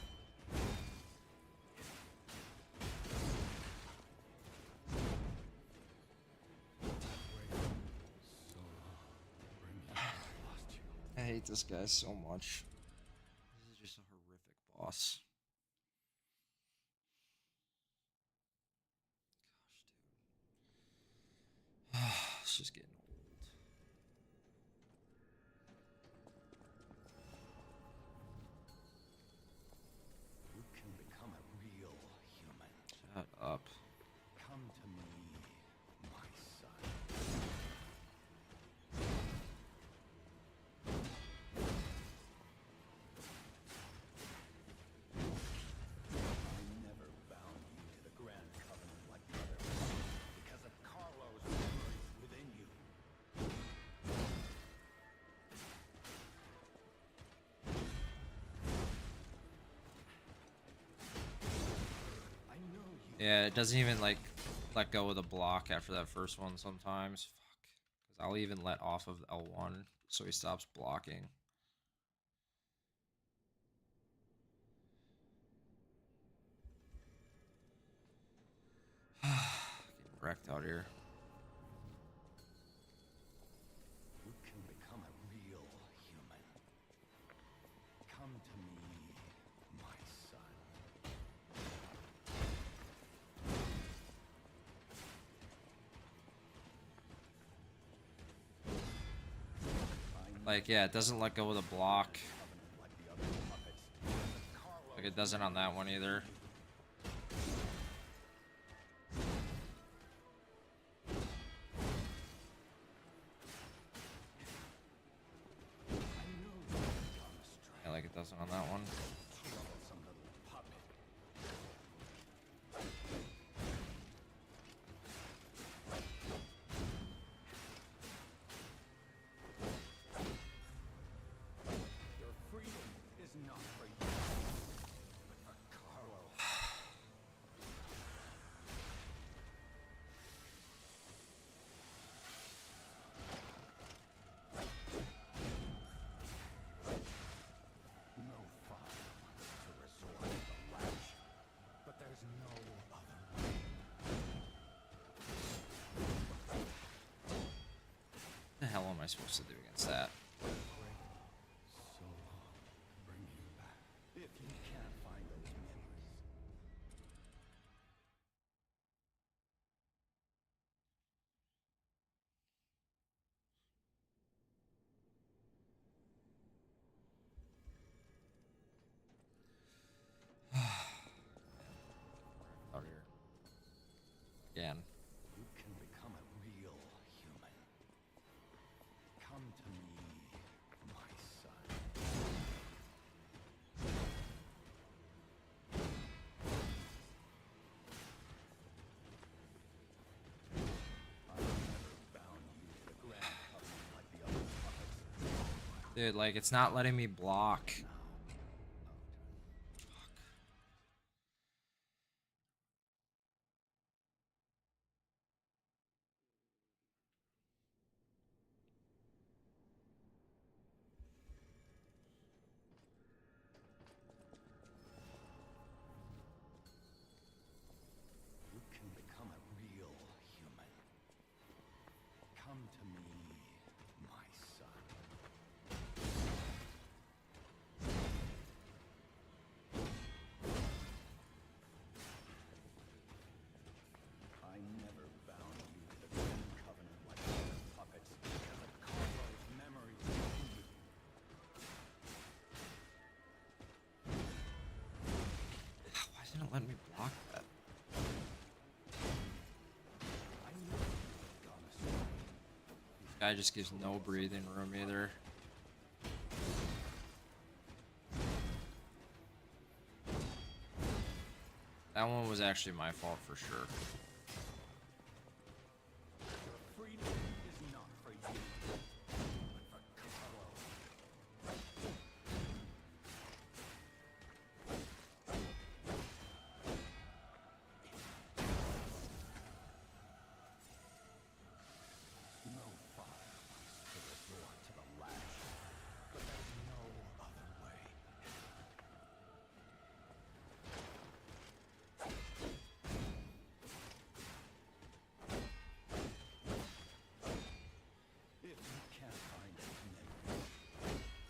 So long. Bring me back. Lost you. I hate this guy so much. This is just a horrific boss. Gosh, dude. It's just getting old. You can become a real human. Shut up. Come to me, my son. I never bound you to the Grand Covenant like the other puppets because of Carlo's memories within you. Yeah, it doesn't even like let go of the block after that first one sometimes. Fuck. Because I'll even let off of L1 so he stops blocking. Getting wrecked out here. You can become a real human. Come to me, my son. Like, yeah, it doesn't let go of the block. Covenant like the other puppets. Carlo, Like, it doesn't on that one either. I know you've gone astray. Yeah, like it doesn't on that one. Troublesome little puppet. Your freedom is not for you, but for Carlo. No father wants to resort to the lash, but there's no other way. What the hell am I supposed to do against that? So long to bring you back. If you can't find those memories, Out here. Again. you can become a real human. Come to me, my son. I never bound you to the grand covenant like the other puppets. Dude, like, it's not letting me block. You can become a real human. Come to me, my son. I never bound you to the grand covenant like other puppets, but Carlo's memories of you. Why didn't it let me block that? I knew you'd gone astray. This guy just gives no breathing room either. That one was actually my fault for sure. Freedom is not for you, but for Carlo. No father wants to resort to the lash, but there's no other way. If you can't find a memory,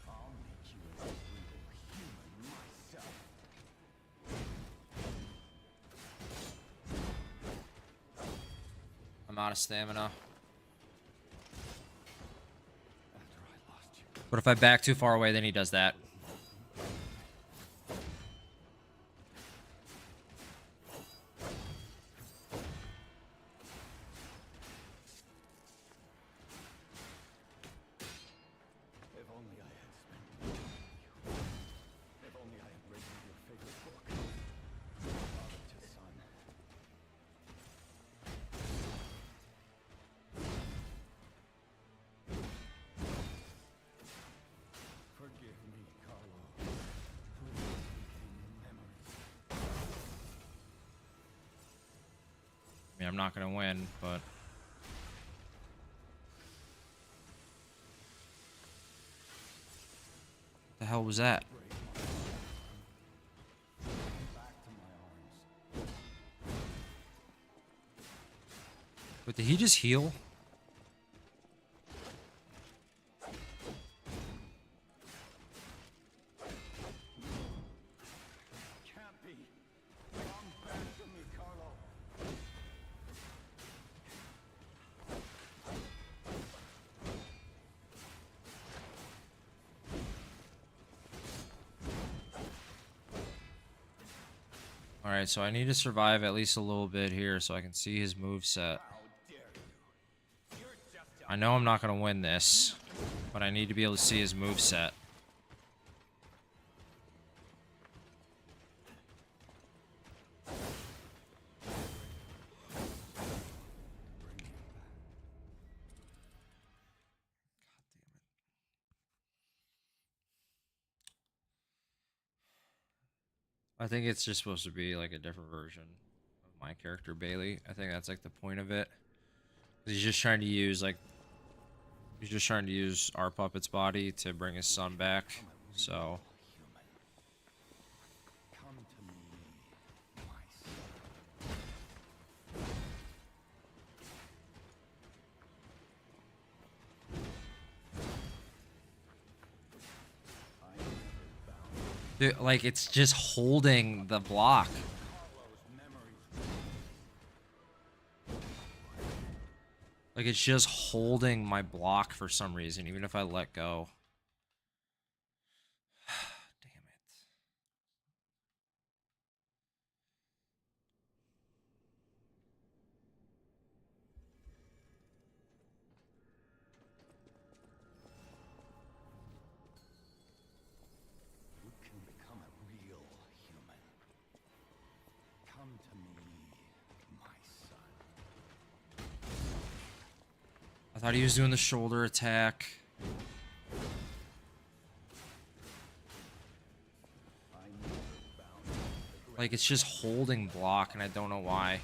I'll make you a real human myself. I'm out of stamina. After I lost you, But if I back too far away, then he does that. if only I had spent more time with you. If only I had read you your favorite book. Father to son. Forgive me. mean, I'm not gonna win, but... The hell was that? But did he just heal? Can't be. Come back to me, Carlo. Alright, so I need to survive at least a little bit here so I can see his moveset. I know I'm not going to win this, but I need to be able to see his moveset. I think it's just supposed to be like a different version of my character, Bailey. I think that's like the point of it. He's just trying to use our puppet's body to bring his son back. So Come to me, my son. dude, like it's just holding the block. Like it's just holding my block for some reason, even if I let go. Damn it. You can become a real human. Come to me, my son. I thought he was doing the shoulder attack. Like it's just holding block and I don't know why.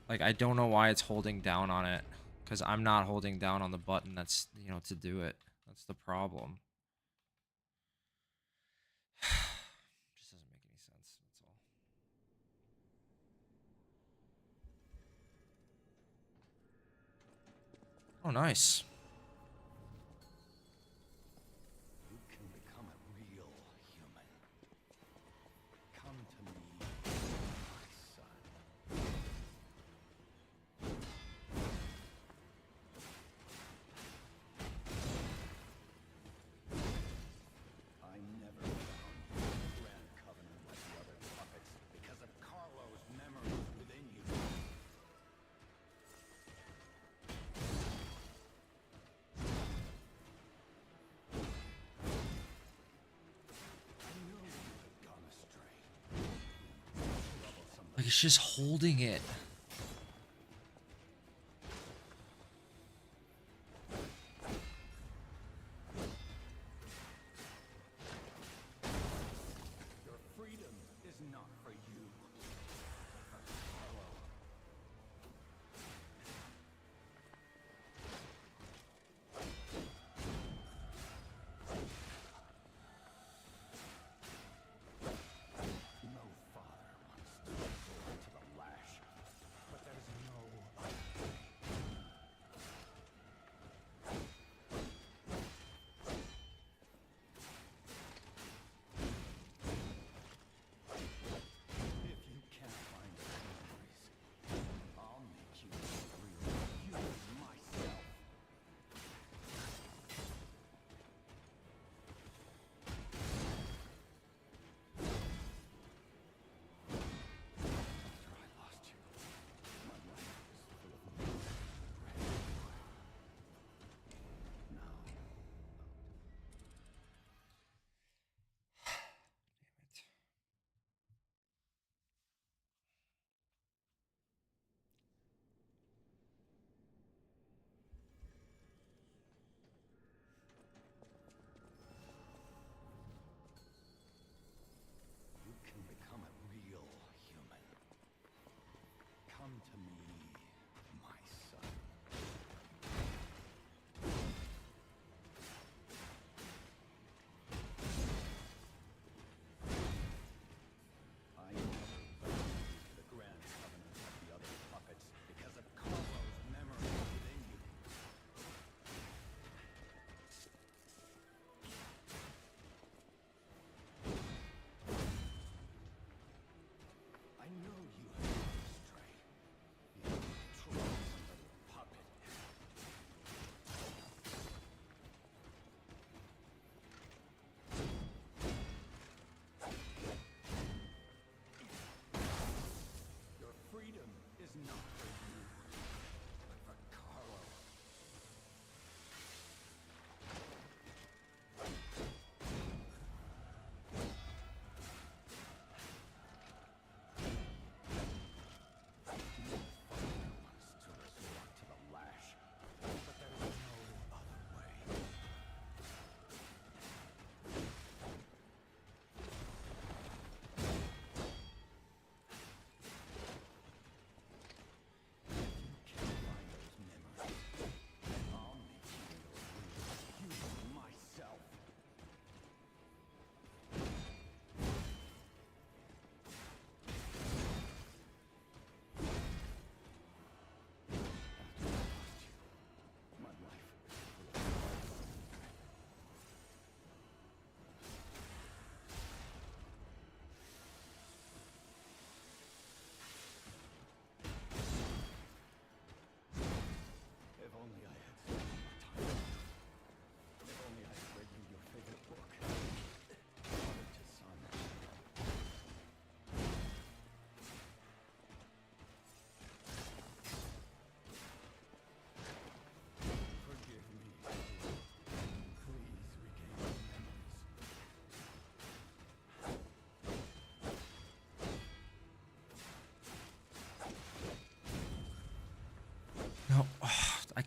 Like I don't know why it's holding down on it. Because I'm not holding down on the button that's, you know, to do it. That's the problem. Just doesn't make any sense. That's all. Oh, nice. You can become a real human. Come to me, my son. I never found you in Grand Covenant like the other puppets because of Carlo's memories within you. I knew you had gone astray. Troublesome. Like it's just holding it. Your freedom is not for you. No father wants to resort to the lash.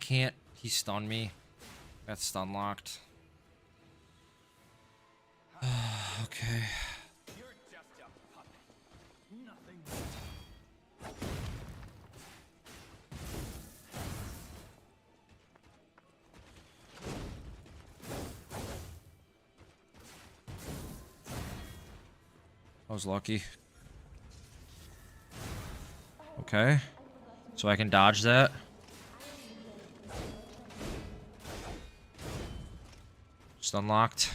can't he stun me? That's stun locked. Okay. You're just a puppet. Nothing. I was lucky. Okay. So I can dodge that. Just unlocked.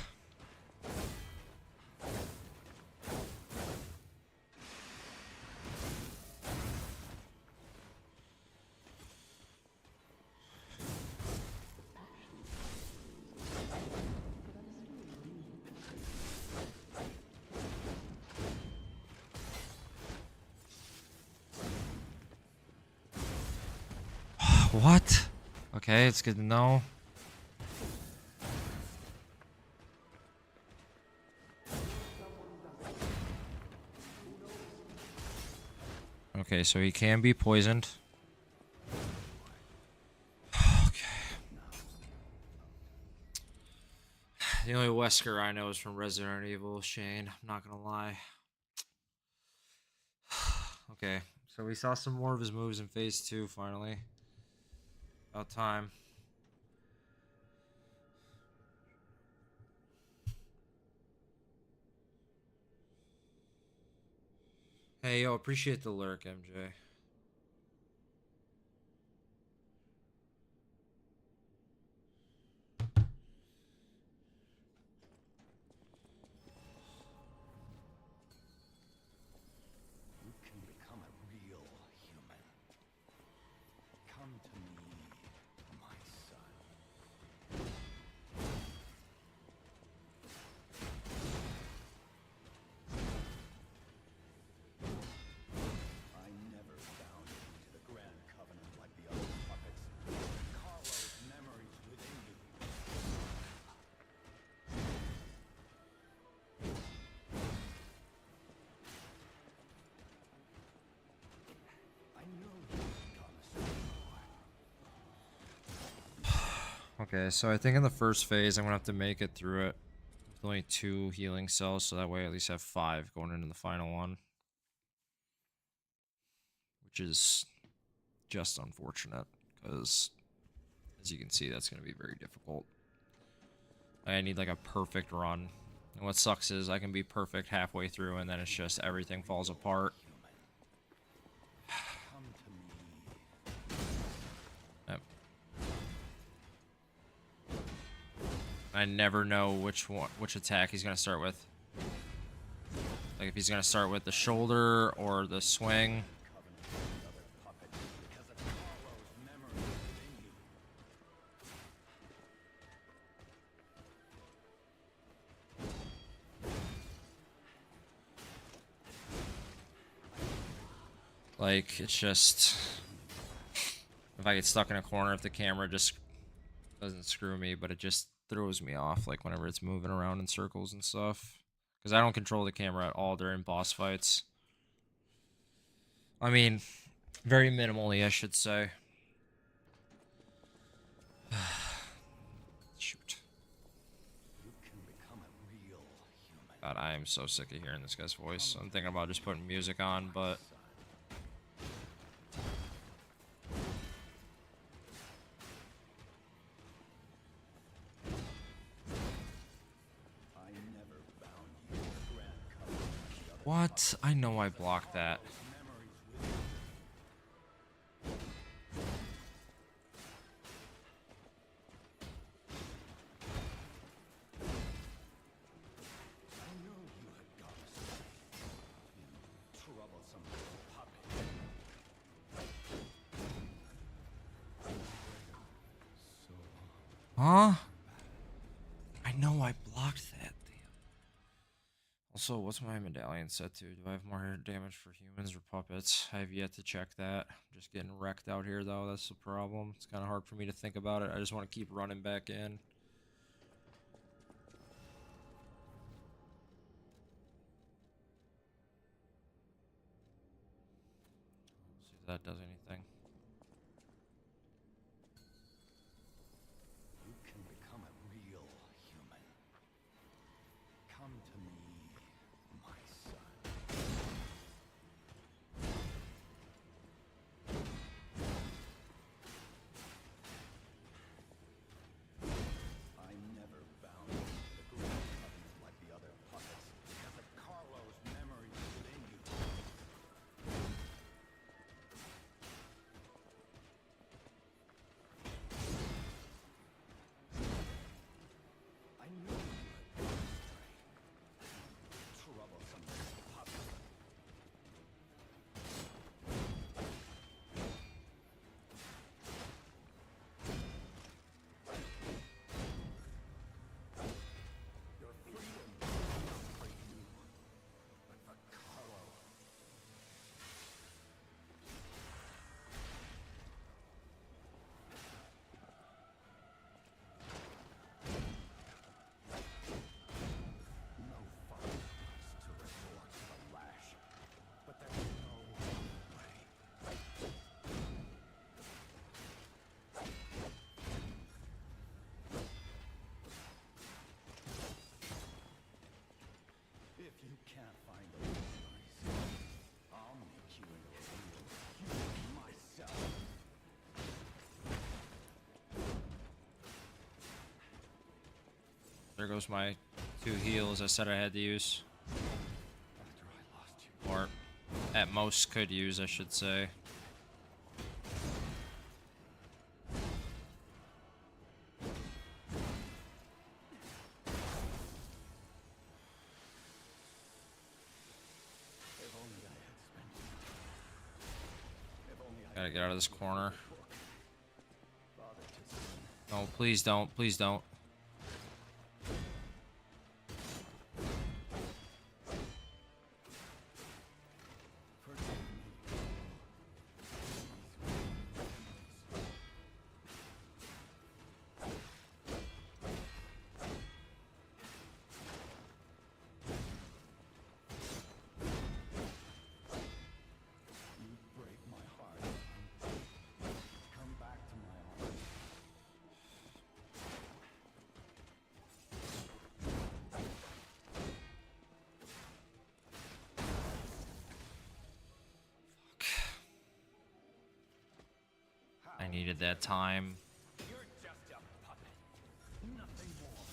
What? Okay, it's good to know. Okay, so he can be poisoned. Okay. The only Wesker I know is from Resident Evil, Shane. I'm not gonna lie. Okay, so we saw some more of his moves in Phase 2, finally. About time. Hey, yo, appreciate the lurk, MJ. You can become a real human. Come to me, my son. I never bound you to the Grand Covenant like the other puppets. Carlo's memories within you. I know you've gone so far. Okay, so I think in the first phase, I'm gonna have to make it through it with only 2 healing cells, so that way I at least have 5 going into the final one. Which is just unfortunate, because as you can see, that's gonna be very difficult. I need like a perfect run. And what sucks is I can be perfect halfway through, and then it's just everything falls apart. Come to me. Yep. I never know which attack he's gonna start with. Like if he's gonna start with the shoulder or the swing. Because of Carlo's memories within you. Like it's just if I get stuck in a corner, if the camera just doesn't screw me, but it just throws me off. Like whenever it's moving around in circles and stuff, because I don't control the camera at all during boss fights. I mean, very minimally, I should say. Shoot. You can become a real human. God, I am so sick of hearing this guy's voice. I'm thinking about just putting music on, but I never bound you to the Grand Covenant like the other what? I know I blocked that. memories within you. I know you had gone astray. You troublesome puppet. So Huh? I know I blocked that. Also, what's my medallion set to? Do I have more damage for humans or puppets? I have yet to check that. I'm just getting wrecked out here, though. That's the problem. It's kind of hard for me to think about it. I just want to keep running back in. See if that does anything. find a way myself. I'll make you into a real human myself. There goes my 2 heals I said I had to use. After I lost you, Or at most could use, I should say. if only I had spent if only I Gotta get out of this corner. father to son. No, please don't. Please don't. Forgive me. You break my heart. Come back to my arms. I needed that time. You're just a puppet. Nothing more.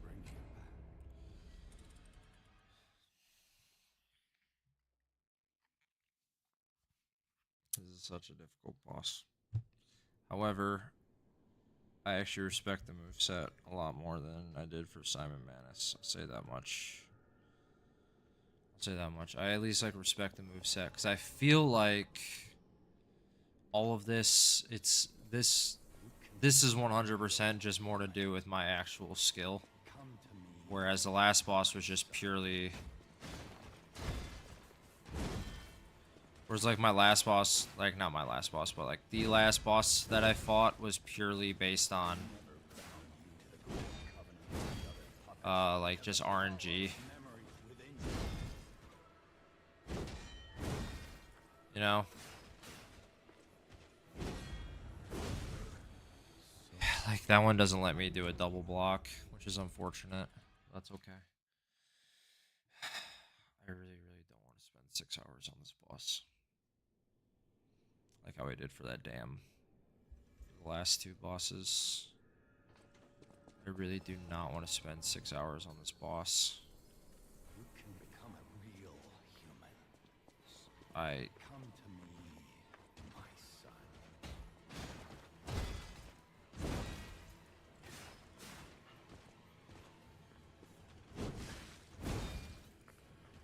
Bring him back. This is such a difficult boss. However, I actually respect the moveset a lot more than I did for Simon Manus. I'll say that much. I at least like respect the moveset because I feel like all of this, this is 100% just more to do with my actual skill. Come to me. Whereas the last boss was just purely... Whereas, like, my last boss... Like, not my last boss, but, like, the last boss that I fought was purely based on... like, just RNG. You know? Like, that one doesn't let me do a double block, which is unfortunate. That's okay. I really, really don't want to spend 6 hours on this boss. Like how I did for that damn... the last 2 bosses. I really do not want to spend 6 hours on this boss. You can become a real human. I... Come to me, my son.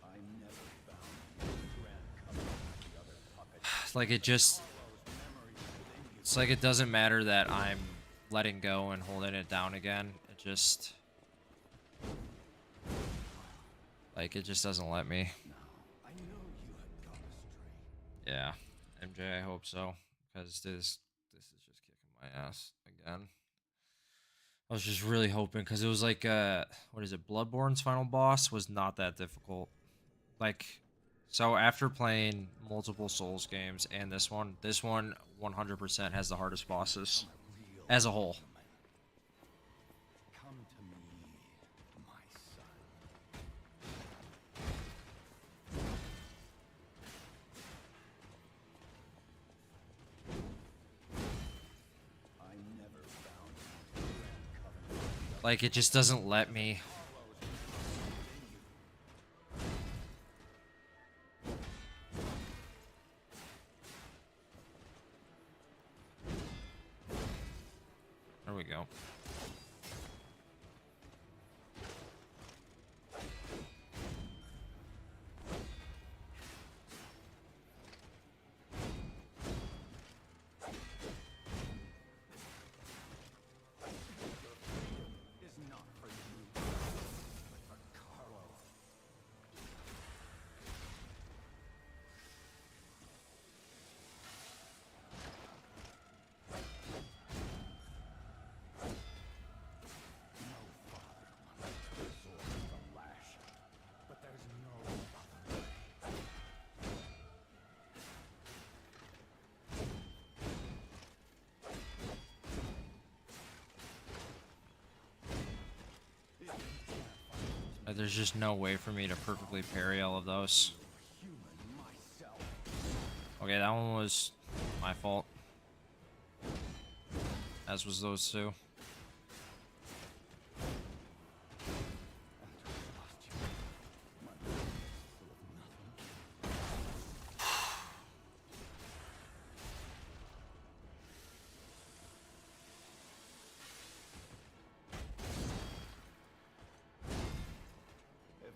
I never found you grand covenant like the other puppets. Like, it just... It's like it doesn't matter that I'm letting go and holding it down again. It just... Like, it just doesn't let me. Now, I know you had gone astray. Yeah. MJ, I hope so. Because this is just kicking my ass again. I was just really hoping, because it was like, what is it, Bloodborne's final boss was not that difficult. Like, so after playing multiple Souls games and this one 100% has the hardest bosses Real as a whole. human. Come to me, my son. I never found you grand covenant. Like, it just doesn't let me. There we go. Is not for you, but for Carlo. Like, there's just no way for me to perfectly parry all of those. Okay, that one was my fault. As was those two. If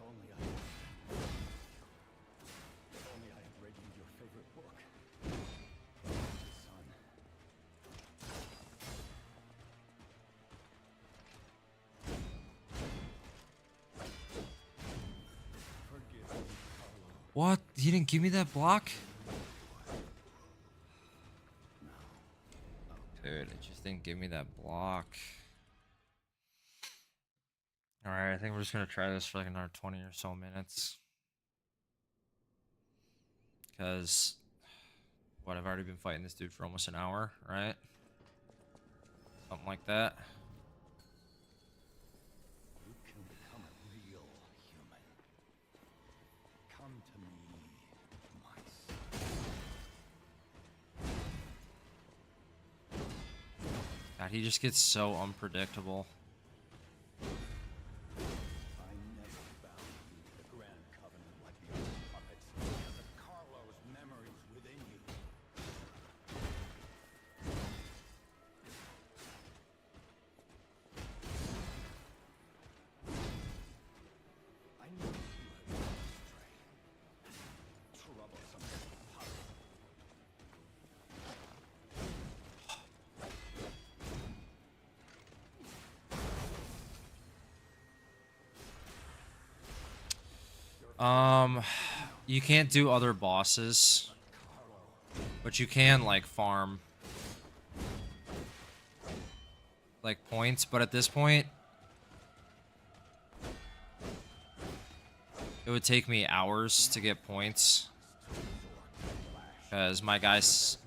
only I had read you your favorite book. Son. Forgive me, Carlo. What? He didn't give me that block? Dude, it just didn't give me that block. Alright, I think we're just gonna try this for like another 20 or so minutes. Because, what, I've already been fighting this dude for almost an hour, right? Something like that. You can become a real human. Come to me, my son. God, he just gets so unpredictable. I never bound you to the Grand Covenant like the other puppets because of Carlo's memories within you. I knew you had gone astray. Troublesome puppet. You can't do other bosses, but you can like farm like points, but at this point it would take me hours to get points because my guy's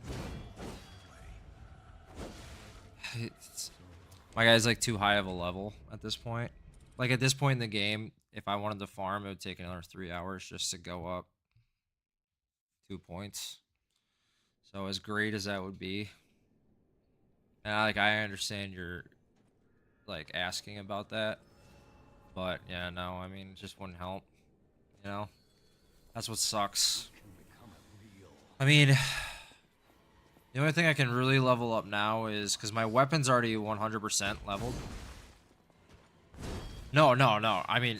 like too high of a level at this point. Like at this point in the game, if I wanted to farm, it would take another 3 hours just to go up 2 points. So as great as that would be, and I understand you're like asking about that, but yeah, no, I mean, it just wouldn't help. You know, that's what sucks. I mean, the only thing I can really level up now is because my weapon's already 100% leveled. No. I mean,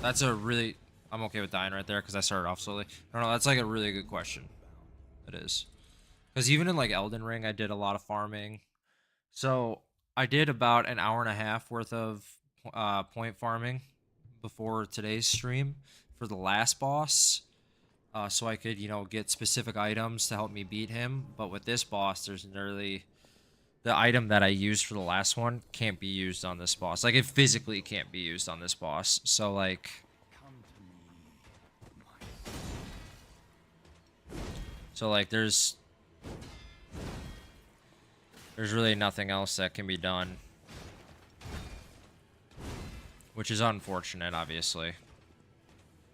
that's a really... I'm okay with dying right there because I started off slowly. No, that's like a really good question. It is. Because even in like Elden Ring, I did a lot of farming. So I did about an hour and a half worth of point farming before today's stream for the last boss. So I could, you know, get specific items to help me beat him. But with this boss, there's really... The item that I used for the last one can't be used on this boss. Like, it physically can't be used on this boss. So, like... So, like, there's really nothing else that can be done. Which is unfortunate, obviously.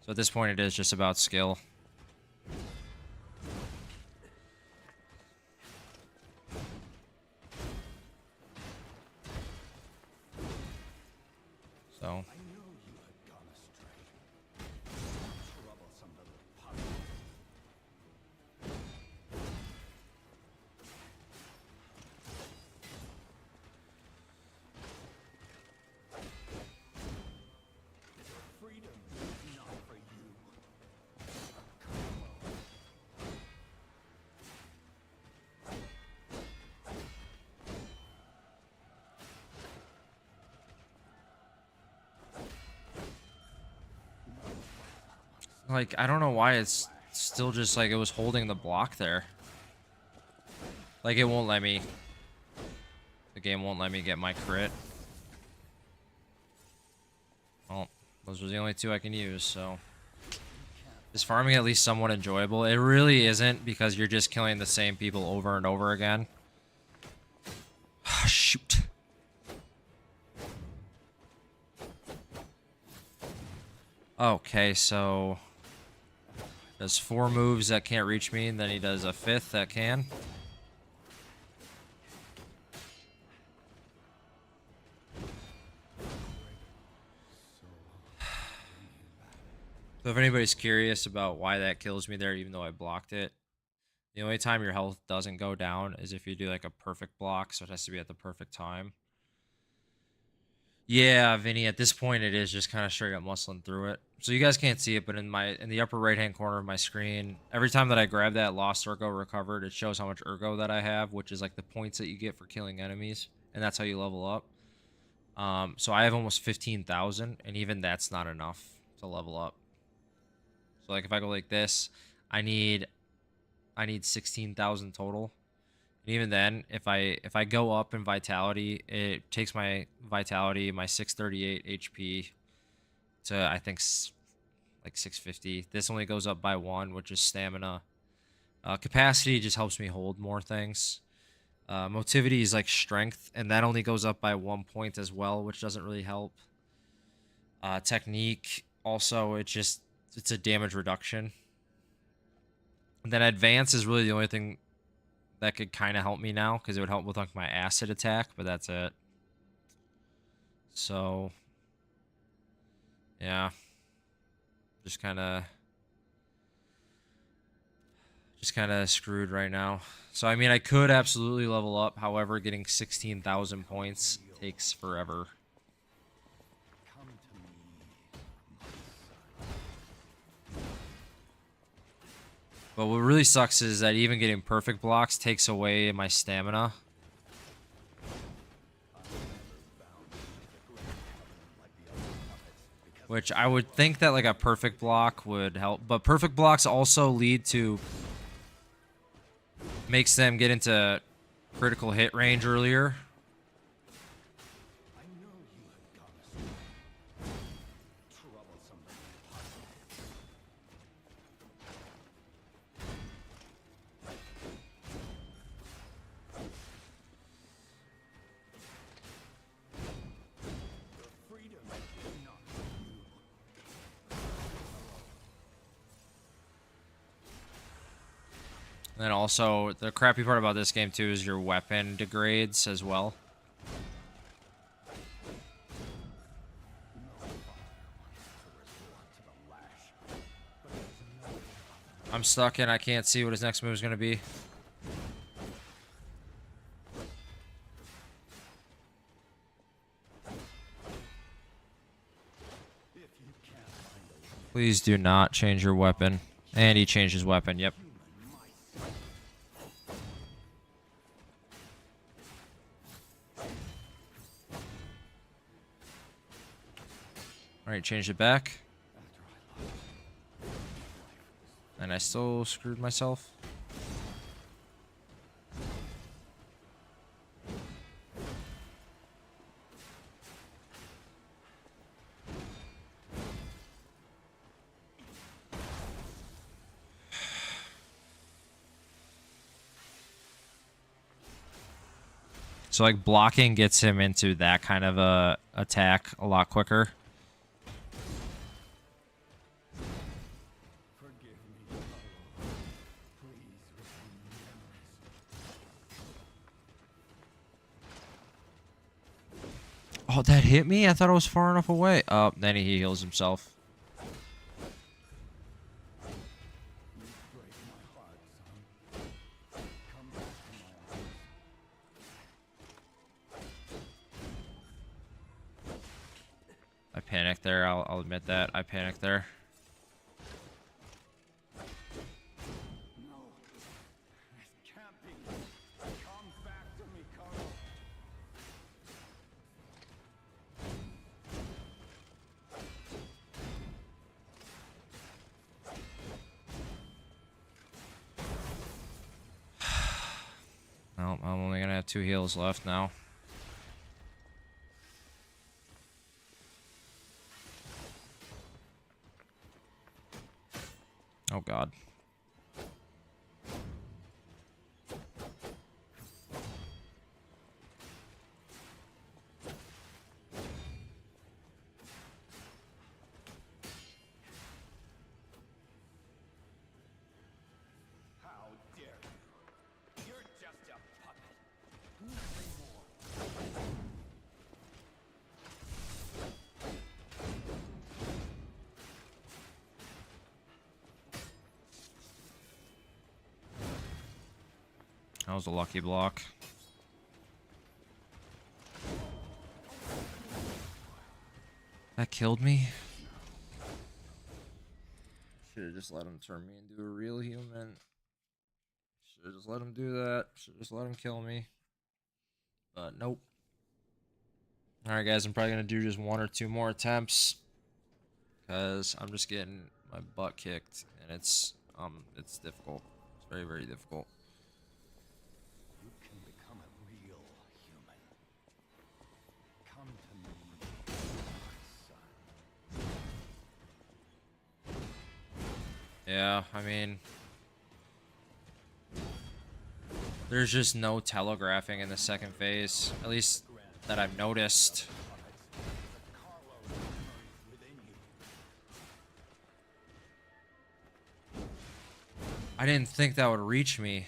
So at this point, it is just about skill. So... Like, I don't know why it's still just like it was holding the block there. Like, it won't let me... The game won't let me get my crit. Well, those are the only two I can use, so... Is farming at least somewhat enjoyable? It really isn't, because you're just killing the same people over and over again. Shoot. Okay, so does 4 moves that can't reach me, and then he does a 5th that can. So if anybody's curious about why that kills me there, even though I blocked it, the only time your health doesn't go down is if you do like a perfect block, so it has to be at the perfect time. Yeah, Vinny, at this point it is just kind of straight up muscling through it. So you guys can't see it, but in the upper right hand corner of my screen, every time that I grab that lost Ergo recovered, it shows how much Ergo that I have, which is like the points that you get for killing enemies, and that's how you level up. So I have almost 15,000, and even that's not enough to level up. So like if I go like this, I need 16,000 total. And even then, if I go up in vitality, it takes my vitality, my 638 HP to I think like 650. This only goes up by 1, which is stamina. Capacity just helps me hold more things. Motivity is like strength, and that only goes up by 1 point as well, which doesn't really help. Technique also, it's a damage reduction. And then advance is really the only thing that could kind of help me now, because it would help with like my acid attack, but that's it. So yeah, just kind of screwed right now. So I mean, I could absolutely level up, however getting 16,000 points takes forever. Come to me, my son. But what really sucks is that even getting perfect blocks takes away my stamina. Which I would think that like a perfect block would help, but perfect blocks also lead to makes them get into critical hit range earlier. I know you have gone astray. Troublesome but impossible. The freedom is not for you. And then also, the crappy part about this game too is your weapon degrades as well. I'm stuck and I can't see what his next move is going to be. Please do not change your weapon. And he changed his weapon, yep. Alright, changed it back. And I still screwed myself. So like blocking gets him into that kind of a attack a lot quicker. Forgive me, Carlo. Please retain memories. Oh, that hit me? I thought it was far enough away. Oh, then he heals himself. You break my heart, son. Come back to my arms. I panicked there. I'll admit that. I panicked there. No, it can't be. Come back to me, Carlo. Well, I'm only gonna have 2 heals left now. Oh god. That was a lucky block. That killed me. Should have just let him turn me into a real human. Should have just let him do that. Should have just let him kill me. But nope. Alright guys, I'm probably going to do just 1 or 2 more attempts. Because I'm just getting my butt kicked. And it's difficult. It's very, very difficult. You can become a real human. Come to me, my son. Yeah, I mean... There's just no telegraphing in the second phase. At least that I've noticed. I didn't think that would reach me.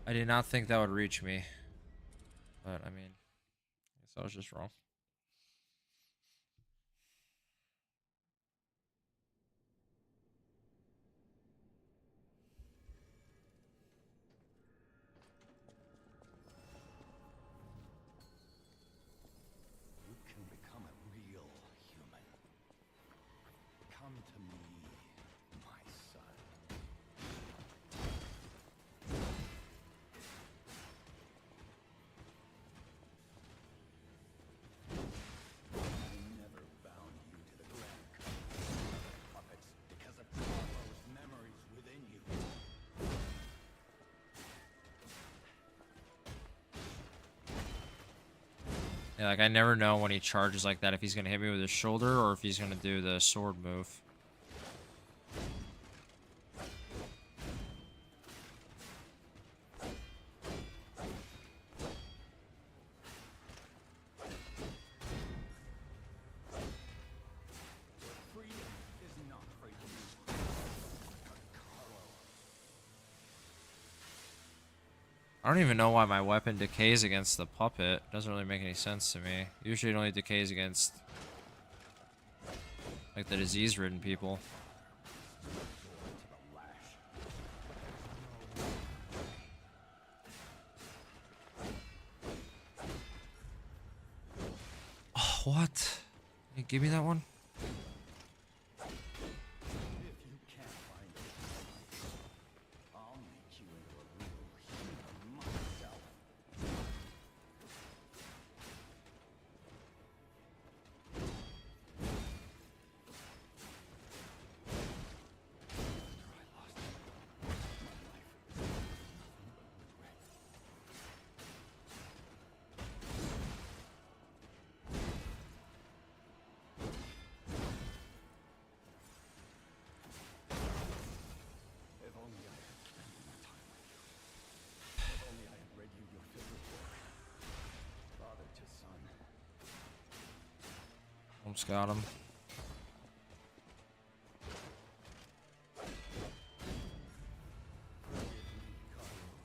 I did not think that would reach me. But, I mean, I guess I was just wrong. You can become a real human. Come to me, my son. I never bound you to the Grand puppets because of Carlo's memories within you. Yeah, like I never know when he charges like that if he's gonna hit me with his shoulder or if he's gonna do the sword move. Freedom is not freedom. Carlo. I don't even know why my weapon decays against the puppet. Doesn't really make any sense to me. Usually it only decays against like the disease-ridden people. Oh, what? Can you give me that one? If you can't find it, I'll make you into a real human myself. If only I had spent more time with you. If only I had read you your fill of glory. Father to son. Almost got him. Forgive me, Carlo.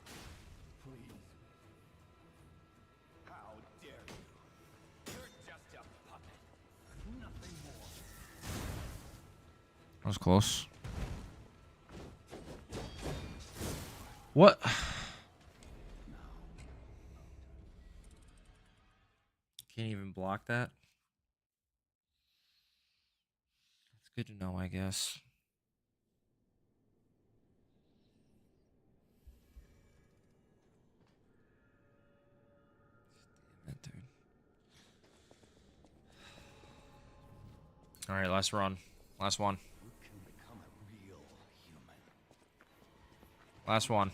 Please. How dare you? You're just a puppet. Nothing more. That was close. What? Can't even block that. It's good to know, I guess. Damn it, dude. All right, last run. Last one. You can become a real human. Last one.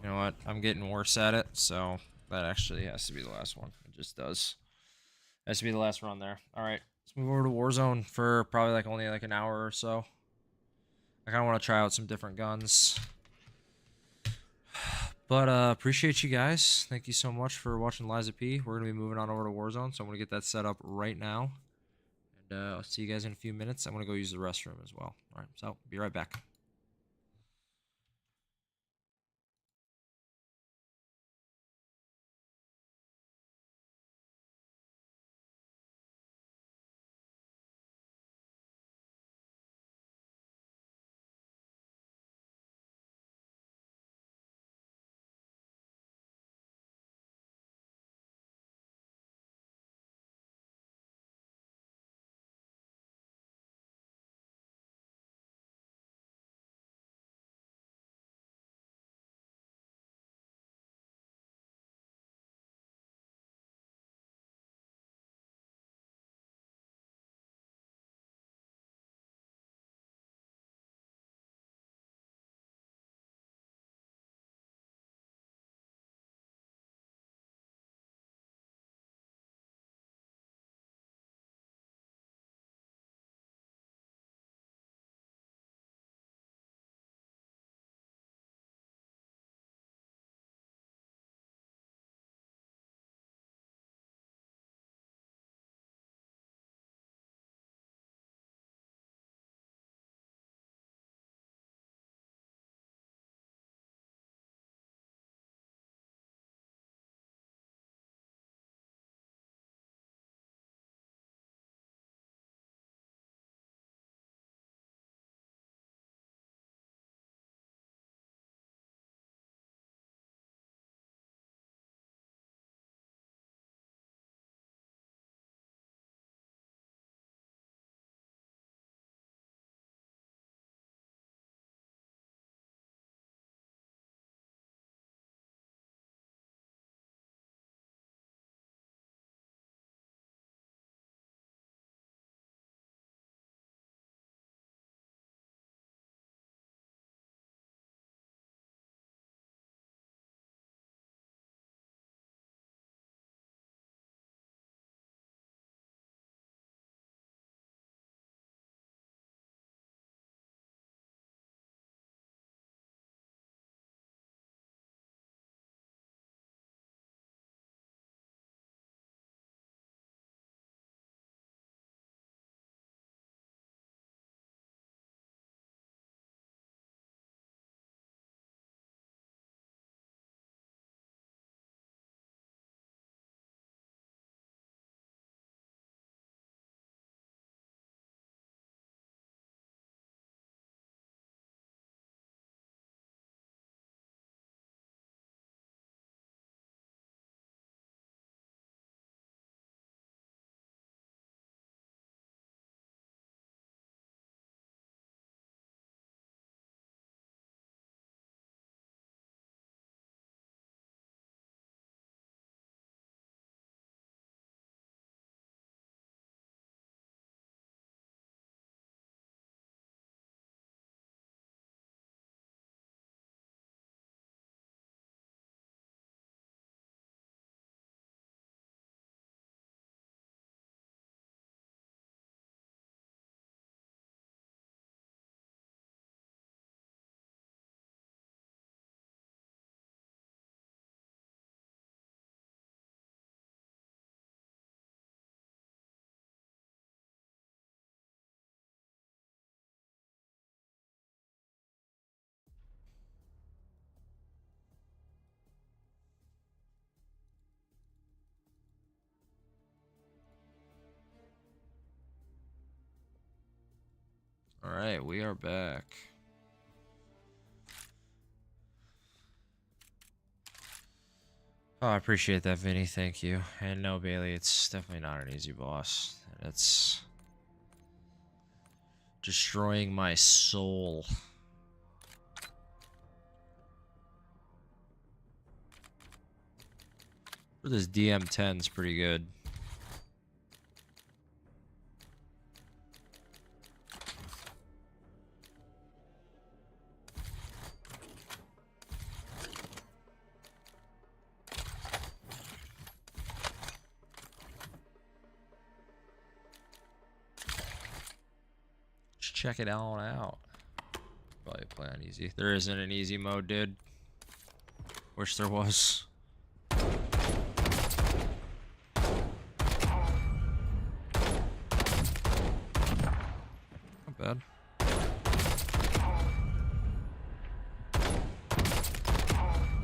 You know what? I'm getting worse at it, so that actually has to be the last one. It just does. Has to be the last run there. All right, let's move over to Warzone for probably like only like an hour or so. I kind of want to try out some different guns. But appreciate you guys. Thank you so much for watching Liza P. We're going to be moving on over to Warzone, so I'm going to get that set up right now. And I'll see you guys in a few minutes. I'm going to go use the restroom as well. All right, so be right back. Alright, we are back. Oh, I appreciate that, Vinny. Thank you. And no, Bailey, it's definitely not an easy boss. It's destroying my soul. For this DM10's pretty good. Check it all out. Probably play on easy. There isn't an easy mode, dude. Wish there was. Not bad.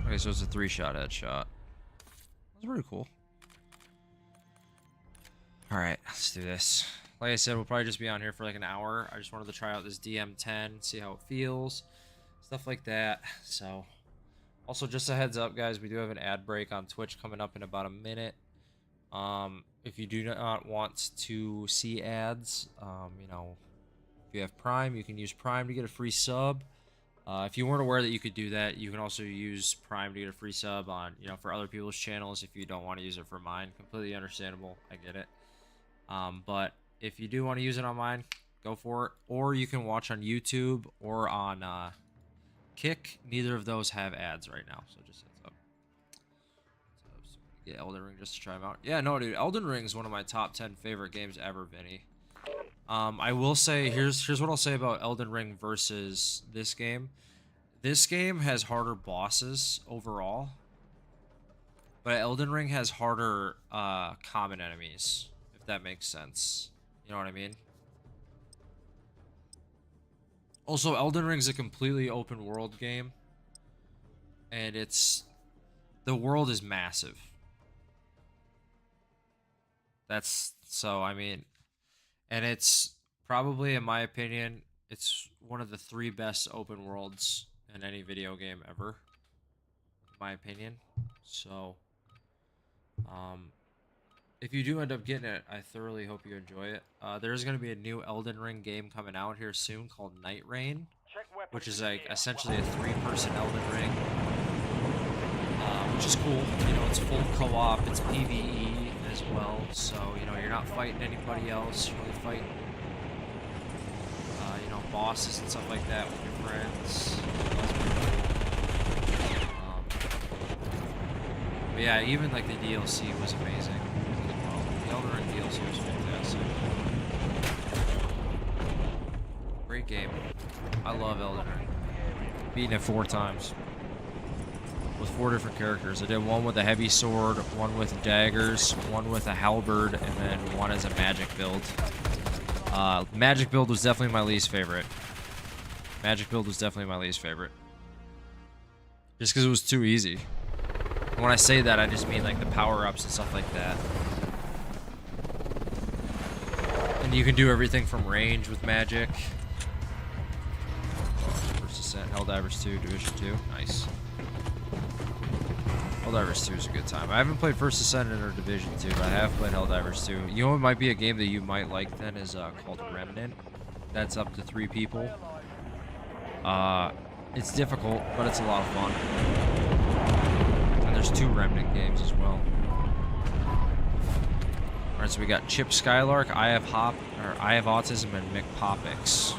Okay, so it's a 3-shot headshot. That's pretty cool. Alright, let's do this. Like I said, we'll probably just be on here for like an hour. I just wanted to try out this DM10, see how it feels, stuff like that. So, also just a heads up, guys, we do have an ad break on Twitch coming up in about a minute. If you do not want to see ads, you know, if you have Prime, you can use Prime to get a free sub. If you weren't aware that you could do that, you can also use Prime to get a free sub on, you know, for other people's channels if you don't want to use it for mine. Completely understandable. I get it. But if you do want to use it on mine, go for it. Or you can watch on YouTube or on Kick. Neither of those have ads right now, so just heads up. So, yeah, Elden Ring just to try them out. Yeah, no, dude, Elden Ring is one of my top 10 favorite games ever, Vinny. I will say, here's what I'll say about Elden Ring versus this game. This game has harder bosses overall, but Elden Ring has harder common enemies, if that makes sense. You know what I mean? Also, Elden Ring's a completely open world game, and the world is massive. I mean, and it's probably, in my opinion, it's one of the 3 best open worlds in any video game ever, in my opinion. So, if you do end up getting it, I thoroughly hope you enjoy it. There's going to be a new Elden Ring game coming out here soon called Night Rain, which is like essentially a 3-person Elden Ring, which is cool. You know, it's full co-op, it's PvE as well, so, you know, you're not fighting anybody else, you're really fighting, you know, bosses and stuff like that with your friends. But yeah, even like the DLC was amazing. The Elden Ring DLC was fantastic. Great game. I love Elden Ring. Beaten it 4 times. With 4 different characters. I did one with a heavy sword, one with daggers, one with a halberd, and then one as a magic build. Magic build was definitely my least favorite. Magic build was definitely my least favorite. Just because it was too easy. And when I say that, I just mean like the power-ups and stuff like that. And you can do everything from range with magic. First Ascent, Helldivers 2, Division 2. Nice. Helldivers 2 is a good time. I haven't played First Ascendant or Division 2, but I have played Helldivers 2. You know what might be a game that you might like then is called Remnant. That's up to 3 people. It's difficult, but it's a lot of fun. And there's 2 Remnant games as well. Alright, so we got Chip Skylark, I Have Autism, and Mick Popix.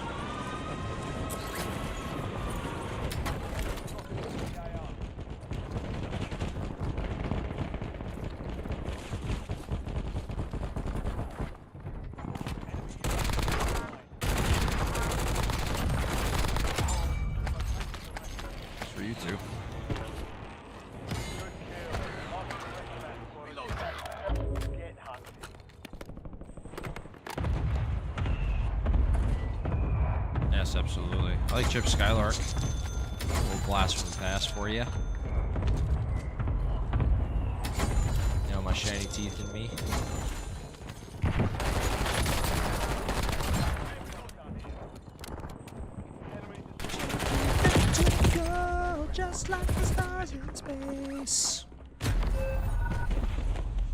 For you two. Yes, absolutely. I like Chip Skylark. A little blast from the past for you. You know, my shiny teeth in me. Stars in space.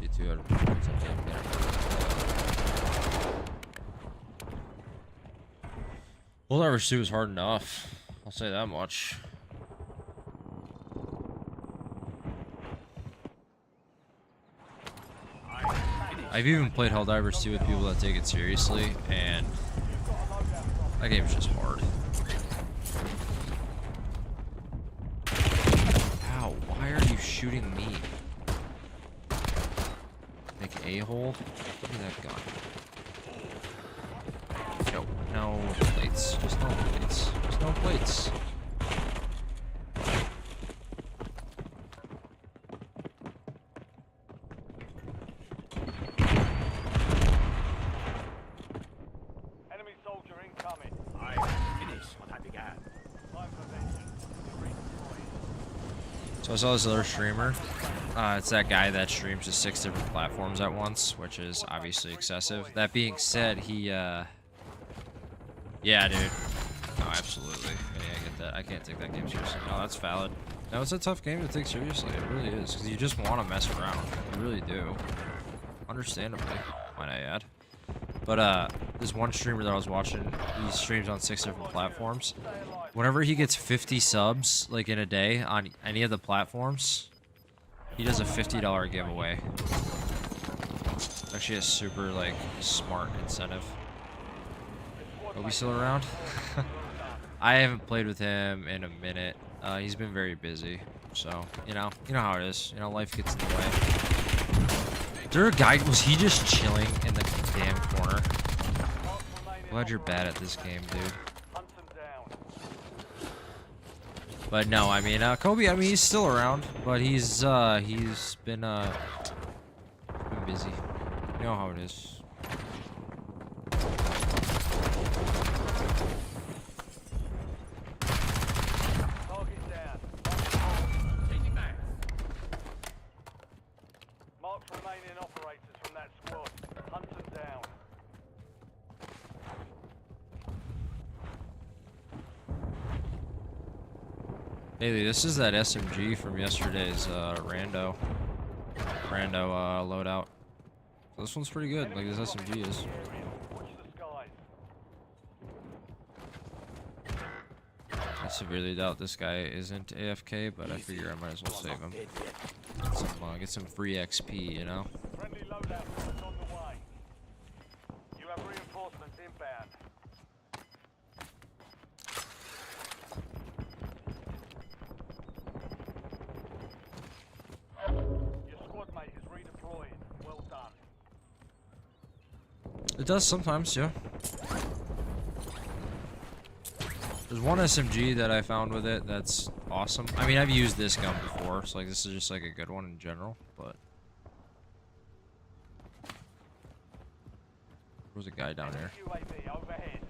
See 200 points on game. Helldivers 2 is hard enough. I'll say that much. I've even played Helldivers 2 with people that take it seriously, and that game's just hard. Ow, why are you shooting me? Like a-hole? Look at that gun. No, no plates. Just no plates. Just no plates. Enemy soldier incoming. I finish what I began. Line prevention. Redeployed. So I saw this other streamer. It's that guy that streams to 6 different platforms at once, which is obviously excessive. That being said, he, yeah, dude. No, absolutely. Yeah, I get that. I can't take that game seriously. No, that's valid. No, it's a tough game to take seriously. It really is, because you just want to mess around. You really do. Understandably, might I add. But, this one streamer that I was watching, he streams on 6 different platforms. Whenever he gets 50 subs, like in a day, on any of the platforms, he does a $50 giveaway. It's actually a super, like, smart incentive. Are we still around? I haven't played with him in a minute. He's been very busy, so, you know how it is. You know, life gets in the way. Is there a guy, was he just chilling in the damn corner? Glad you're bad at this game, dude. Hunt them down. But no, I mean, Kobe, I mean, he's still around, but he's been busy. You know how it is. Target down. Taking back. Mark remaining operators from that squad. Hunt them down. Haley, this is that SMG from yesterday's rando loadout. This one's pretty good, like this SMG is. Watch the skies. I severely doubt this guy isn't AFK, but I figure I might as well save him. Get some free XP, you know? Friendly loadout is on the way. You have reinforcements inbound. Your squad mate is redeployed. Well done. It does sometimes, yeah. There's one SMG that I found with it that's awesome. I mean, I've used this gun before, so like this is just like a good one in general, but there's a guy down there. UAV overhead.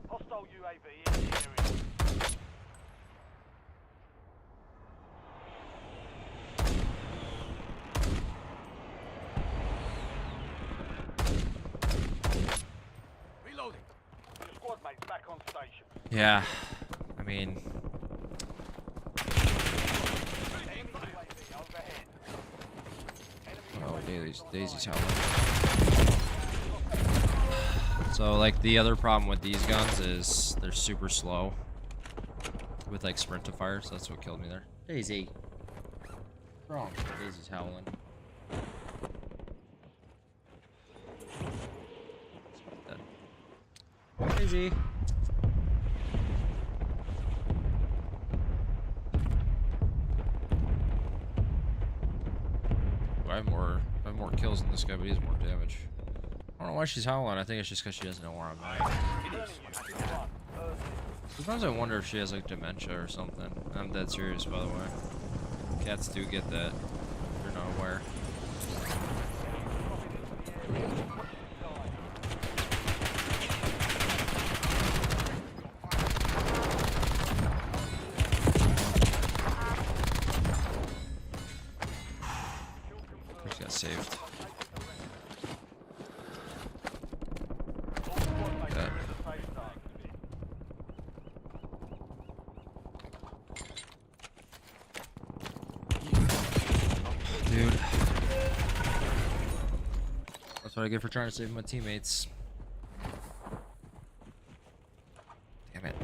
Hostile UAV in the area. Reloading. Your squad mate's back on station. Yeah, I mean, UAV overhead. oh, Daisy's howling. So like the other problem with these guns is they're super slow with like sprint to fire, so that's what killed me there. Daisy. What's wrong? Daisy's howling. Daisy. I have more kills than this guy, but he has more damage. I don't know why she's howling. I think it's just because she doesn't know where I'm at. Sometimes I wonder if she has like dementia or something. I'm dead serious, by the way. Cats do get that. If you're not aware. Just got saved. what I get for trying to save my teammates. Damn it.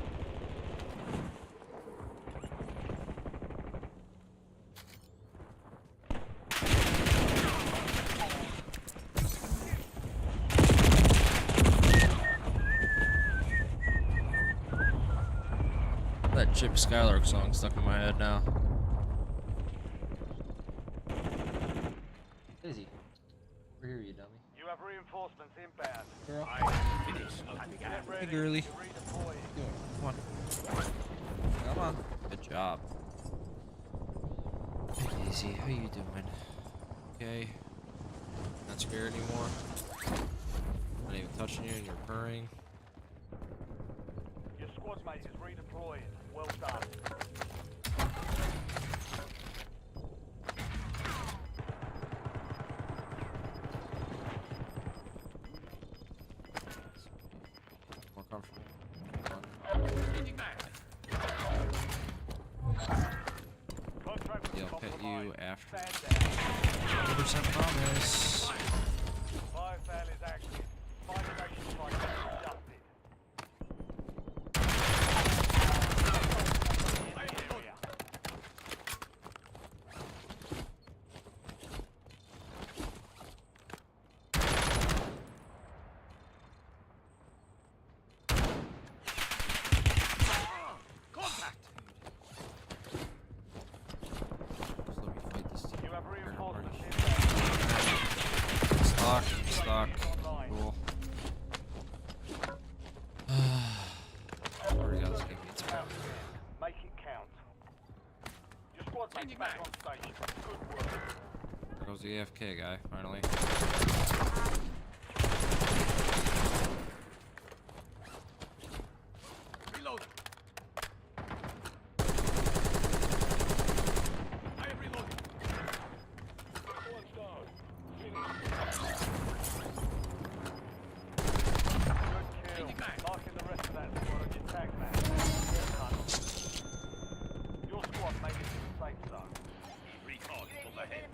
That Chip Skylark song stuck in my head now. Daisy, over here, you dummy. You have reinforcements inbound. Girl. Get ready Hey, girly. to redeploy. Come on. Come on. Good job. Hey, Daisy, how you doing? Okay. Not scared anymore? Not even touching you and you're purring. Your squad mate is redeployed. Well done. More comfortable. Contract was Yeah, I'll pet you compromised. after. Stand down. 100% promise. Fire sale is active. Fire station contract adjusted. Area. Just let me fight this team. You have Here, reinforcements already. inbound. Stock, stock. Online. Cool. Already got this game beats back. Make it count. Your squad mate's back on station. Good work. There goes the AFK guy, finally. Reloading. I am reloading. Good kill. Marking the rest of that squad on your tag map. Well done. Your squad made it to the safe zone. Recon overhead.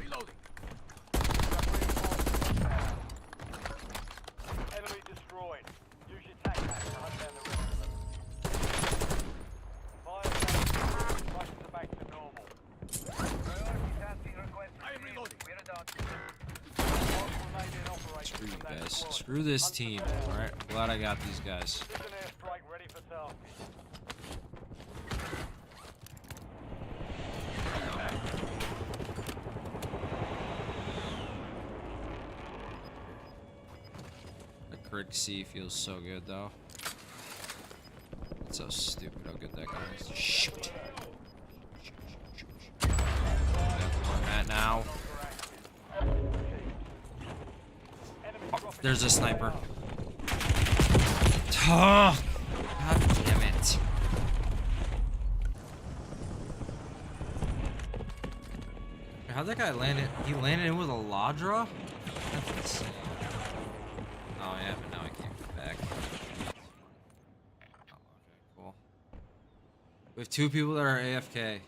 Reloading. Enemy destroyed. Use your tag map to hunt down the rest of them. Fire station. Prices are back to normal. Priority tasking request. I am reloading. We're done. Screw you guys. Screw this team. Alright, I'm glad I got these guys. This is an airstrike ready for tasking. The Crit C feels so good though. It's so stupid how good that guy is. Shoot. On that now. Oh, there's a sniper. Oh, God damn it. How'd that guy land it? He landed in with a Ladra? That's insane. Oh yeah, but now I can't get back. Oh, okay, cool. We have two people that are AFK.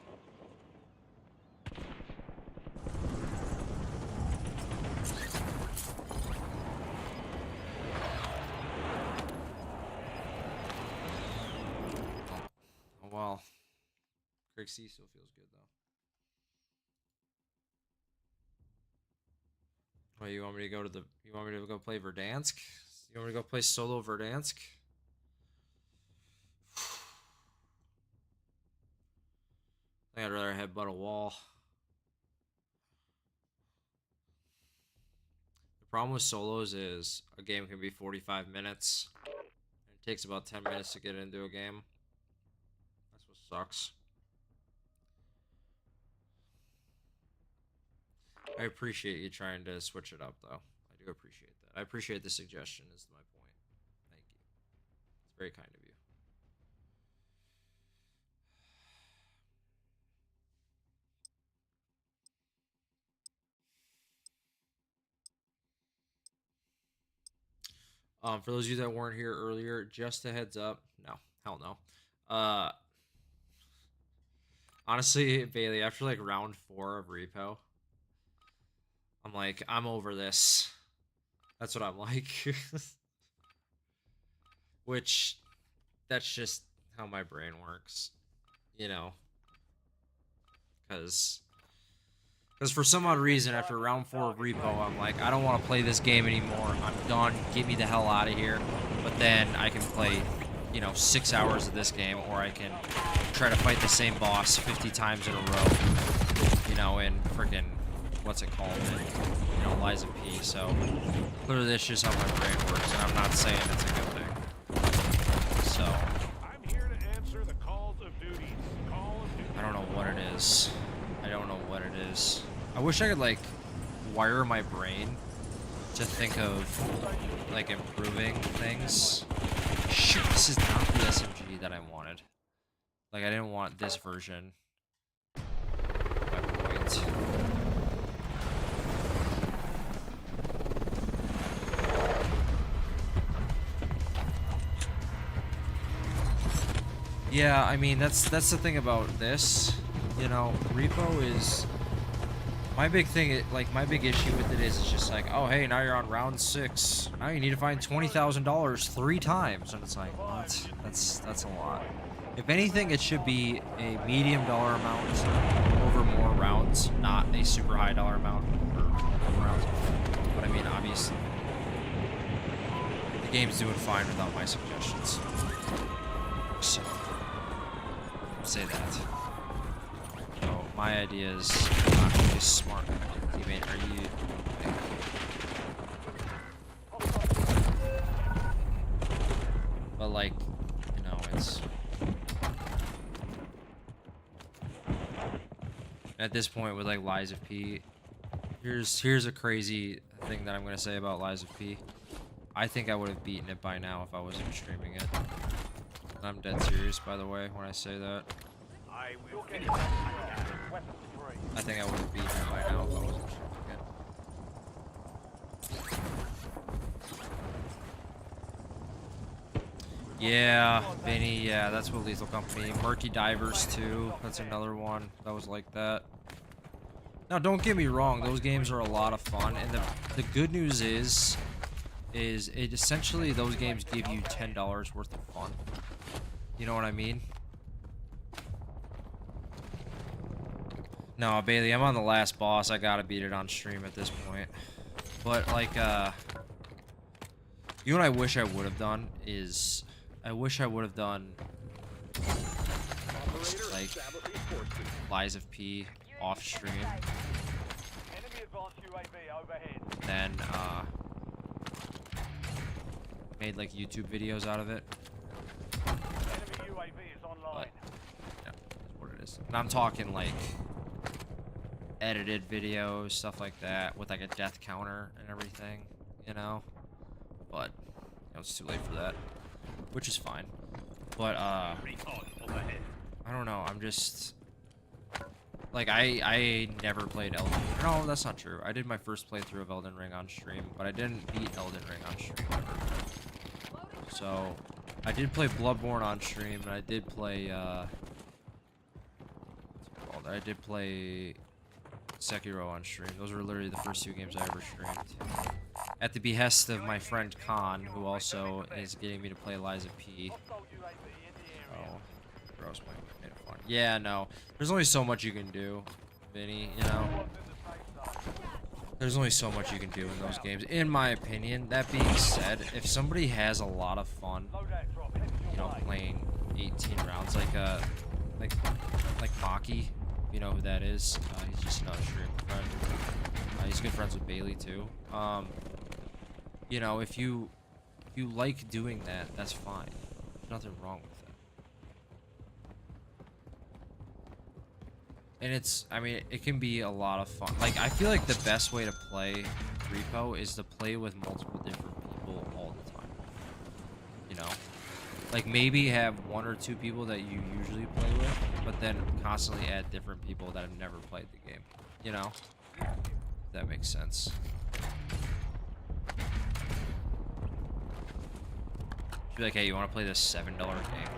Oh well. Craig C still feels good though. Wait, you want me to go to the? You want me to go play Verdansk? You want me to go play solo Verdansk? I think I'd rather headbutt a wall. The problem with solos is a game can be 45 minutes. It takes about 10 minutes to get into a game. That's what sucks. I appreciate you trying to switch it up, though. I do appreciate that. I appreciate the suggestion, is my point. Thank you. It's very kind of you. For those of you that weren't here earlier, just a heads up. No, Hell no. Honestly, Bailey, after like round 4 of Repo, I'm like, I'm over this. That's what I'm like. Which, that's just how my brain works, you know. Because for some odd reason, after round 4 of Repo, I'm like, I don't want to play this game anymore. I'm done. Get me the hell out of here. But then I can play, you know, 6 hours of this game, or I can try to fight the same boss 50 times in a row. You know, in freaking, what's it called? In, you know, Lies of P. So clearly, that's just how my brain works, and I'm not saying it's a good thing. So I'm here to answer the calls of duty. Call of duty. I don't know what it is. I don't know what it is. I wish I could like wire my brain to think of like improving things. Shoot, this is not the SMG that I wanted. Like I didn't want this version. My point. Yeah, I mean that's the thing about this. You know, Repo is my big thing. Like my big issue with it is, it's just like, oh hey, now you're on round 6. Now you need to find $20,000 3 times, and it's like, what? That's a lot. If anything, it should be a medium dollar amount over more rounds, not a super high dollar amount over multiple rounds. But I mean, obviously, the game's doing fine without my suggestions. So, I'll say that. So, my idea is not really smart. Teammate, are you... But like, you know, it's... At this point with like Lies of P, here's a crazy thing that I'm gonna say about Lies of P. I think I would have beaten it by now if I wasn't streaming it. I'm dead serious, by the way, when I say that. I will finish that. Weapons free. I think I would have beaten it by now if I wasn't streaming it. Yeah, Vinny, yeah, that's what Lethal Company. Murky Divers too, that's another one that was like that. Now, don't get me wrong, those games are a lot of fun, and the good news is it essentially, those games give you $10 worth of fun. You know what I mean? No, Bailey, I'm on the last boss. I gotta beat it on stream at this point. But, like, you know what I wish I would have done is... I wish I would have done... like, Lies of P off stream. Enemy advanced UAV overhead. Then, made, like, YouTube videos out of it. Enemy UAV is online. Yeah, that's what it is. And I'm talking, like... edited videos, stuff like that, with like a death counter and everything, you know. But you know, it's too late for that, which is fine. But I don't know. I'm just like I never played Elden Ring. No, that's not true. I did my first playthrough of Elden Ring on stream, but I didn't beat Elden Ring on stream ever. So I did play Bloodborne on stream, and I did play what's it called? I did play Sekiro on stream. Those were literally the first 2 games I ever streamed. At the behest of my friend Khan, who also is getting me to play Lies of P. Hostile UAV in the area. Oh, gross, made it fun. Yeah, no. There's only so much you can do, Vinny, you know? One's in the safe zone. There's only so much you can do in those games, in my opinion. That being said, if somebody has a lot of fun, Loadout drop headed your you know, way. playing 18 rounds, like Maki, you know who that is. He's just another streamer friend. He's good friends with Bailey too. You know, if you like doing that, that's fine. There's nothing wrong with that. And it's, I mean, it can be a lot of fun. Like, I feel like the best way to play Repo is to play with multiple different people all the time. You know? Like, maybe have 1 or 2 people that you usually play with, but then constantly add different people that have never played the game. You know? If that makes sense. Be like, hey, you want to play this $7 game?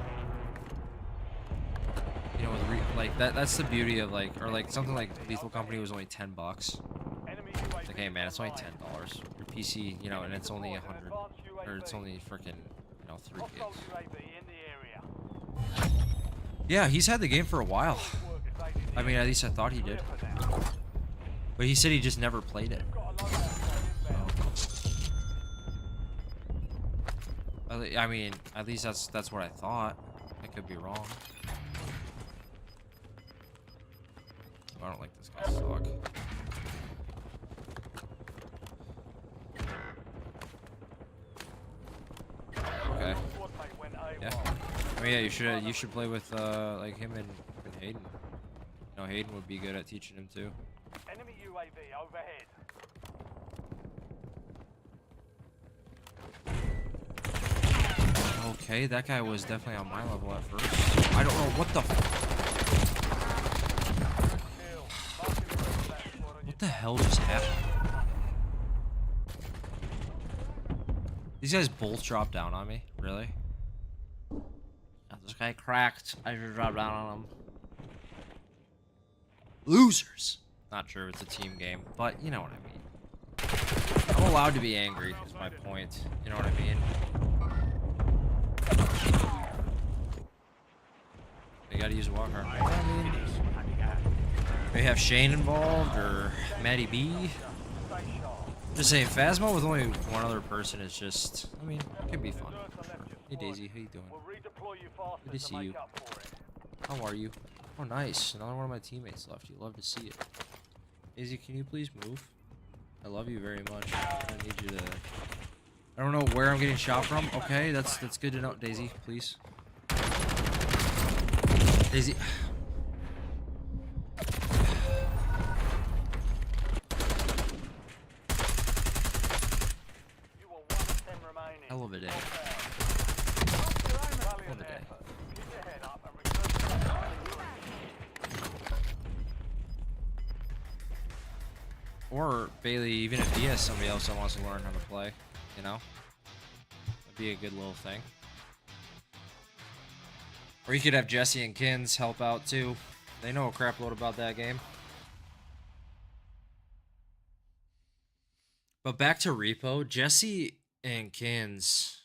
You know, with like that's the beauty of like, or like something like Lethal Company was only $10. Enemy UAV Like, hey man, it's only online. $10. Your PC, you know, and it's only 100, or it's only freaking, 3 Hostile gigs. UAV in the area. Yeah, he's had the game for a while. Workers aiding the I mean, at least I thought he did. area for now. But he said he just never played it. Got a loadout drone inbound. I mean, at least that's what I thought. I could be wrong. I don't like this guy's dog. Okay. Squad mate went AWOL. Yeah. I mean, yeah, you should play with like him and Hayden. You know, Hayden would be good at teaching him too. Enemy UAV overhead. Okay, that guy was definitely on my level at first. I don't know what the. Kill. Marking the rest of that squad on your What the hell just happened? These guys both dropped down on me. Really? Yeah, this guy cracked. I just dropped down on him. Losers. Not sure if it's a team game, but you know what I mean. I'm allowed to be angry, is my point. You know what I mean? You gotta use a walker. May have Shane involved or Matty B. stay sharp. Just saying, Phasma with only one other person is just, I mean, it could be fun. Deserter left your Hey squad. Daisy, how you doing? We'll redeploy you faster Good to see make you. up for it. How are you? Oh, nice. Another one of my teammates left. You love to see it. Daisy, can you please move? I love you very much. I need you to. I don't know where I'm getting shot from. Okay, that's good to know. Daisy, please. Daisy. You were 1 of 10 remaining. Hell of a day. Valiant Hell of a day. effort. Keep your head up and return to the Or Bailey, even if he has somebody else that wants to learn how to play, you know, that'd be a good little thing. Or you could have Jesse and Kins help out too. They know a crap load about that game. But back to Repo, Jesse and Kins,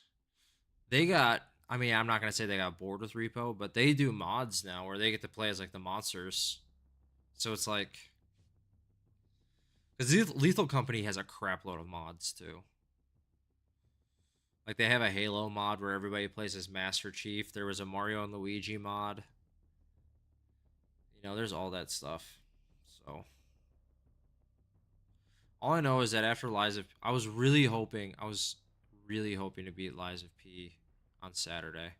they got, I mean, I'm not going to say they got bored with Repo, but they do mods now where they get to play as like the monsters. So it's like, because Lethal Company has a crap load of mods too. Like they have a Halo mod where everybody plays as Master Chief. There was a Mario and Luigi mod. You know, there's all that stuff. So all I know is that after Lies of, I was really hoping to beat Lies of P on Saturday,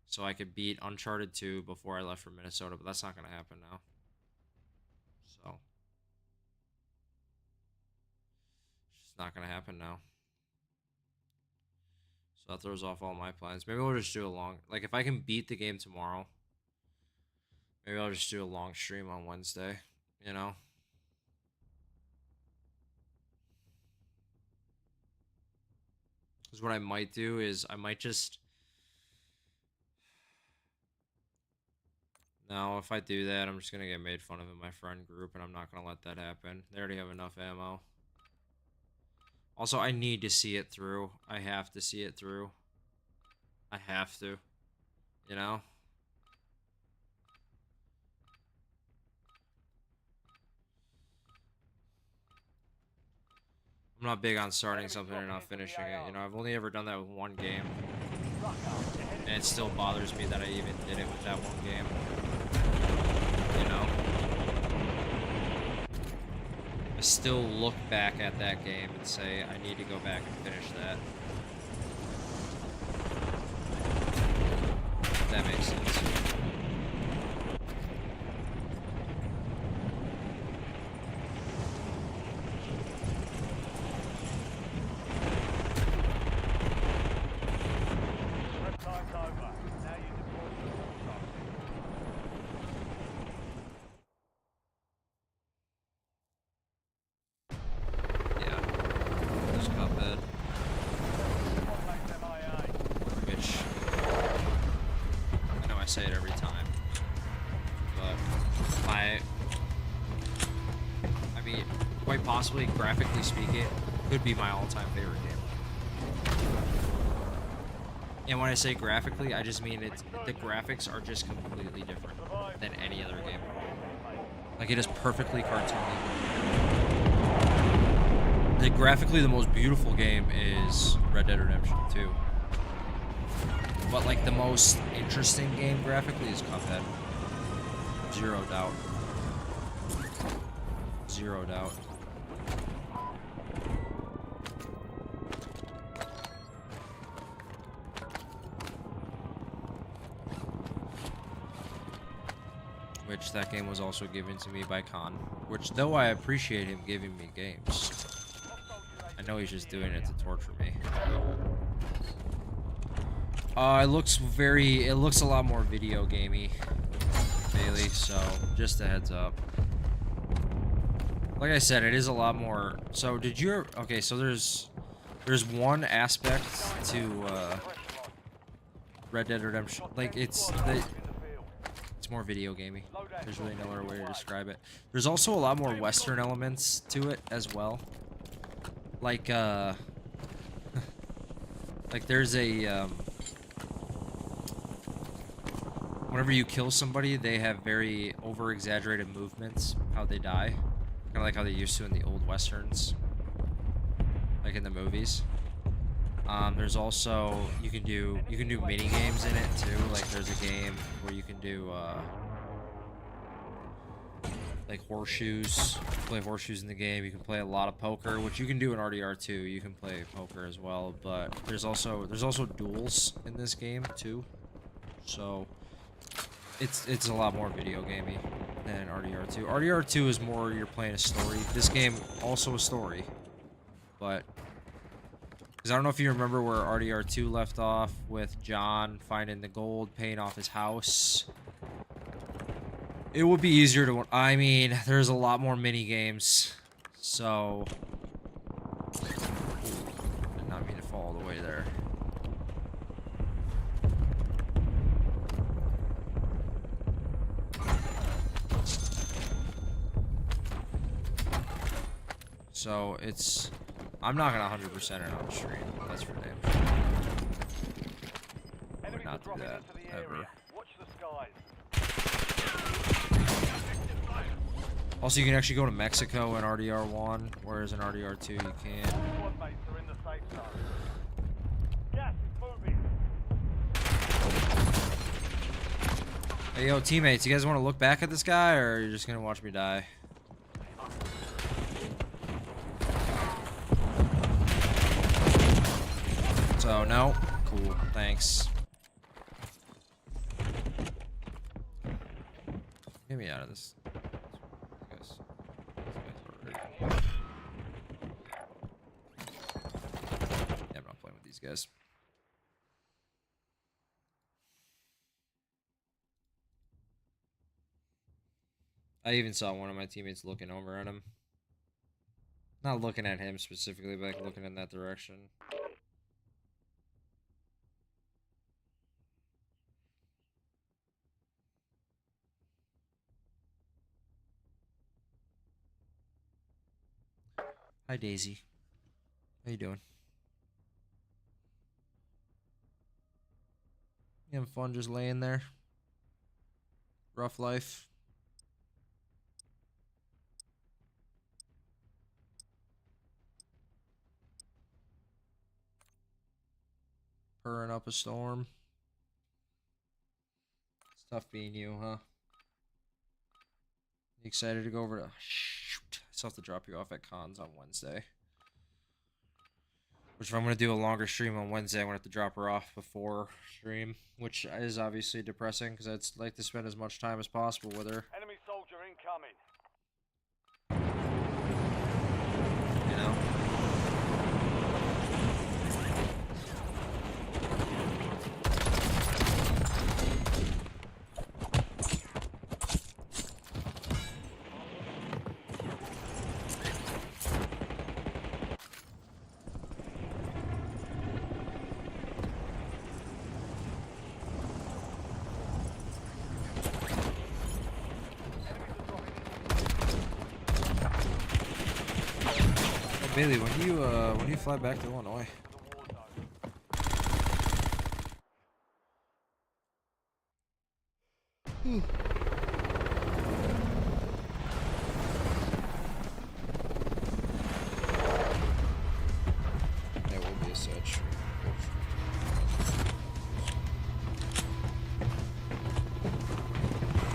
so I could beat Uncharted 2 before I left for Minnesota. But that's not gonna happen now. So it's just not gonna happen now. So that throws off all my plans. Maybe we'll just do a long, like if I can beat the game tomorrow, maybe I'll just do a long stream on Wednesday, you know? Because what I might do is I might just, no, if I do that, I'm just going to get made fun of in my friend group, and I'm not going to let that happen. They already have enough ammo. Also, I need to see it through. I have to see it through. I have to. You know? I'm not big on starting something and not finishing it. You know, I've only ever done that with one game. And it still bothers me that I even did it with that one game. You know? I still look back at that game and say, I need to go back and finish that. If that makes sense. Prep time's over. Now you deploy to the war zone. Yeah. There's Cuphead, Squad mates MIA. which I know I say it every time. possibly, graphically speaking, could be my all-time favorite game. And when I say graphically, I just mean the graphics are just completely different than any other game. Like, it is perfectly cartoony. Graphically, the most beautiful game is Red Dead Redemption 2. But, like, the most interesting game graphically is Cuphead. Zero doubt. Zero doubt. Which that game was also given to me by Khan. Which, though I appreciate him giving me games, I know he's just doing it to torture me. It looks a lot more video gamey, Bailey, so just a heads up. Like I said, it is a lot more. So okay, so there's one aspect to Red Dead Redemption. Like, it's more video gamey. There's really no other way to describe it. There's also a lot more Western elements to it as well. Like, like there's a, whenever you kill somebody, they have very over-exaggerated movements, how they die. Kind of like how they used to in the old Westerns. Like in the movies. There's also, you can do mini games in it too. Like, there's a game where you can do, like horseshoes. Play horseshoes in the game. You can play a lot of poker, which you can do in RDR2. You can play poker as well, but there's also duels in this game too. So it's a lot more video gamey than RDR2. RDR2 is more you're playing a story. This game also a story, but because I don't know if you remember where RDR2 left off with John finding the gold, paying off his house. It would be easier to. I mean, there's a lot more mini games, so. Did not mean to fall all the way there. So it's. I'm not gonna 100% it on the stream. That's for damn sure. I would not do that ever. Watch the skies. Also, you can actually go to Mexico in RDR1, whereas in RDR2 you can't. Squad mates are in the safe zone. Gas is moving. Hey, yo, teammates, you guys want to look back at this guy, or are you just gonna watch me die? So, no? Cool, thanks. Get me out of this. Yeah, I'm not playing with these guys. I even saw one of my teammates looking over at him. Not looking at him specifically, but like looking in that direction. Hi, Daisy. How you doing? You having fun just laying there? Rough life? Purring up a storm? It's tough being you, huh? You excited to go over to... Shoot. I still have to drop you off at cons on Wednesday. Which if I'm going to do a longer stream on Wednesday, I'm going to have to drop her off before stream. Which is obviously depressing, because I'd like to spend as much time as possible with her. Enemy soldier incoming. You know? Bailey, when do you fly back to Illinois? That will be a sad stream.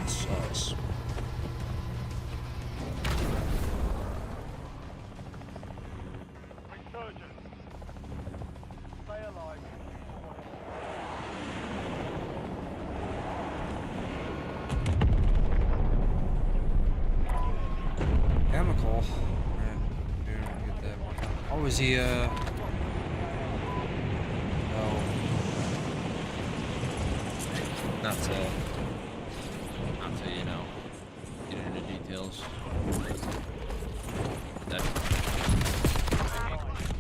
Sucks. Resurgence. Stay alive. Chemical. Man, we don't get that one. Oh, is he, oh. Not to, you know, get into details. That,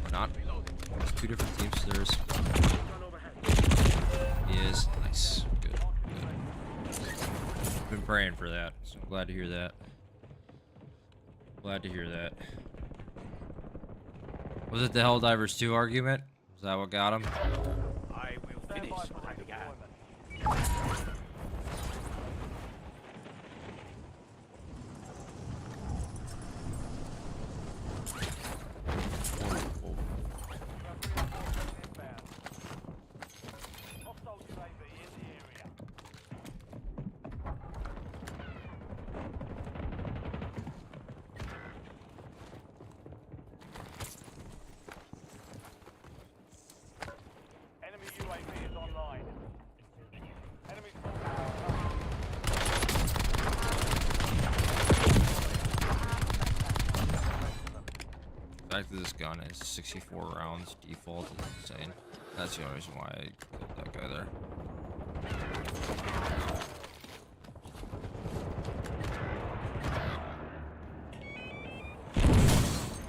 or not. There's two different teams. There's. He is. Nice. Good. Good. Been praying for that, so I'm glad to hear that. Glad to hear that. Was it the Helldivers 2 argument? Is that what got him? I will finish what I began. Hostile UAV in the area. Enemy UAV is online. Enemy The fact that this gun is 64 rounds default is insane. That's the only reason why I killed that guy there.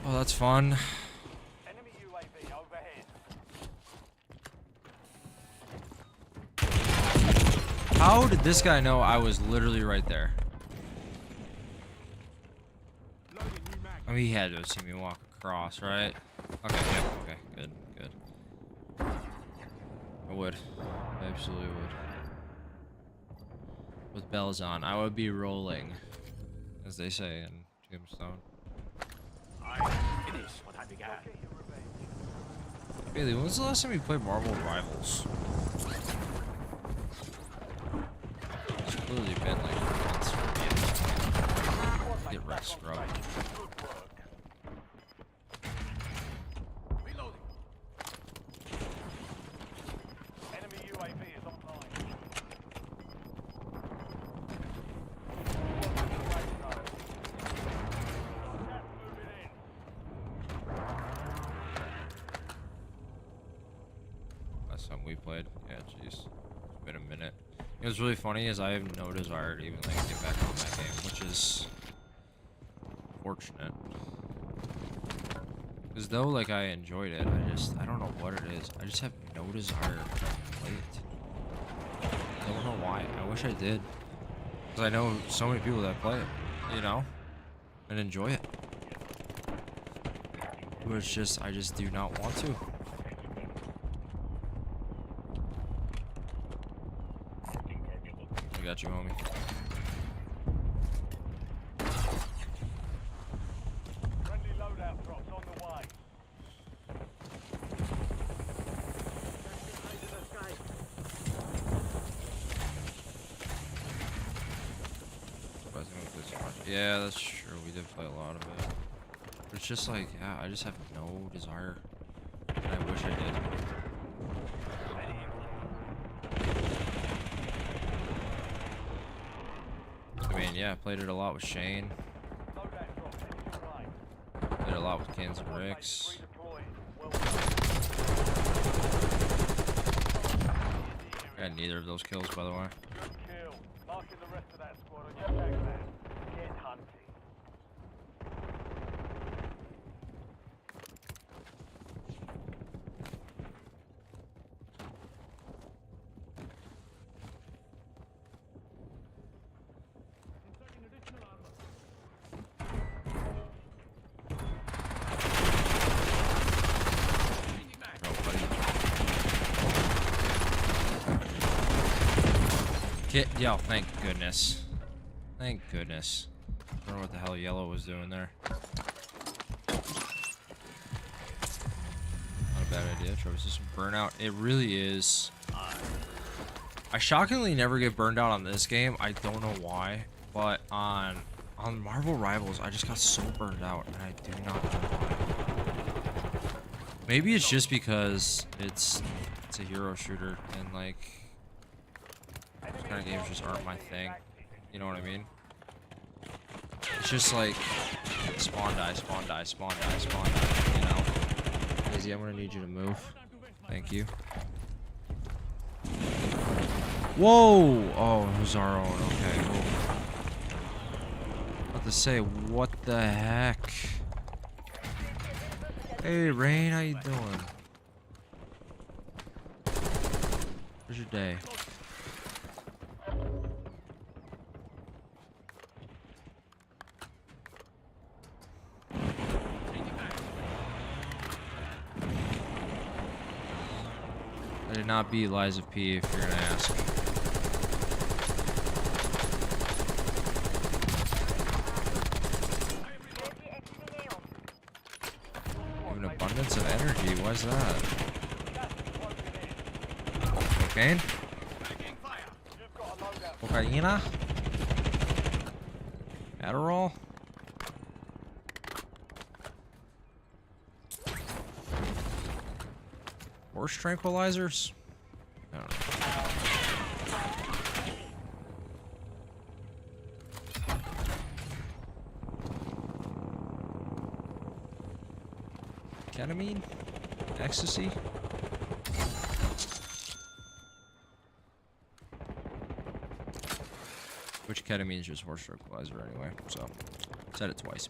Oh, that's fun. enemy UAV overhead. How did this guy know I was literally right there? I mean, he had to have seen me walk across, right? Okay, yep, okay, good, good. I would. I absolutely would. With bells on, I would be rolling, as they say in Tombstone. I will finish what I began. Get your revenge. Bailey, when was the last time you played Marvel Rivals? It's clearly been like months for me. Get wrecked, scrub. Good work. Reloading. Enemy UAV is online. Gas moving in. Last time we played, yeah, jeez, it's been a minute. You know what's really funny is I have no desire to even like get back on that game, which is fortunate. Because though like I enjoyed it, I don't know what it is. I just have no desire to play it. I don't know why. I wish I did. Because I know so many people that play it, you know, and enjoy it. But it's just I just do not want to. I got you, homie. Friendly loadout drops on the way. Yeah, that's true. We did play a lot of it. But it's just like, yeah, I just have no desire. And I wish I did. I mean, yeah, I played it a lot with Shane. Loadout drop heading your way. Played it a lot with Kens and Ricks. Redeployed. Well, I got neither of those kills, by the way. good kill. Marking the rest of that squad on your tag map. Get hunting. Yo, thank goodness. Thank goodness. I don't know what the hell yellow was doing there. Not a bad idea. Trophy system burnout. It really is. I shockingly never get burned out on this game. I don't know why, but on Marvel Rivals, I just got so burned out, and I do not know why. Maybe it's just because it's a hero shooter, and like those kind of games just aren't my thing. You know what I mean? It's just like spawn die, spawn die, spawn die, spawn die. You know? Daisy, I'm gonna need you to move. Thank you. Whoa! Oh, it was our own. Okay. Cool. About to say, what the heck? Hey, Rain, how you doing? Where's your day? I did not beat Lies of P, if you're gonna ask. An abundance of energy. Why's that? Cocaine? Cocaina? Adderall? Horse tranquilizers? I don't know. Ketamine? Ecstasy? Which ketamine is just horse tranquilizer anyway, so said it twice.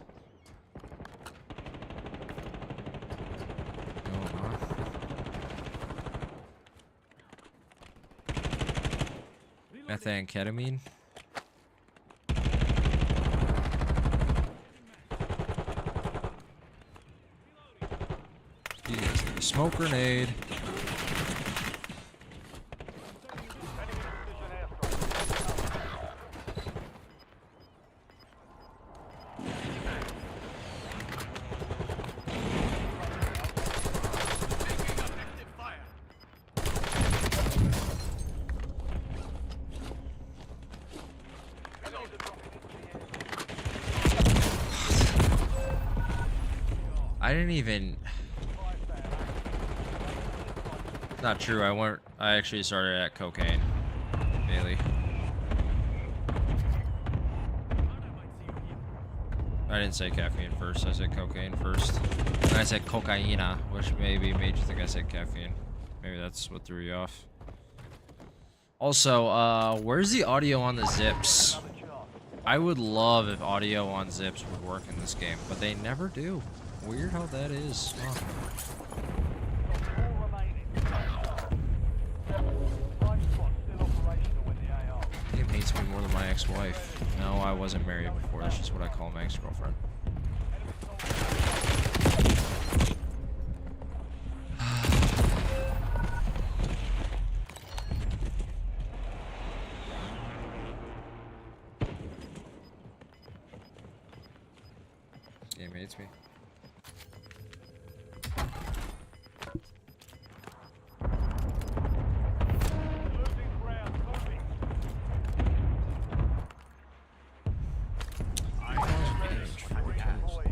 Methamphetamine. Jesus, smoke grenade. I didn't even. Not true. I actually started at cocaine. Bailey. I didn't say caffeine first. I said cocaine first. And I said cocaina, which maybe made you think I said caffeine. Maybe that's what threw you off. Also, where's the audio on the zips? I would love if audio on zips would work in this game, but they never do. Weird how that is. Oh. Game hates me more than my ex-wife. No, I wasn't married before. That's just what I call my ex-girlfriend. This game hates me.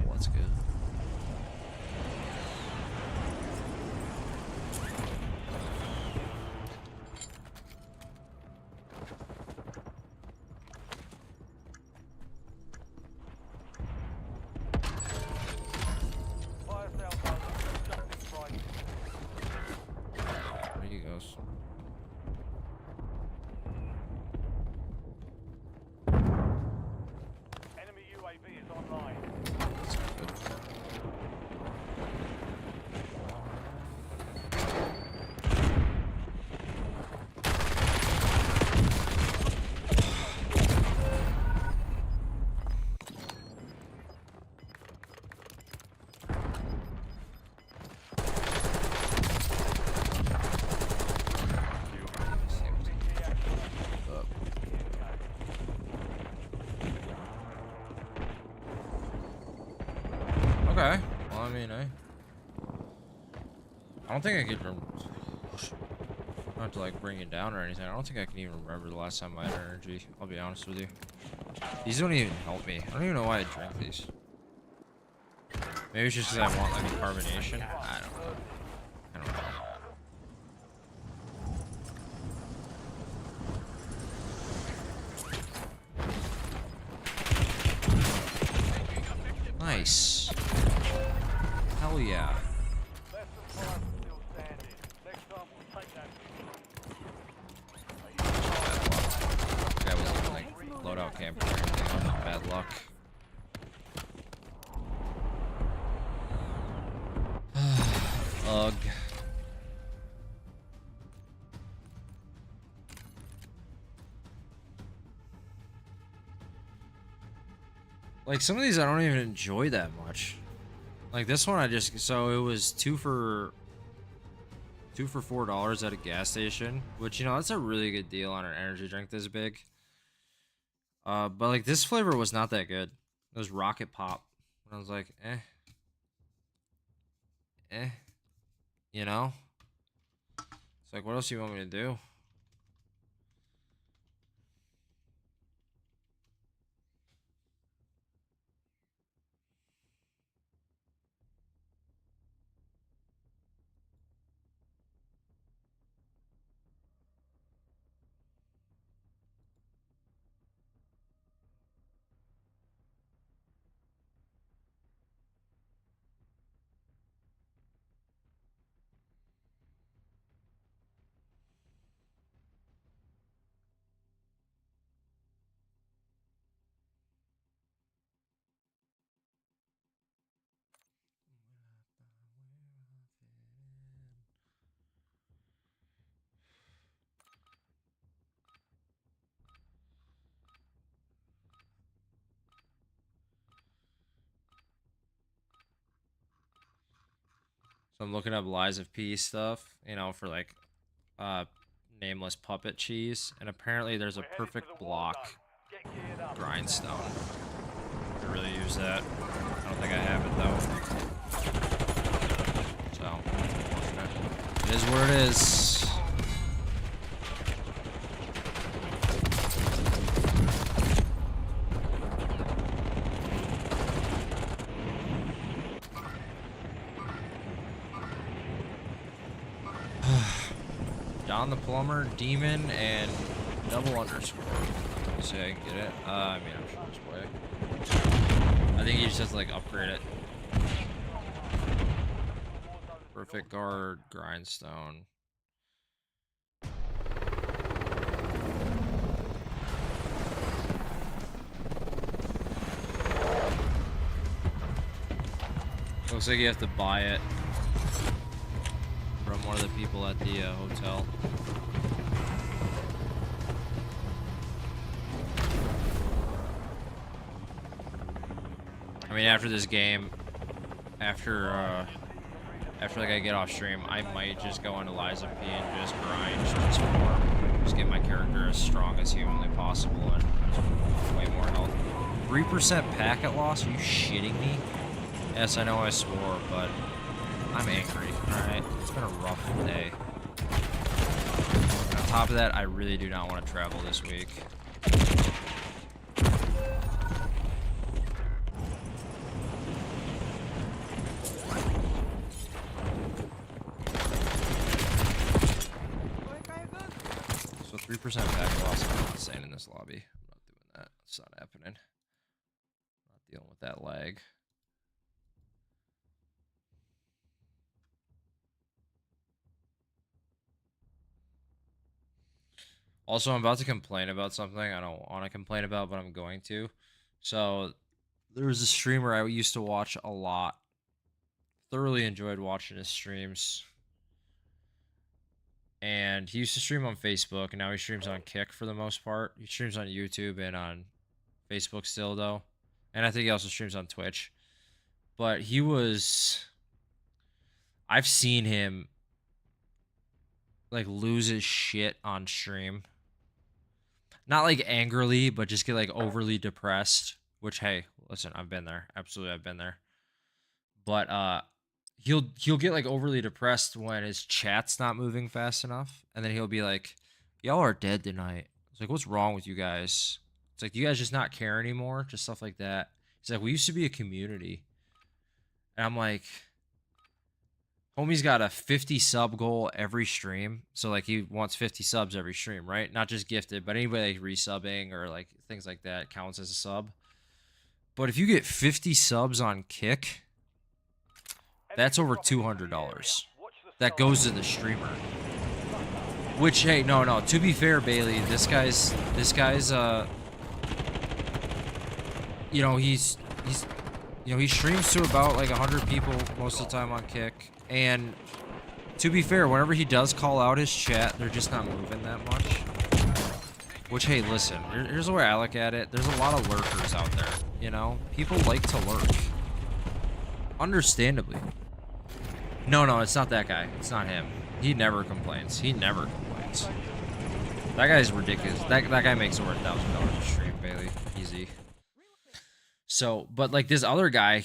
Let's go. Okay. Well, I mean, I don't think I could. Not to like bring it down or anything. I don't think I can even remember the last time I had energy. I'll be honest with you. These don't even help me. I don't even know why I drink these. Maybe it's just because I want like a carbonation. I don't know. I don't know. Nice. Hell yeah. Less than 5 still standing. Next time we'll take that. That was even like loadout camp or anything. Bad luck. Ugh. Like some of these I don't even enjoy that much. Like this one I just so it was two for $4 at a gas station, which you know that's a really good deal on an energy drink this big. But like this flavor was not that good. It was Rocket Pop. And I was like, you know? It's like, what else do you want me to do? So I'm looking up Lies of P stuff, you know, for like nameless puppet cheese, and apparently there's a We're headed perfect to the war block zone. Get geared up. grindstone. Could really use that. I don't think I have it though. So unfortunate. It is what it is. Don the Plumber, Demon, and double underscore. Let me see if I can get it. I mean, I'm sure this way. I think you just have to like upgrade it. Perfect guard, grindstone. Looks like you have to buy it from one of the people at the hotel. I mean, after this game, after like I get off stream, I might just go into Lies of P and just grind, just get my character as strong as humanly possible and way more health. 3% packet loss? Are you shitting me? Yes, I know I swore, but I'm angry. Alright, it's been a rough day. And on top of that, I really do not want to travel this week. So 3% packet loss, I'm not staying in this lobby. I'm not doing that. It's not happening. I'm not dealing with that lag. Also, I'm about to complain about something I don't want to complain about, but I'm going to. So, there was a streamer I used to watch a lot. Thoroughly enjoyed watching his streams. And he used to stream on Facebook, and now he streams on Kick for the most part. He streams on YouTube and on Facebook still, though. And I think he also streams on Twitch. But he was... I've seen him, like, lose his shit on stream. Not like angrily, but just get like overly depressed. Which, hey, listen, I've been there. Absolutely, I've been there. But he'll get like overly depressed when his chat's not moving fast enough, and then he'll be like, "Y'all are dead tonight." It's like, "What's wrong with you guys?" It's like, "You guys just not care anymore?" Just stuff like that. He's like, "We used to be a community," and I'm like, "Homie's got a 50 sub goal every stream, so like he wants 50 subs every stream, right? Not just gifted, but anybody like resubbing or like things like that counts as a sub. But if you get 50 subs on Kick, that's over $200. That goes to the streamer. Which, hey, no. To be fair, Bailey, this guy's, you know, he streams to about like 100 people most of the time on Kick. And to be fair, whenever he does call out his chat, they're just not moving that much. Which, hey, listen, here's the way I look at it. There's a lot of lurkers out there, you know? People like to lurk. Understandably. No, it's not that guy. It's not him. He never complains. That guy's ridiculous. That guy makes over $1,000 a stream, Bailey. Easy. So, but like this other guy,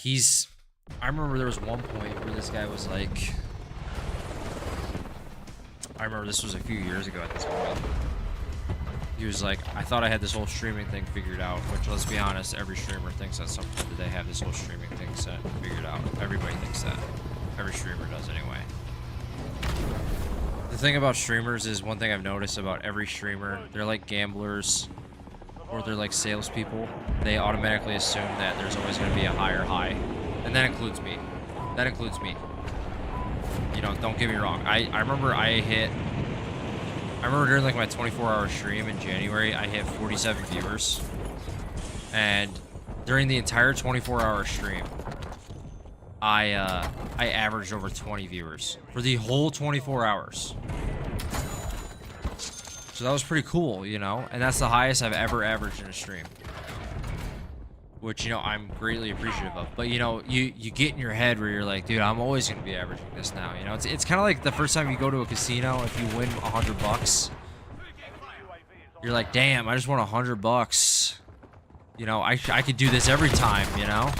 I remember there was one point where this guy was like, I remember this was a few years ago at this point. He was like, I thought I had this whole streaming thing figured out, which, let's be honest, every streamer thinks at some point that they have this whole streaming thing figured out. Everybody thinks that. Every streamer does anyway. The thing about streamers is, one thing I've noticed about every streamer, they're like gamblers or they're like salespeople. They automatically assume that there's always going to be a higher high. And that includes me. You know, don't get me wrong. I remember during like my 24-hour stream in January, I hit 47 viewers. And during the entire 24-hour stream, I averaged over 20 viewers for the whole 24 hours. So that was pretty cool, you know? And that's the highest I've ever averaged in a stream. Which, you know, I'm greatly appreciative of. But, you know, you get in your head where you're like, dude, I'm always going to be averaging this now. You know, it's kind of like the first time you go to a casino, if you win $100, you're like, damn, I just won $100. You know, I could do this every time, you know?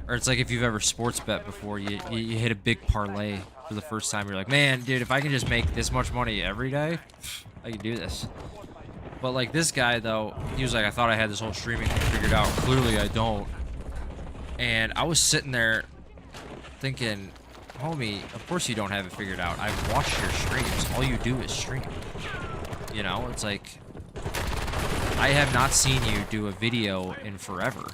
Or it's like if you've ever sports bet before, you hit a big parlay for the first time. You're like, man, dude, if I can just make this much money every day, I can do this. But like this guy, though, he was like, I thought I had this whole streaming thing figured out. Clearly I don't. And I was sitting there thinking, homie, of course you don't have it figured out. I've watched your streams. All you do is stream. You know, it's like, I have not seen you do a video in forever.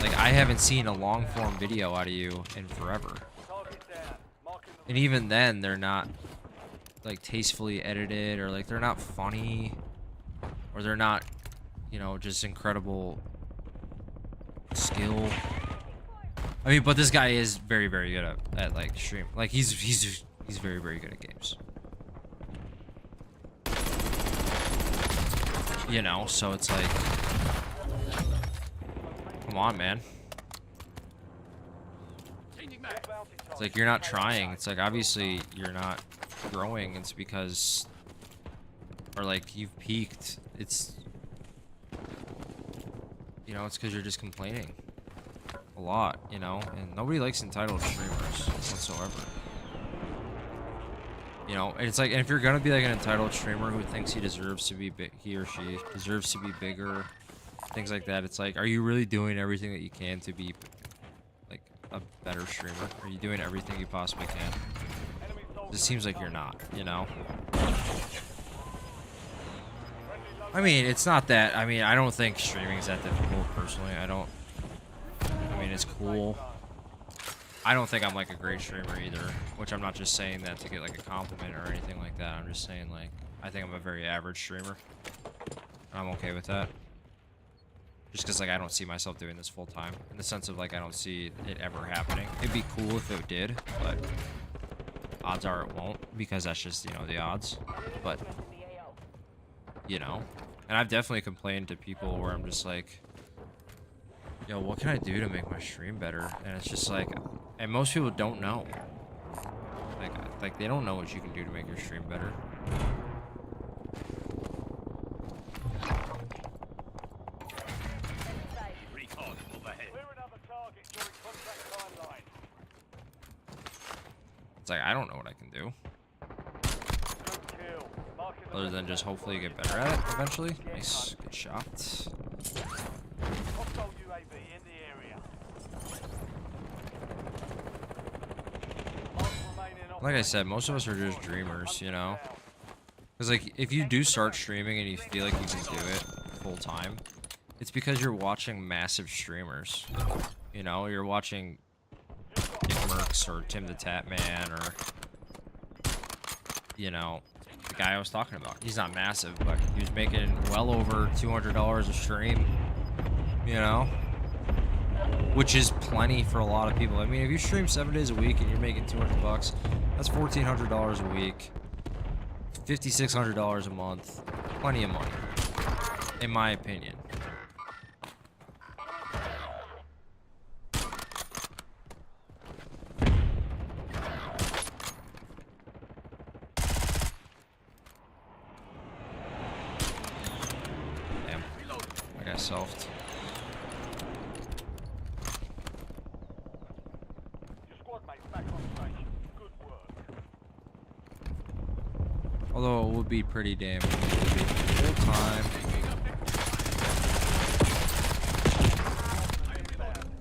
Like, I haven't seen a long-form video out of you in forever. And even then, they're not, like, tastefully edited, or, like, they're not funny, or they're not, you know, just incredible skill. I mean, but this guy is very, very good at like, stream. Like, he's very, very good at games. You know, so it's like, come on, man. It's like, you're not trying. It's like, obviously, you're not growing. It's because, or like, you've peaked. It's, you know, it's because you're just complaining a lot, you know? And nobody likes entitled streamers whatsoever. You know, and it's like, and if you're gonna be like an entitled streamer who thinks he deserves to be big, he or she deserves to be bigger, things like that, it's like, are you really doing everything that you can to be like a better streamer? Are you doing everything you possibly can? It seems like you're not, you know? I mean, it's not that, I mean, I don't think streaming is that difficult, personally. I mean, it's cool. I don't think I'm like a great streamer either, which I'm not just saying that to get like a compliment or anything like that. I'm just saying, like, I think I'm a very average streamer. I'm okay with that. Just because, like, I don't see myself doing this full time, in the sense of, like, I don't see it ever happening. It'd be cool if it did, but odds are it won't, because that's just, you know, the odds. But, you know, and I've definitely complained to people where I'm just like, yo, what can I do to make my stream better? And it's just like, and most people don't know. Like they don't know what you can do to make your stream better. It's like, I don't know what I can do. Good kill. Marking the Other than just hopefully get better at it eventually. Nice. Good shot. hostile UAV in the area. Mark remaining Like I said, most of us are just dreamers, you know? Because, like, if you do start streaming and you feel like you can do it full time, it's because you're watching massive streamers. You know, you're watching Nick Mercs or Tim the Tap Man or, you know, the guy I was talking about. He's not massive, but he was making well over $200 a stream, you know? Which is plenty for a lot of people. I mean, if you stream 7 days a week and you're making $200, that's $1,400 a week. $5,600 a month. Plenty of money, in my opinion. Damn, I got selfed. Your squad mates back on station. Good work. Although it would be pretty damn good to be full time.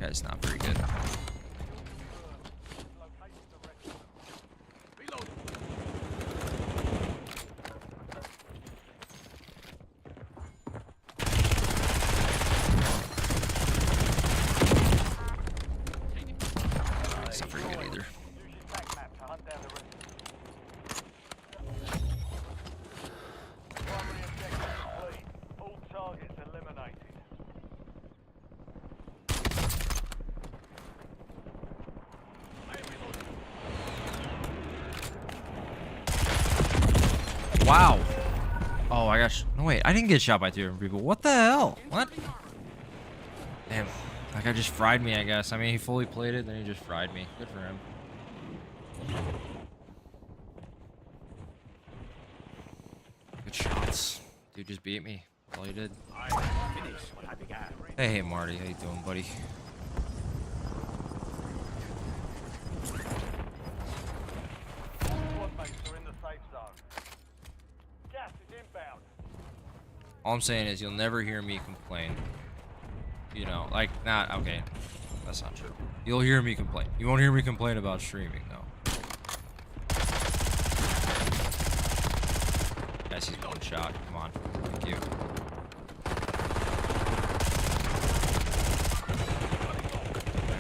Guy's not very good. He's not very good either. Use your tac map to hunt down the rest. Primary objective complete. All targets eliminated. Wow. Oh, I got. No, wait. I didn't get shot by 2 different people. What the hell? What? Damn. That guy just fried me, I guess. I mean, he fully played it, then he just fried me. Good for him. Good shots. Dude just beat me. That's all he did. Hey, Marty. How you doing, buddy? Squad mates are in the safe zone. Gas is inbound. All I'm saying is you'll never hear me complain. You know, like, not, okay. That's not true. You'll hear me complain. You won't hear me complain about streaming, though. Guys, he's one shot. Come on. Thank you.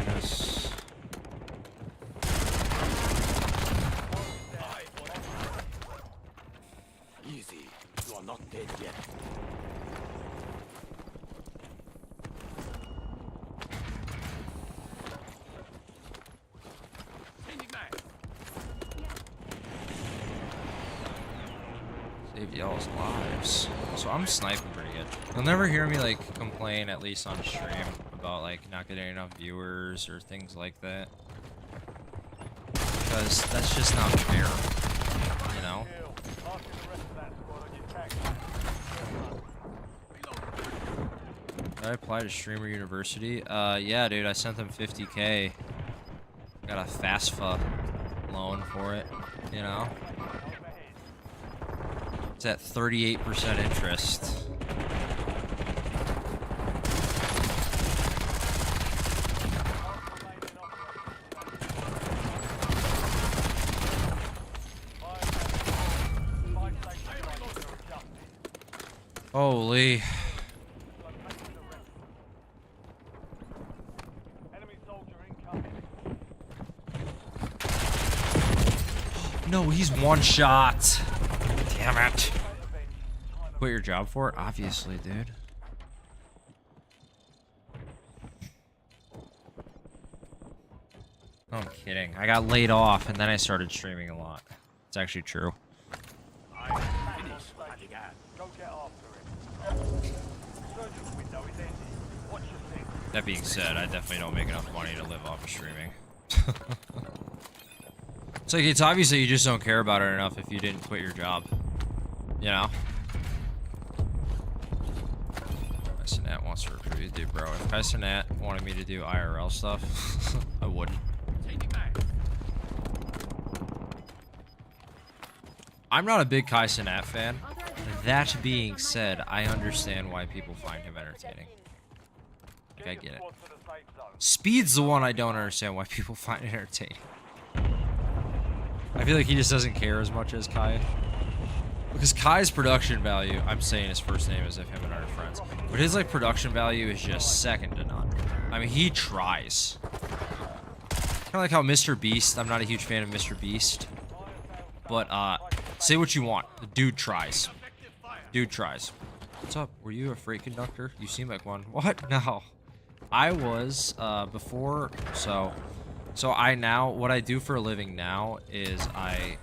Nice. Easy. You are not dead yet. Saved y'all's lives. So I'm sniping pretty good. You'll never hear me, like, complain, at least on stream, about, like, not getting enough viewers or things like that. Because that's just not fair. You know? Kill. Marking the rest of that squad on your tac map. Did I apply to Streamer University? Yeah, dude, I sent them 50K. Got a FAFSA loan for it, you know? It's at 38% interest. Holy. Enemy soldier incoming. No, he's one shot. Damn it. Quit your job for it? Obviously, dude. No, I'm kidding. I got laid off and then I started streaming a lot. It's actually true. Go get after it. Surgical window is ending. Watch your six. That being said, I definitely don't make enough money to live off of streaming. It's like, it's obviously you just don't care about it enough if you didn't quit your job. You know? Kaisenat wants to recruit you, dude, bro. If Kaisenat wanted me to do IRL stuff, I wouldn't. I'm not a big Kai Cenat fan. That being said, I understand why people find him entertaining. Like, I get it. Squad to the safe zone. Speed's the one I don't understand why people find entertaining. I feel like he just doesn't care as much as Kai. Because Kai's production value, I'm saying his first name as if him and I are friends, but his like production value is just second to none. I mean, he tries. Kind of like how Mr. Beast, I'm not a huge fan of Mr. Beast, but say what you want, the dude tries. Dude tries. What's up? Were you a freight conductor? You seem like one. What? No. I was before, so I now, what I do for a living now is I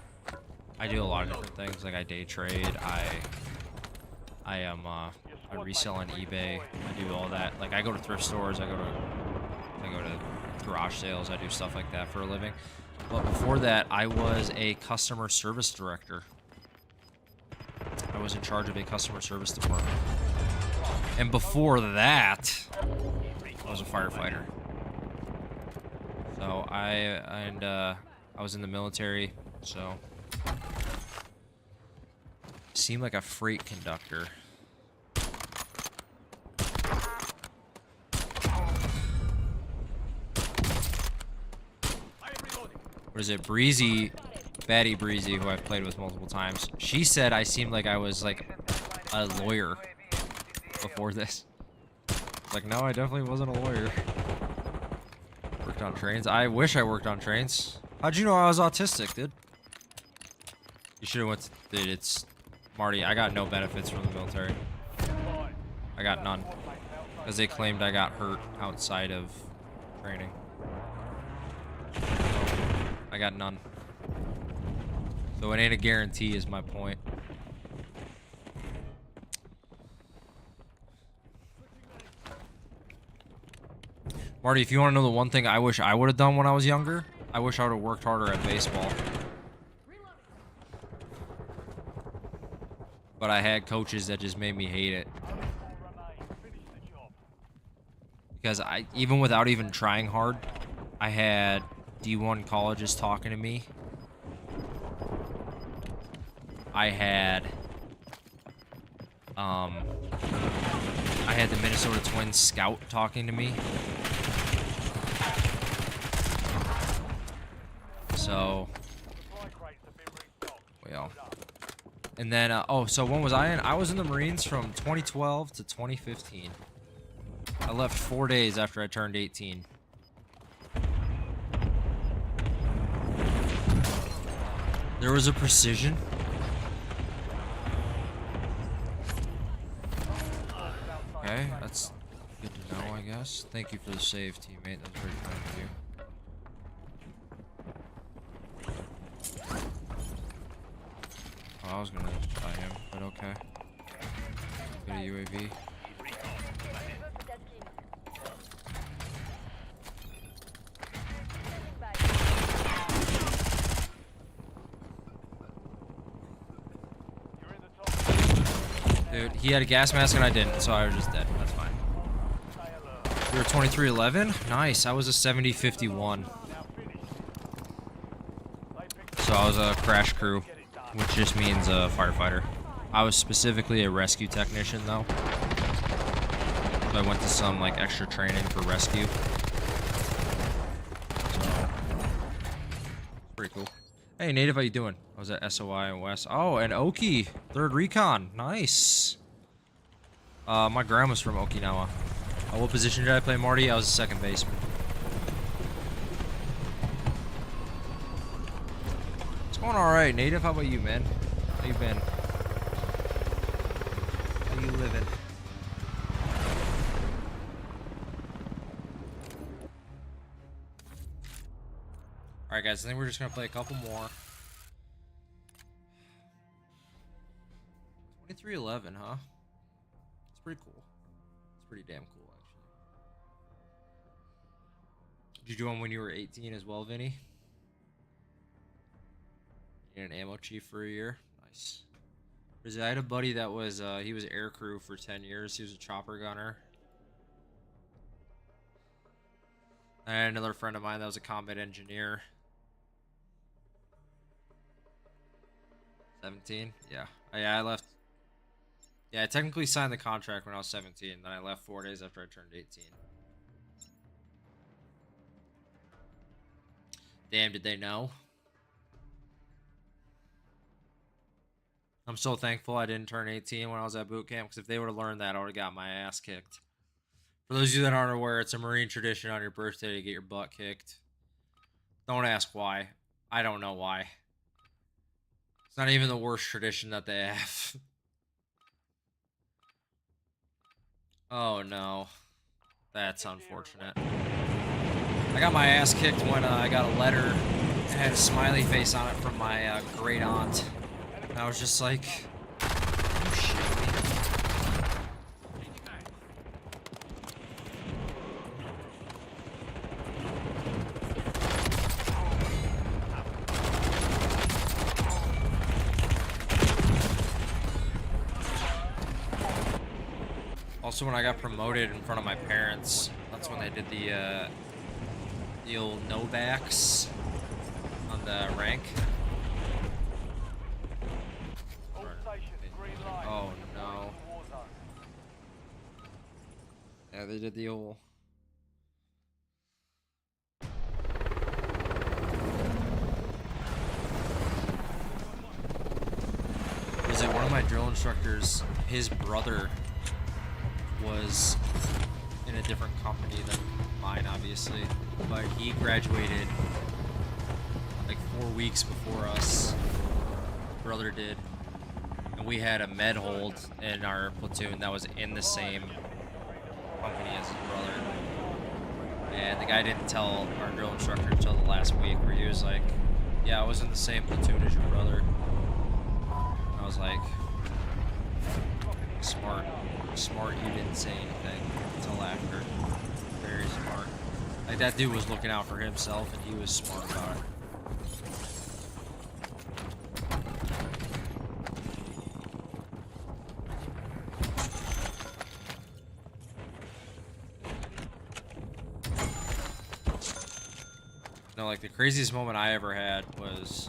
do a lot of different things. Like I day trade, I resell on eBay. I do all that. Like I go to thrift stores, I go to garage sales, I do stuff like that for a living. But before that, I was a customer service director. I was in charge of a customer service department. And before that, I was a firefighter. So I was in the military, so seemed like a freight conductor. What is it? Breezy, Batty Breezy, who I've played with multiple times. She said I seemed like I was like a lawyer before this. Like, no, I definitely wasn't a lawyer. Worked on trains. I wish I worked on trains. How'd you know I was autistic, dude? You should have went to, dude, it's Marty, I got no benefits from the military. I got none. Because they claimed I got hurt outside of training. So, I got none. So it ain't a guarantee is my point. Marty, if you want to know the one thing I wish I would have done when I was younger, I wish I would have worked harder at baseball. But I had coaches that just made me hate it. Because even without even trying hard, I had D1 colleges talking to me. I had the Minnesota Twins scout talking to me. So, well, and then, so when was I in? I was in the Marines from 2012 to 2015. I left 4 days after I turned 18. There was a precision. Okay, that's good to know, I guess. Thank you for the save, teammate. That was very kind of you. Oh, I was gonna try him, but okay. Get a UAV. Dude, he had a gas mask and I didn't, so I was just dead. That's fine. You were 2311? Nice. I was a 7051. So I was a crash crew, which just means a firefighter. I was specifically a rescue technician, though. So I went to some like extra training for rescue. So, pretty cool. Hey, Native, how you doing? I was at SOI and West. Oh, and Oki, 3rd Recon. Nice. My grandma's from Okinawa. What position did I play, Marty? I was a second baseman. It's going all right, Native. How about you, man? How you been? How you living? All right, guys. I think we're just gonna play a couple more. 2311, huh? It's pretty cool. It's pretty damn cool, actually. Did you do one when you were 18 as well, Vinny? You an ammo chief for a year? Nice. I had a buddy that was, he was air crew for 10 years. He was a chopper gunner. I had another friend of mine that was a combat engineer. 17? Yeah. Yeah, I left. Yeah, I technically signed the contract when I was 17. Then I left 4 days after I turned 18. Damn, did they know? I'm so thankful I didn't turn 18 when I was at boot camp, because if they would have learned that, I would have got my ass kicked. For those of you that aren't aware, it's a Marine tradition on your birthday to get your butt kicked. Don't ask why. I don't know why. It's not even the worst tradition that they have. Oh no. That's unfortunate. I got my ass kicked when I got a letter that had a smiley face on it from my great aunt. And I was just like, "Are you shitting me?" Also, when I got promoted in front of my parents, that's when they did the old no-backs on the rank. All stations, green light. Oh no. War zone. Yeah, they did the old... Was it one of my drill instructors, his brother was in a different company than mine, obviously, but he graduated like 4 weeks before us. Brother did, and we had a med hold in our platoon that was in the same company as his brother. And the guy didn't tell our drill instructor until the last week, where he was like, "Yeah, I was in the same platoon as your brother." And I was like, "Smart. Smart, you didn't say anything until after." Very smart. Like, that dude was looking out for himself, and he was smart about it. No, like, the craziest moment I ever had was,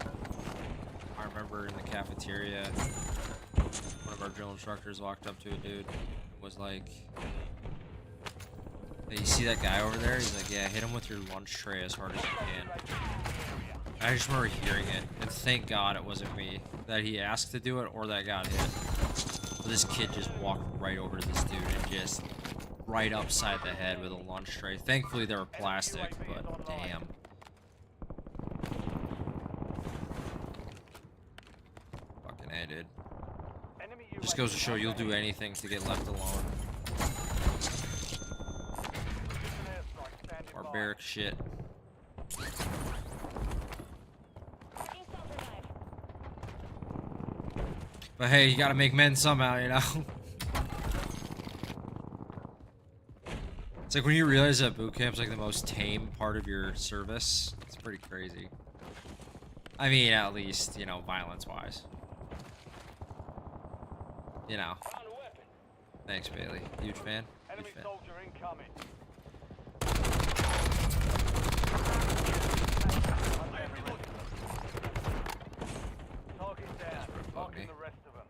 I remember in the cafeteria, one of our drill instructors walked up to a dude and was like, "Hey, you see that guy over there?" He's like, "Yeah, hit him with your lunch tray as hard as you can." I just remember hearing it, and thank God it wasn't me that he asked to do it or that got hit. But this kid just walked right over to this dude and just right upside the head with a lunch tray. Thankfully they were plastic, but damn. Fucking A, dude. Just goes to show you'll do anything to get left alone. Barbaric shit. But hey, you gotta make men somehow, you know? It's like when you realize that boot camp's like the most tame part of your service, it's pretty crazy. I mean, at least, you know, violence-wise. You know. Thanks, Bailey. Huge fan. Huge Enemy fan. soldier incoming. Target down. Marking the rest of them.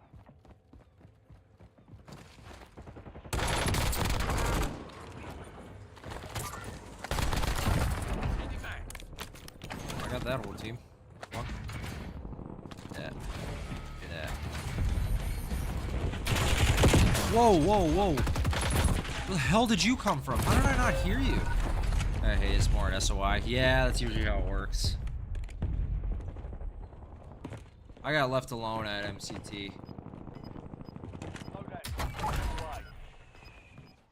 I got that whole team. Fuck. Yeah. Do that. Whoa, whoa, whoa. Where the hell did you come from? How did I not hear you? Hey, it's more at SOI. Yeah, that's usually how it works. I got left alone at MCT.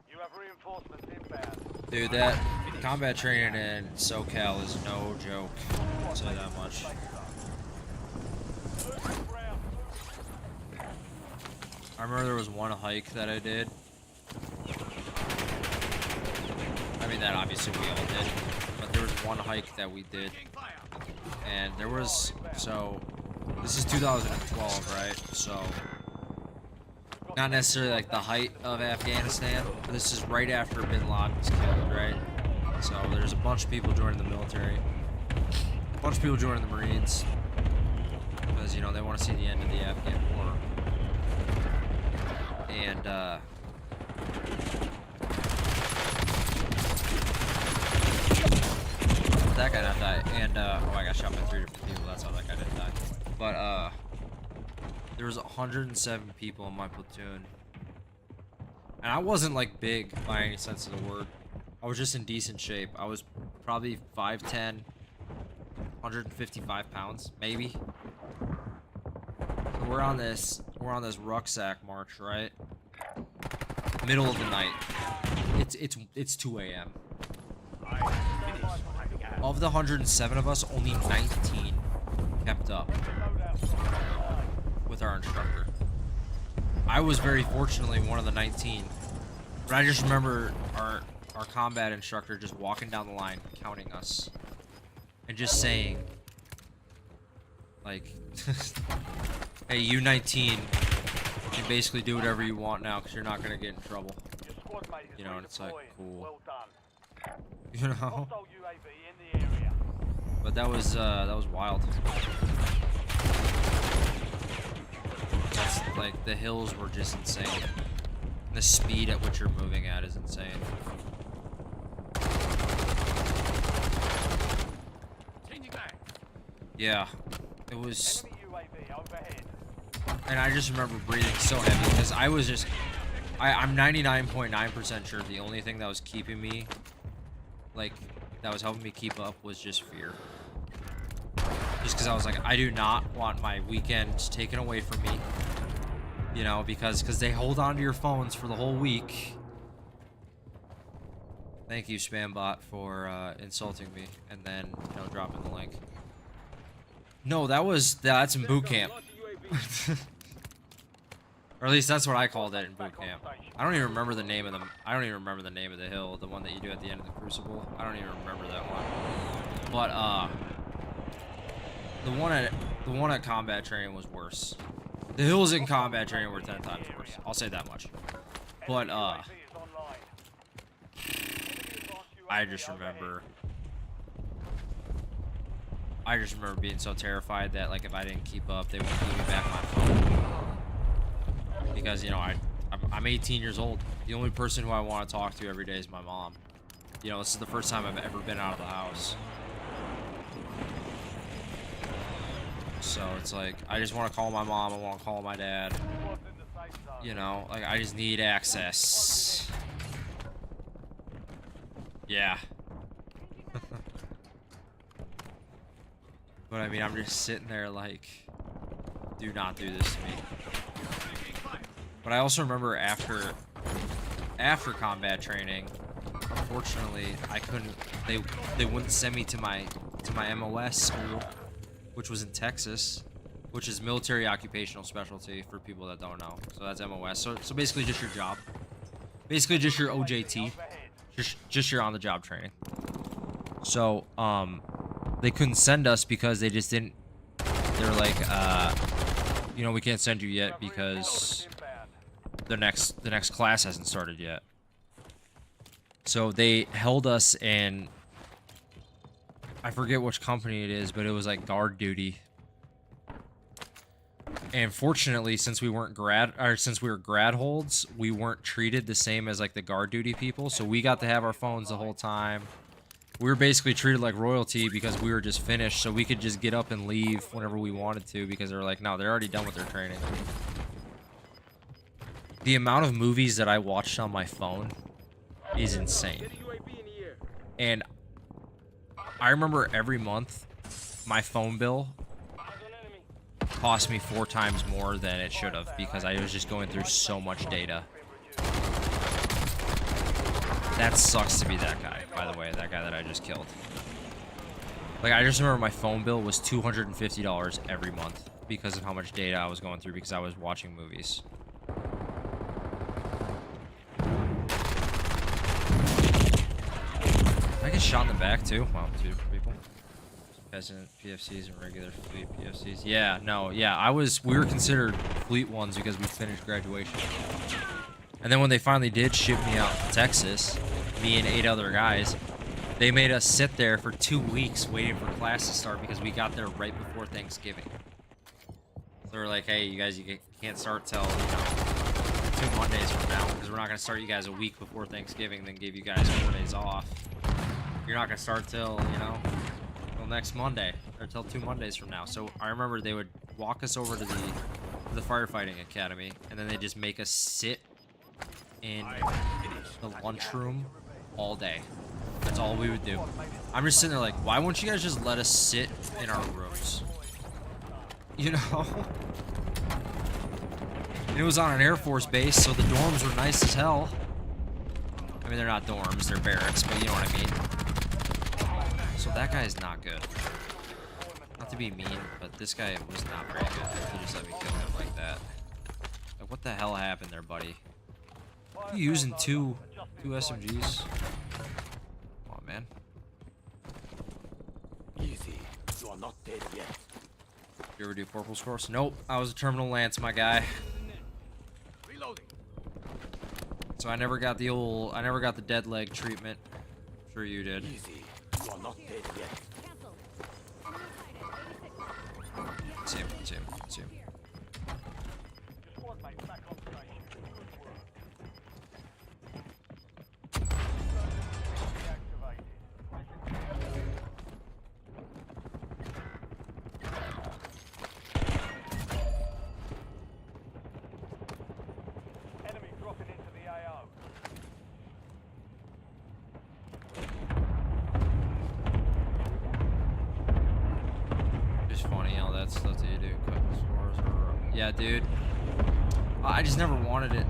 You have reinforcements inbound. Dude, that combat training in SoCal is no joke. I'll say that much. I remember there was one hike that I did. I mean, that obviously we all did. But there was one hike that we did. And there was, so, this is 2012, right? So, not necessarily like the height of Afghanistan, but this is right after Bin Laden was killed, right? So there's a bunch of people joining the military, a bunch of people joining the Marines, because you know they want to see the end of the Afghan war. And that guy not die. And oh, I got shot by 3 different people. That's how that guy didn't die. But there was 107 people in my platoon, and I wasn't like big by any sense of the word. I was just in decent shape. I was probably 5'10", 155 pounds, maybe. So we're on this rucksack march, right? Middle of the night. It's 2 a.m. Of the 107 of us, only 19 kept up with our instructor. I was very fortunately one of the 19, but I just remember our combat instructor just walking down the line, counting us, and just saying, like, hey, you 19, you can basically do whatever you want now because you're not going to get in trouble. Your squad mate is You know, and it's like, redeploying. cool. Well done. You know? Hostile UAV in the area. But that was wild. That's, like, the hills were just insane. The speed at which you're moving at is insane. Yeah, it was, Enemy UAV overhead. and I just remember breathing so heavy because I was just, I'm 99.9% sure the only thing that was keeping me, like, that was helping me keep up was just fear. Just because I was like, I do not want my weekends taken away from me, you know, because they hold on to your phones for the whole week. Thank you, Spambot, for insulting me and then, you know, dropping the link. No, that's in boot camp. Or at least that's what I called it in boot camp. I don't even remember the name of them. I don't even remember the name of the hill, the one that you do at the end of the Crucible. I don't even remember that one. But the one at combat training was worse. The hills in combat training were 10 times worse. I'll say that much. But UAV is online. I just remember being so terrified that, like, if I didn't keep up, they wouldn't give me back my phone. Because, you know, I'm 18 years old. The only person who I want to talk to every day is my mom. You know, this is the first time I've ever been out of the house. So it's like, I just want to call my mom, I want to call my dad. Squad's in the safe zone. You know, like, I just need access. Yeah. But I mean, I'm just sitting there like, do not do this to me. But I also remember after combat training, unfortunately, I couldn't. They wouldn't send me to my MOS school, which was in Texas, which is military occupational specialty for people that don't know. So that's MOS. So basically just your job, basically just your OJT, just your on-the-job training. So they couldn't send us because they just didn't. They were like, you know, we can't send you yet because the next class hasn't started yet. So they held us in, I forget which company it is, but it was like guard duty. And fortunately, since we were grad holds, we weren't treated the same as like the guard duty people. So we got to have our phones the whole time. We were basically treated like royalty because we were just finished, so we could just get up and leave whenever we wanted to because they were like, no, they're already done with their training. The amount of movies that I watched on my phone is insane. And I remember every month my phone bill cost me 4 times more than it should have because I was just going through so much data. That sucks to be that guy, by the way, that guy that I just killed. Like, I just remember my phone bill was $250 every month because of how much data I was going through because I was watching movies. I get shot in the back too. Wow, 2 different people. Peasant PFCs and regular fleet PFCs. Yeah, no, yeah, we were considered fleet ones because we finished graduation. And then when they finally did ship me out to Texas, me and 8 other guys, they made us sit there for 2 weeks waiting for class to start because we got there right before Thanksgiving. They were like, hey, you guys, can't start till, you know, 2 Mondays from now, because we're not going to start you guys a week before Thanksgiving, then give you guys 4 days off. You're not going to start till, you know, till next Monday, or till 2 Mondays from now. So I remember they would walk us over to the firefighting academy, and then they just make us sit in the lunchroom all day. That's all we would do. I'm just sitting there like, why won't you guys just let us sit in our rooms? You know? And it was on an Air Force base, so the dorms were nice as hell. I mean, they're not dorms, they're barracks, but you know what I mean. So that guy is not good. Not to be mean, but this guy was not very good. He just let me kill him like that. Like, what the hell happened there, buddy? You using two SMGs? Come on, man. Easy. You are not dead yet. You ever do Corporal's course? Nope. I was a Terminal Lance, my guy. Reloading. So I never got the dead leg treatment. I'm sure you did. Easy. You are not dead yet. Same. Your squad mates back on station. Good work. Deactivated. Enemy dropping into the AO. Just funny how that stuff that you do. Cut the scores are rough. Yeah, dude. I just never wanted it.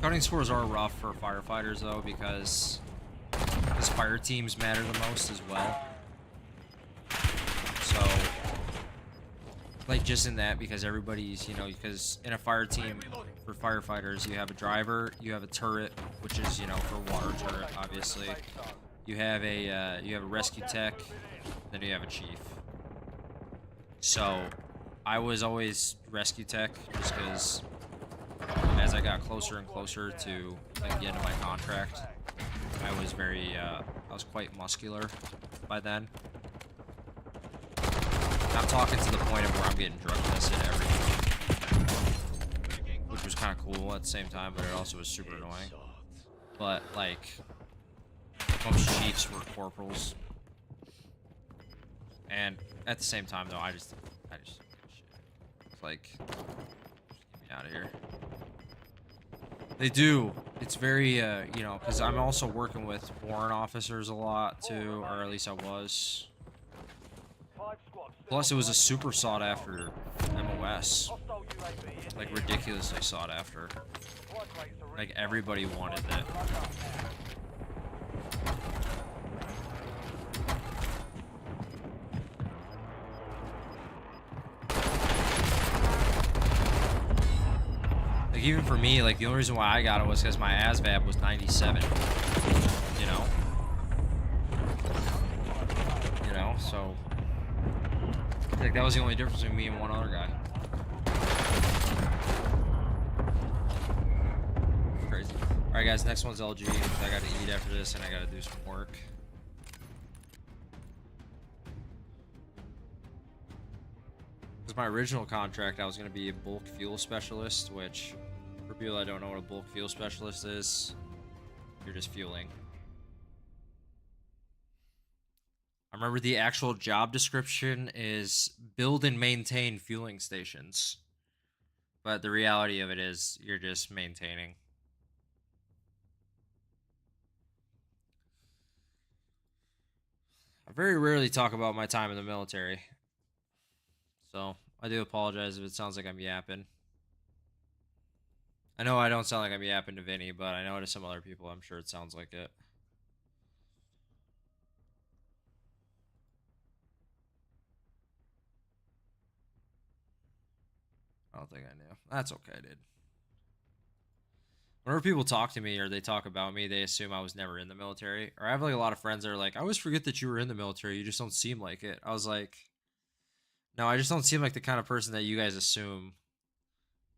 Cutting scores are rough for firefighters though, because fire teams matter the most as well. So, like, just in that, because everybody's, you know, because in a fire team for firefighters, you have a driver, you have a turret, which is, you know, for water turret, obviously. You have a rescue tech, then you have a chief. So, I was always rescue tech, just because as I got closer and closer to like the end of my contract, I was I was quite muscular by then. I'm talking to the point of where I'm getting drug tested every week, which was kind of cool at the same time, but it also was super annoying. But like, most chiefs were corporals, and at the same time though, I just don't give a shit. It's like, just get me out of here. They do. It's very, you know, because I'm also working with warrant officers a lot too, or at least I was. Plus, it was a super sought after MOS. Like, ridiculously sought after. Like, everybody wanted that. Like, even for me, like, the only reason why I got it was because my ASVAB was 97. You know? You know, so... like, that was the only difference between me and one other guy. Crazy. Alright, guys, next one's LG. I gotta eat after this, and I gotta do some work. Because my original contract, I was gonna be a bulk fuel specialist, which, for people that don't know what a bulk fuel specialist is, you're just fueling. I remember the actual job description is build and maintain fueling stations. But the reality of it is you're just maintaining. I very rarely talk about my time in the military. So, I do apologize if it sounds like I'm yapping. I know I don't sound like I'm yapping to Vinny, but I know to some other people I'm sure it sounds like it. I don't think I knew. That's okay, dude. Whenever people talk to me or they talk about me, they assume I was never in the military. Or I have like a lot of friends that are like, I always forget that you were in the military. You just don't seem like it. I was like, no, I just don't seem like the kind of person that you guys assume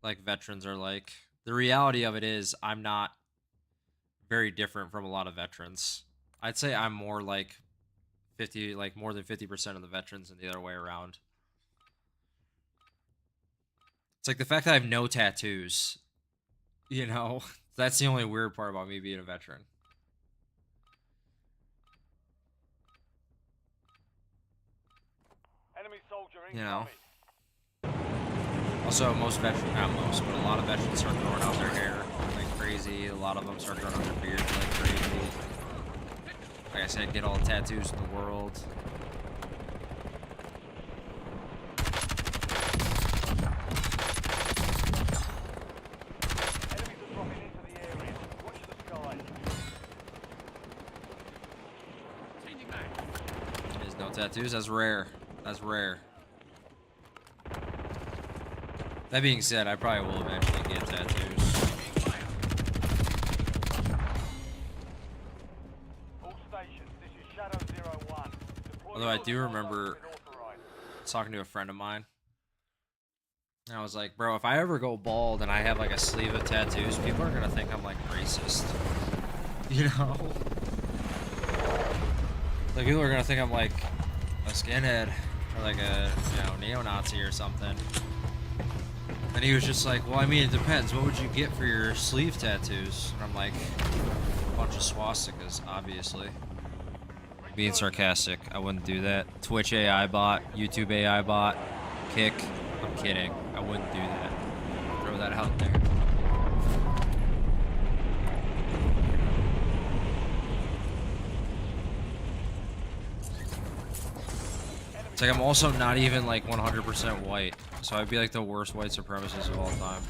like veterans are like. The reality of it is I'm not very different from a lot of veterans. I'd say I'm more like 50, like more than 50% of the veterans and the other way around. It's like the fact that I have no tattoos. You know, that's the only weird part about me being a veteran. Enemy soldier You know. incoming. Also, most veterans, not most, but a lot of veterans start growing out their hair like crazy. A lot of them start growing out their beards like crazy. Like I said, get all the tattoos in the world. Enemies are dropping into the area. Watch the sky. There's no tattoos. That's rare. That's rare. That being said, I probably will eventually get tattoos. All stations, this is Shadow 01. Deploy Although I do your remember been authorized. talking to a friend of mine. And I was like, bro, if I ever go bald and I have like a sleeve of tattoos, people are gonna think I'm like racist. You know? Like people are gonna think I'm like a skinhead or like a, you know, neo-Nazi or something. And he was just like, well, I mean, it depends. What would you get for your sleeve tattoos? And I'm like, a bunch of swastikas, obviously. Being sarcastic, I wouldn't do that. Twitch AI bot, YouTube AI bot, Kick. I'm kidding. I wouldn't do that. Throw that out there. It's like I'm also not even like 100% white, so I'd be like the worst white supremacist of all time.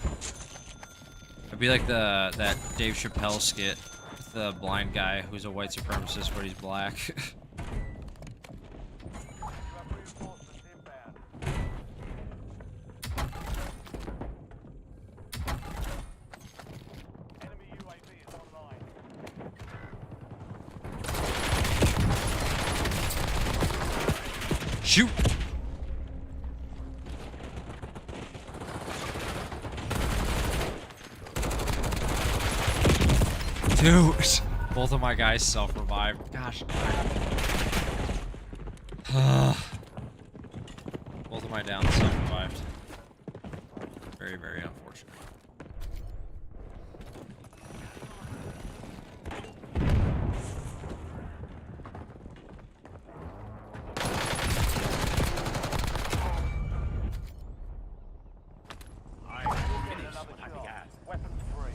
I'd be like that Dave Chappelle skit with the blind guy who's a white supremacist but he's black. You have reinforcements inbound. Enemy UAV is online. Shoot! Dude, both of my guys self-revived. Gosh. Both of my downs self-revived. Very, very unfortunate. Another shot. Weapons free.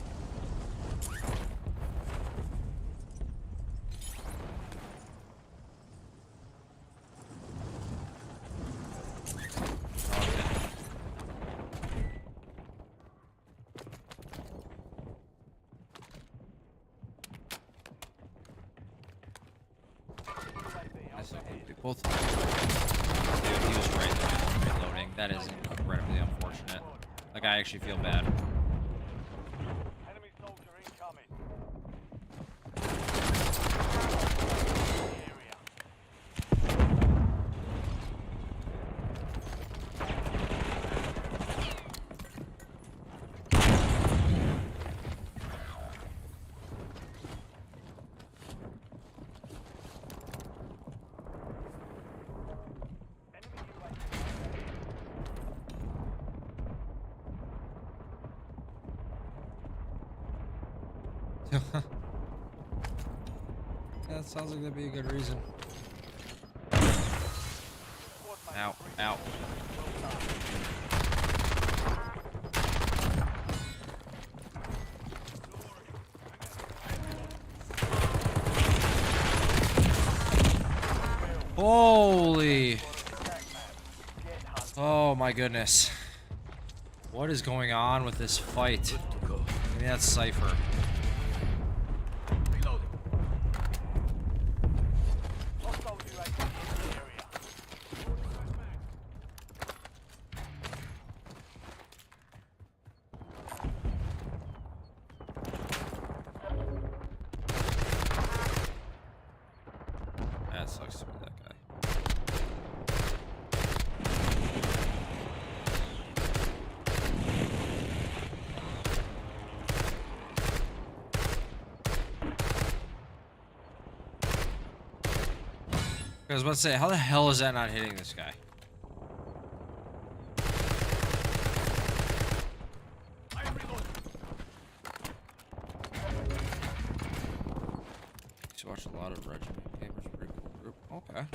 Both. Dude, he was right there reloading. That is incredibly unfortunate. Like, I actually feel bad. Enemy soldier incoming. Area. Enemy UAV. That sounds like that'd be a good reason. Ow, ow. Holy. Oh my goodness. What is going on with this fight? Maybe that's Cypher. Hostile UAV in the area. That sucks to be that guy. I was about to say, how the hell is that not hitting this guy? lot of regiment gamers. Pretty cool group. Okay.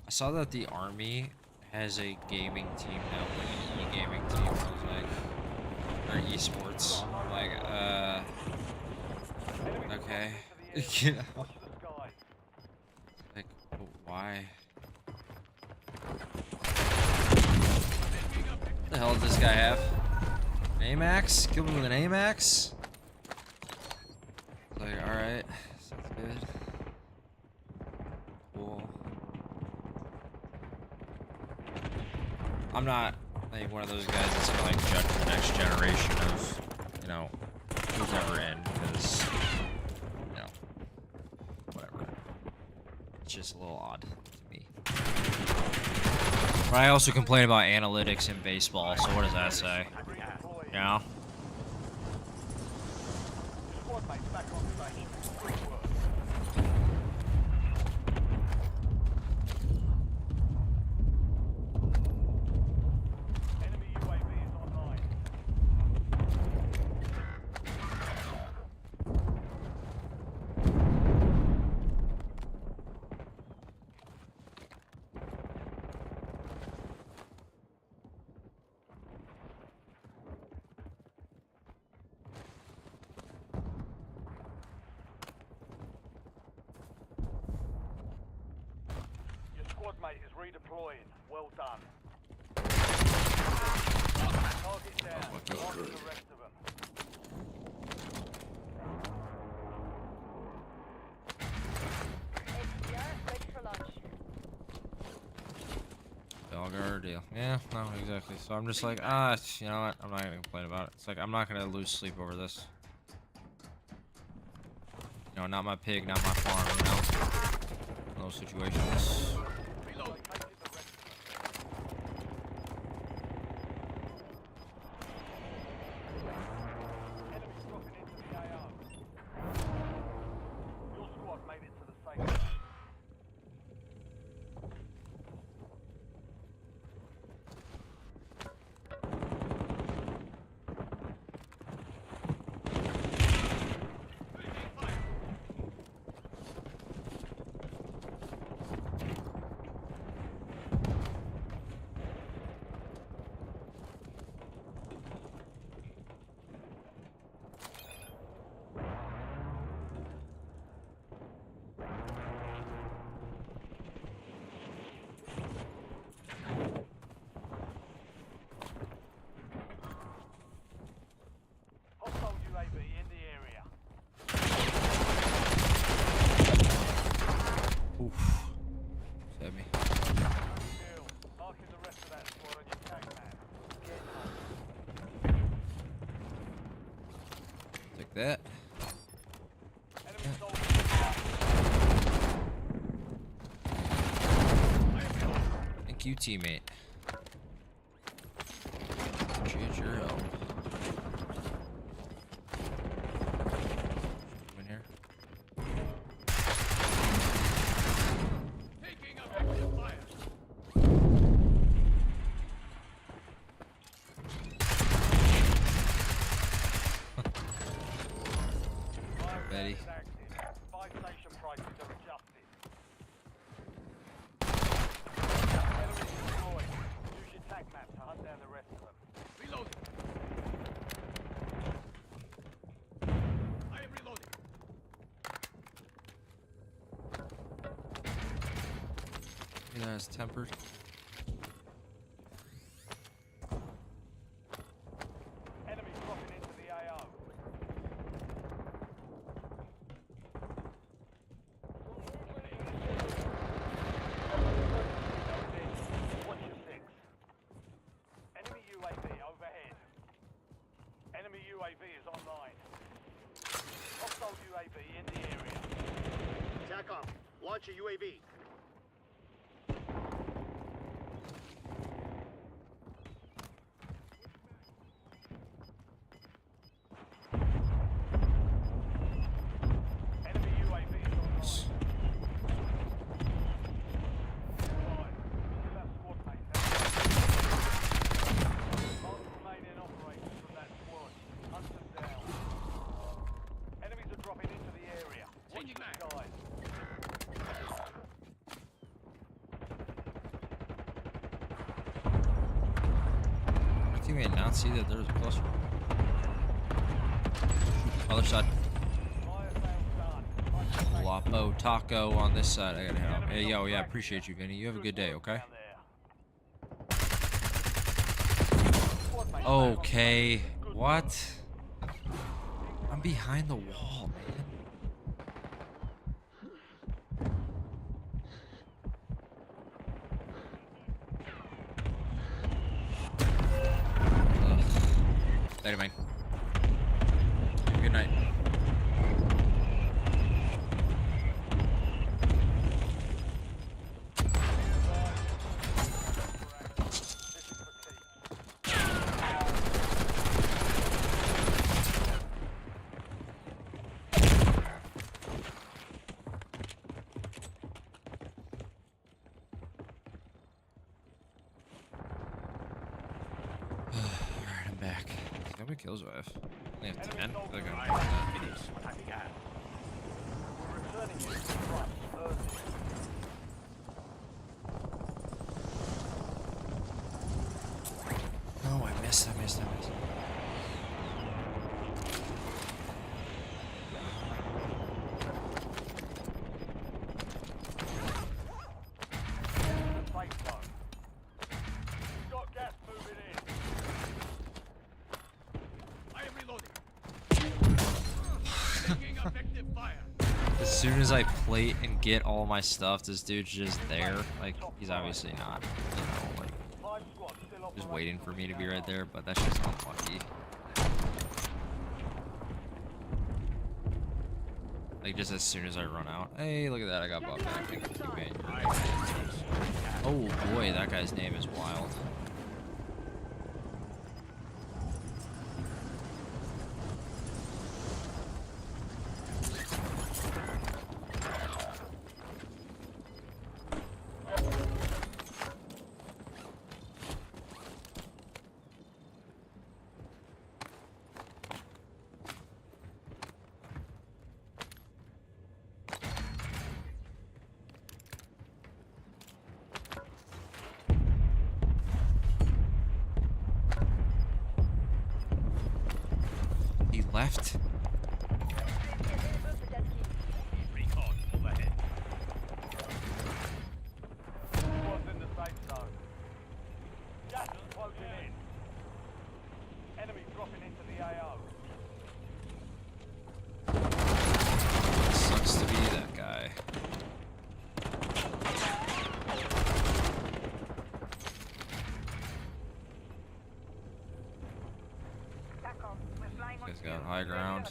I saw that the army has a gaming team now, like an e-gaming team. I was like, or esports. Like, okay. You know? Watch the sky. Like, why? What the hell does this guy have? An AMAX? Kill him with an AMAX? Like, alright. Sounds good. Cool. I'm not like one of those guys that's gonna like judge the next generation of, you know, who's ever in, because, you know, whatever. It's just a little odd to me. But I also complain about analytics in baseball, so what does that say? Redeploying. You know? Squad mates back on station. Great work. Enemy UAV is online. Your squad mate is redeploying. Well done. Target down. Mark the rest of them. Ready for launch. Dog or deal. Yeah, no, exactly. So I'm just like, you know what? I'm not gonna complain about it. It's like, I'm not gonna lose sleep over this. You know, not my pig, not my farm, you know? Those situations. Enemies dropping into the AO. Your squad made it to the safe zone. Hostile UAV in the area. Oof. Save me. Kill. Marking the rest of that squad on your tag map. Get home. Take that. Enemy soldiers. Thank you, teammate. Appreciate your help. Come in here. Betty. Is active. Buy station prices are adjusted. Enemies deployed. Use your tag map to hunt down the rest of them. Reloading. I am reloading. You know, it's tempered. Enemy dropping into the AO. Watch your six. Enemy UAV overhead. Enemy UAV is online. Hostile UAV in the area. TACOM, launch a UAV. Enemy UAV is online. Right. This is our squad mate. Mark the remaining operators from that squad. Hunt them down. Enemies are me not see that there's a cluster? Other side. Fire sales done. Lapo Taco on this side. I gotta head out. Hey, yo, yeah, appreciate you, Vinny. You have a good day, okay? Okay. What? I'm behind the wall, man. Ugh. Later, man. Good night. Alright, I'm back. How many kills do I have? I only have 10. I think I'm more than that. We're returning you to the front, urgently. Oh, I missed. Safe zone. We've got gas moving in. I am reloading. Taking effective fire. As soon as I plate and get all my stuff, this dude's just there. Like, he's obviously not, you know, like, Five squads still just operating waiting for me to from be the right AO. there, but that's just unlucky. Like, just as soon as I run out. Hey, look at that, I got buffed back. Thank you, man. Oh boy, that guy's name is wild. He left. Recon overhead. Squads in the safe zone. Gas is closing in. Enemy dropping into the AO. Sucks to be that guy. This guy's got high ground.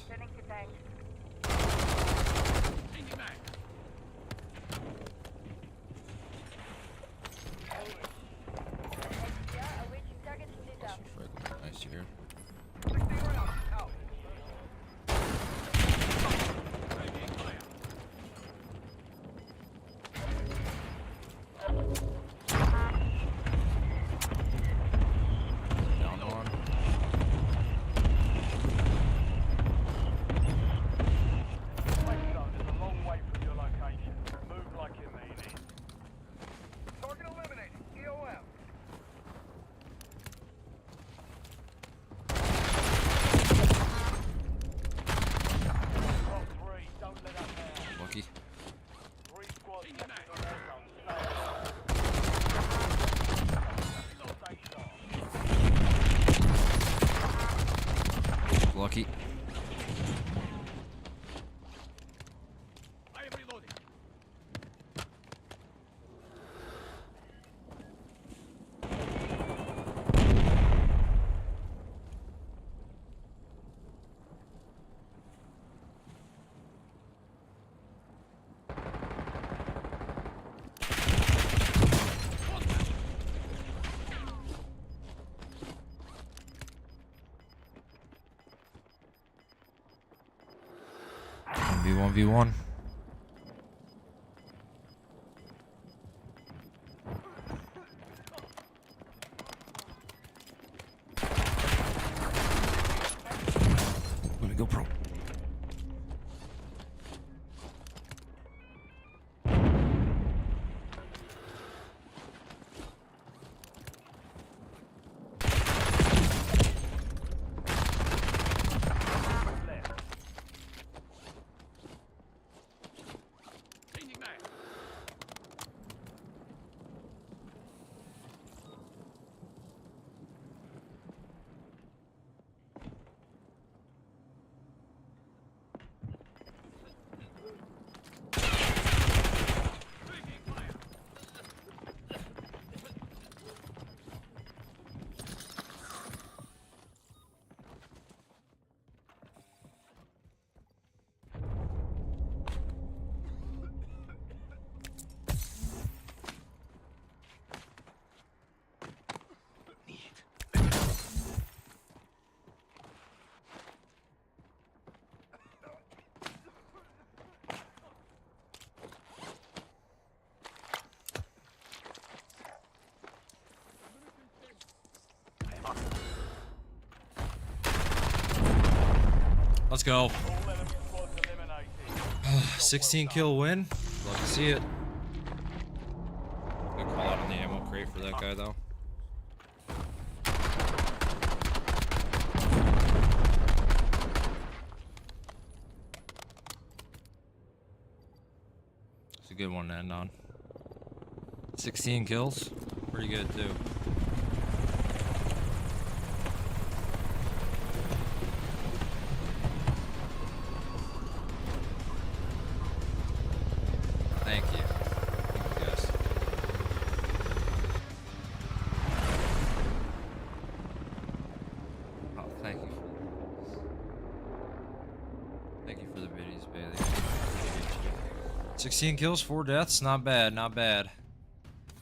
Nice here. Down one. Safe zone is a long way from your location. Move like you mean it. Target eliminated. EOM. Top three, don't let up now. Lucky. Three squads left in the war zone. Stay alert. Stay sharp. Lucky. I am reloading. V1v1. Let me go pro. go. All enemy squads eliminated. 16 kill win. Love to see it. Good call out on the ammo crate for that guy though. It's a good one to end on. 16 kills. Pretty good too. Thank you. Thank you guys. Oh, thank you. Thank you for the biddies, Bailey. Appreciate you. 16 kills, 4 deaths. Not bad, not bad.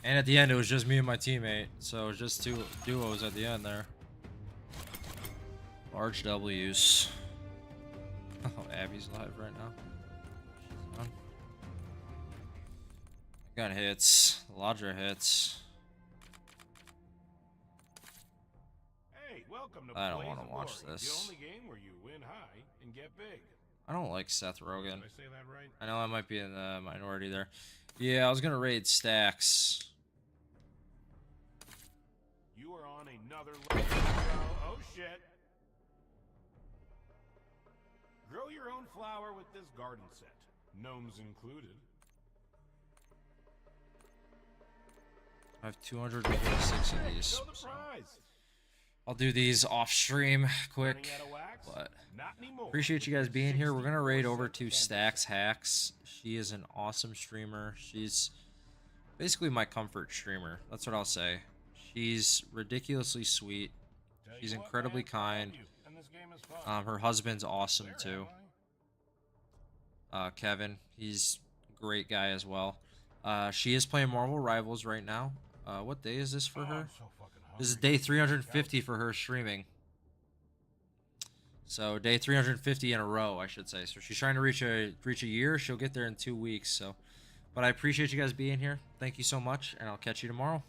And at the end, it was just me and my teammate. So it was just 2 duos at the end there. Large W's. Oh, Abby's live right now. She's on. Got hits. Lodger hits. Hey, welcome to I don't Blaze wanna of watch Glory, this. The only game where you win high and get big. I don't like Seth Rogen. Did I say that right? I know I might be in the minority there. Yeah, I was gonna raid Stacks. You are on another level. Oh shit. Grow your own flower with this garden set. Gnomes included. I have 246 of these. Show the So prize. I'll do these off stream quick. Running out of wax? But Not anymore. appreciate you guys being here. We're gonna raid over to Stacks Hacks. She is an awesome streamer. She's basically my comfort streamer. That's what I'll say. She's ridiculously sweet. Tell you She's what, incredibly man, proud of kind. you, and this game is fun. Her husband's awesome Where too. am I? Kevin, he's a great guy as well. She is playing Marvel Rivals right now. What day is this for Oh, her? I'm so fucking This is hungry. day 350 for her streaming. So day 350 in a row, I should say. So she's trying to reach a year. She'll get there in 2 weeks. So, but I appreciate you guys being here. Thank you so much, and I'll catch you tomorrow.